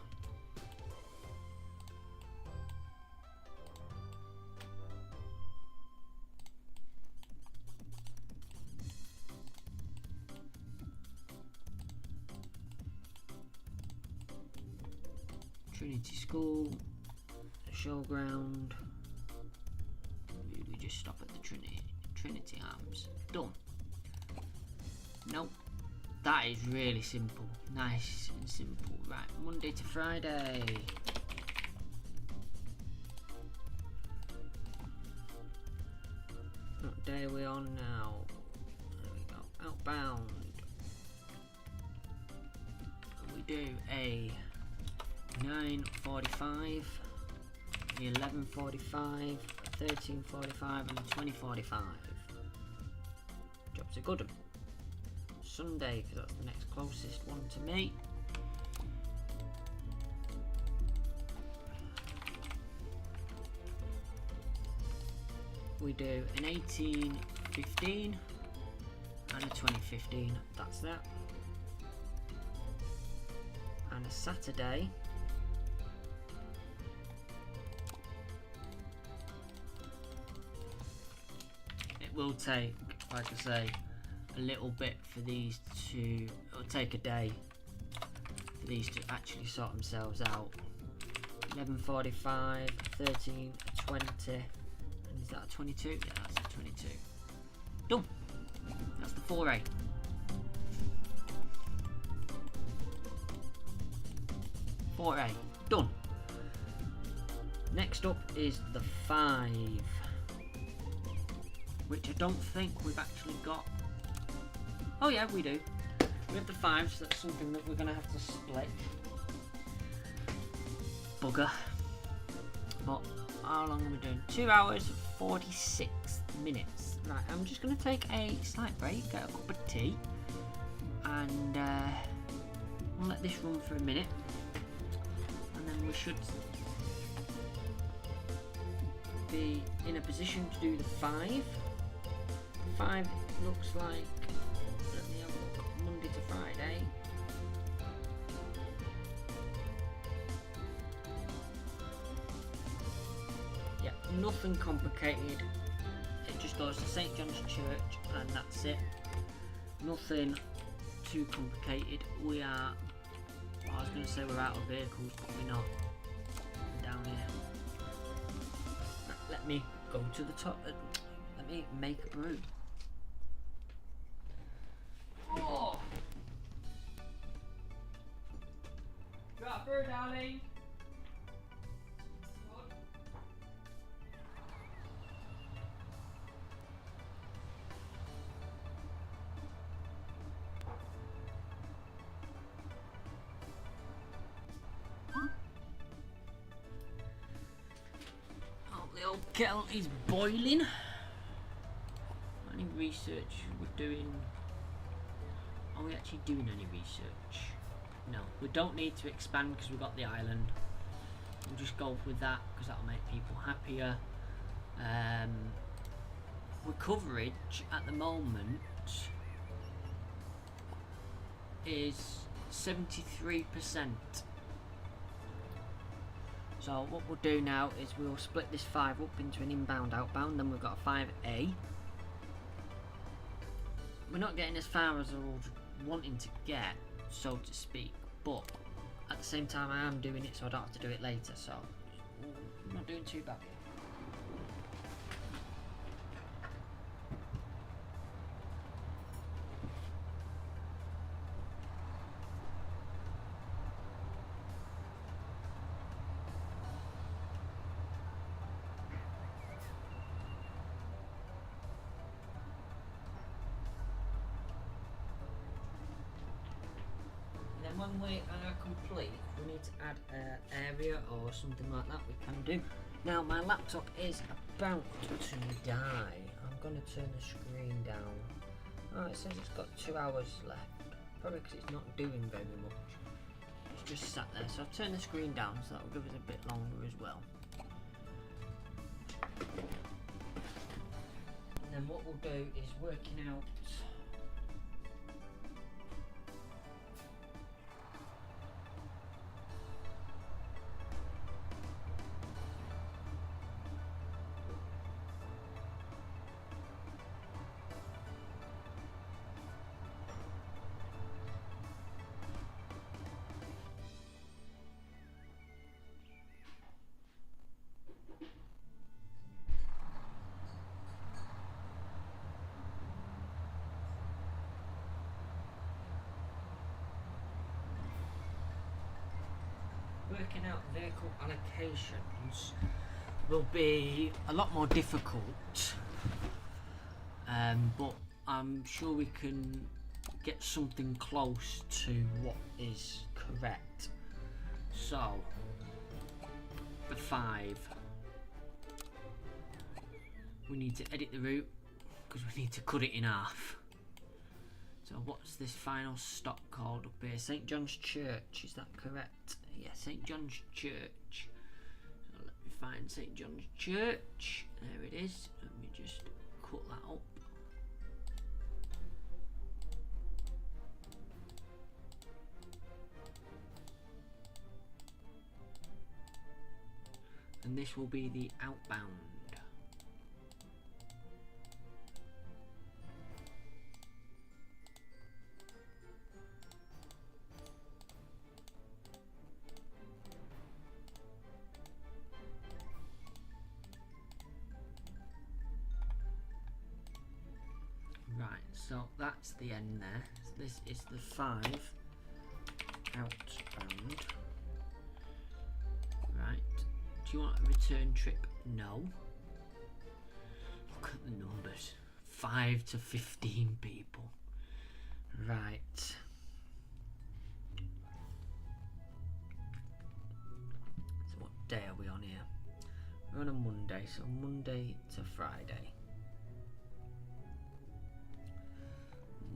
Trinity School, showground. We just stop at the Trinity Arms. Done. Nope. That is really simple. Nice and simple. Right, Monday to Friday. What day are we on now? There we go. Outbound. We do a 9:45, the 11:45, 13:45 and 20:45. Jobs are good. Sunday, because that's the next closest one to me. We do an 18:15 and a 20:15, that's that. And a Saturday, will take, like I say, a little bit for these to, it'll take a day for these to actually sort themselves out. 11:45, 13, 20, and is that a 22? Yeah, that's a 22. Done. That's the 4A. Done. Next up is the 5. Which I don't think we've actually got. Oh yeah, we do. We have the 5, so that's something that we're going to have to split. Bugger. But how long are we doing? 2 hours 46 minutes. Right, I'm just going to take a slight break, get a cup of tea, and we'll let this run for a minute, and then we should be in a position to do the 5. 5 looks like, let me have a look, Monday to Friday. Yeah, nothing complicated. It just goes to St John's Church and that's it. Nothing too complicated. We are, well, I was going to say we're out of vehicles, but we're not. We're down here. Right, let me go to the top. Let me make a brew. Oh! Got a brew, darling? Oh, the old kettle is boiling. Any research we're doing? Are we actually doing any research? No, we don't need to expand because we've got the island. We'll just go with that because that'll make people happier. Our coverage at the moment is 73%. So what we'll do now is we'll split this 5 up into an inbound, outbound, then we've got a 5A. We're not getting as far as we're wanting to get, so to speak, but at the same time I am doing it so I don't have to do it later, so I'm not doing too bad here. When we are complete, we need to add an area or something like that, we can do. Now my laptop is about to die. I'm going to turn the screen down. Oh, it says it's got 2 hours left. Probably because it's not doing very much. Just just sat there. So I've turned the screen down, so that'll give us a bit longer as well. And then what we'll do is working out working out vehicle allocations will be a lot more difficult, but I'm sure we can get something close to what is correct. So the 5, we need to edit the route because we need to cut it in half. So what's this final stop called up here? St John's Church, is that correct? Yeah, St John's Church. So let me find St John's Church. There it is. Let me just cut that up. And this will be the outbound. Right, so that's the end there. So this is the 5 outbound. Right. Do you want a return trip? No. Look at the numbers. 5 to 15 people. Right. So what day are we on here? We're on a Monday, so Monday to Friday.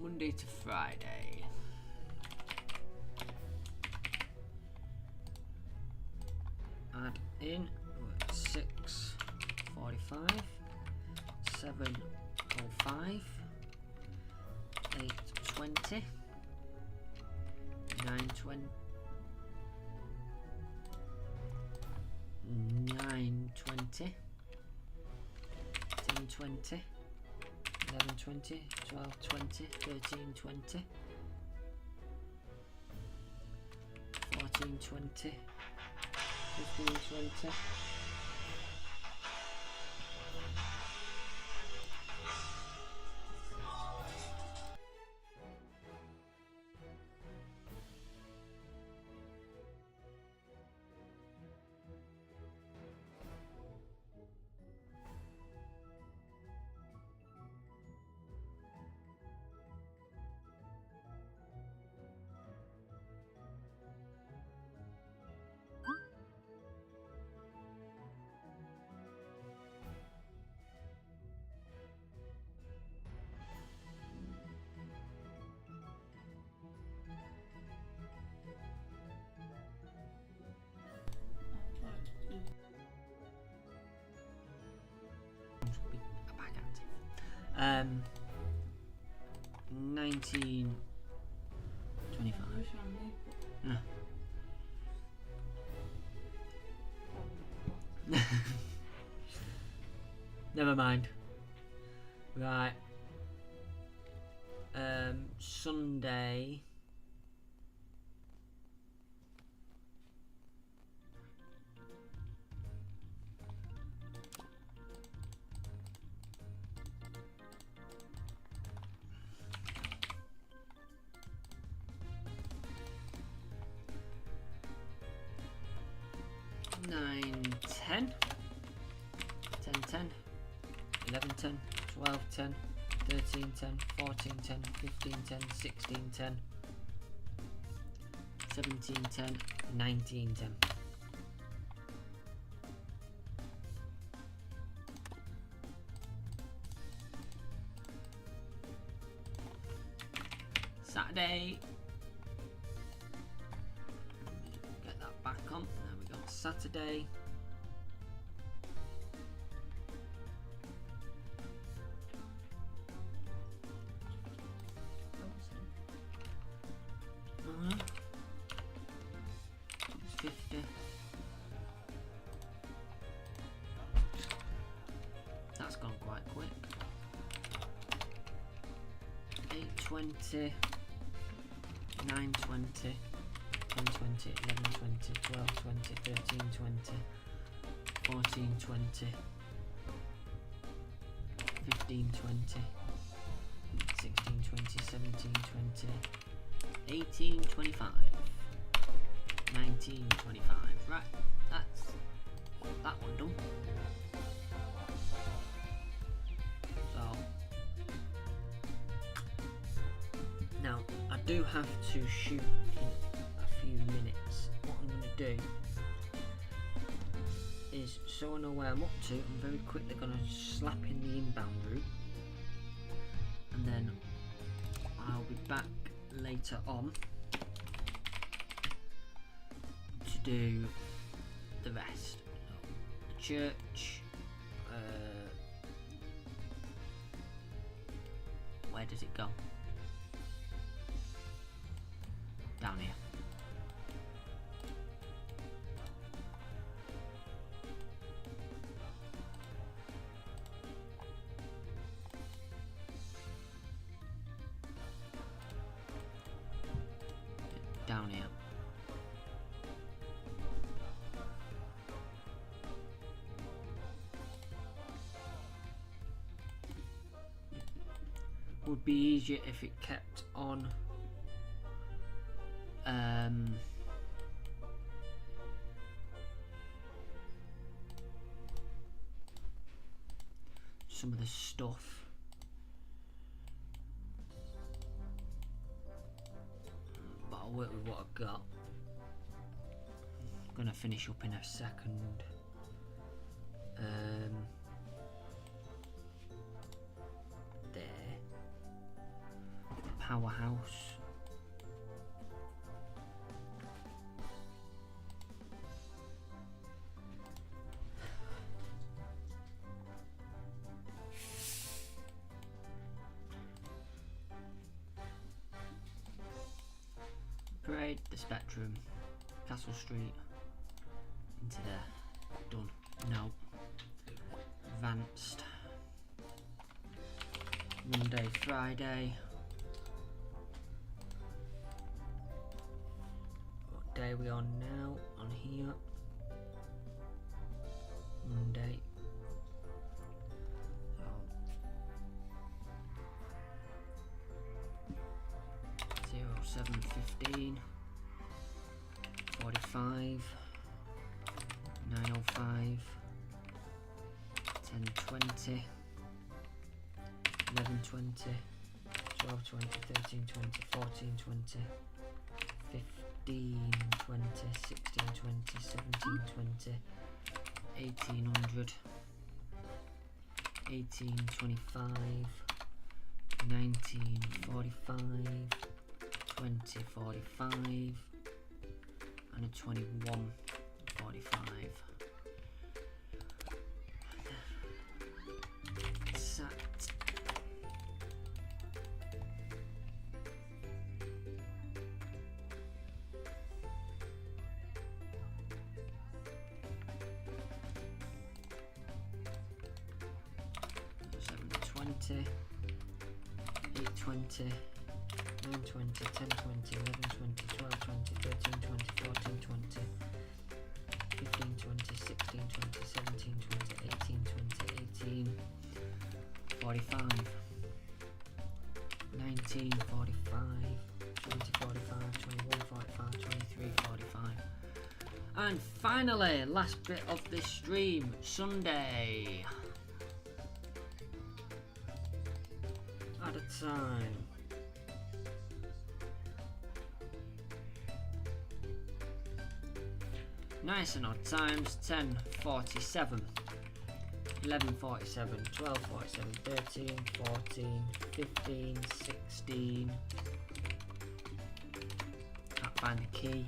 Monday to Friday. Add in 6:45, 7:05, 8:20, 9:20, 9:20, 10:20. 11:20, 12:20, 13:20, 14:20, 15:20. Back active. 1925. Never mind. Right. Sunday. Nine, 10, 10, 10, 11, 10, 12, 10, 13, 10, 14, 10, 15, 10, 16, 10, 17, 10, 19, 10. Saturday. Saturday. It's 50. That's gone quite quick. 8:20, 9:20, 10:20, 11:20, 12:20, 13:20, 14:20, 15:20, 16:20, 17:20, 18:25, 19:25. Right, that's that one done. So now I do have to shoot in a few minutes. What I'm going to do is, so I know where I'm up to, I'm very quickly going to slap in the inbound route, and then I'll be back later on to do the rest. So, the church, where does it go? Down here. Down here. Would be easier if it kept on some of the stuff. But I'll work with what I've got. I'm gonna finish up in a second. There. Powerhouse. Parade, the Spectrum, Castle Street, into there. Done. No. Advanced. Monday, Friday. What day are we on now? On here. Monday. 07:15, 45, 9:05, 10:20, 11:20, 12:20, 13:20, 14:20, 15:20, 16:20, 17:20, 1800, 18:25, 19:45. 20:45 and a 21:45. Sat. $7:20, $8:20. 9:20, 10:20, 11:20, 12:20, 13:20, 14:20, 15:20, 16:20, 17:20, 18:20, 18:45, 19:45, 20:45, 21:45, 23:45, and finally, last bit of this stream, Sunday. At a time. Nice and odd times: 10:47, 11:47, 12:47, 13, 14, 15, 16. Can't find the key.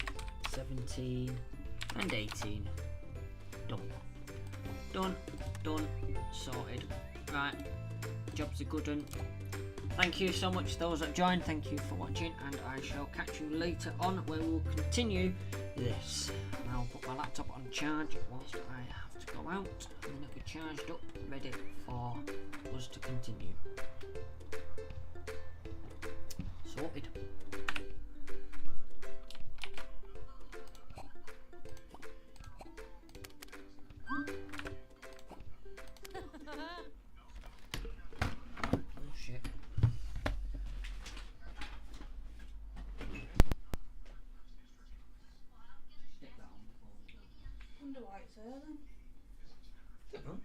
17, and 18. Done. Done, done, sorted. Right, job's a good one. Thank you so much those that joined, thank you for watching, and I shall catch you later on where we'll continue this. I'll put my laptop on charge whilst I have to go out, and then it'll be charged up, ready for us to continue. Sorted. Wonder why it's there then. Don't know.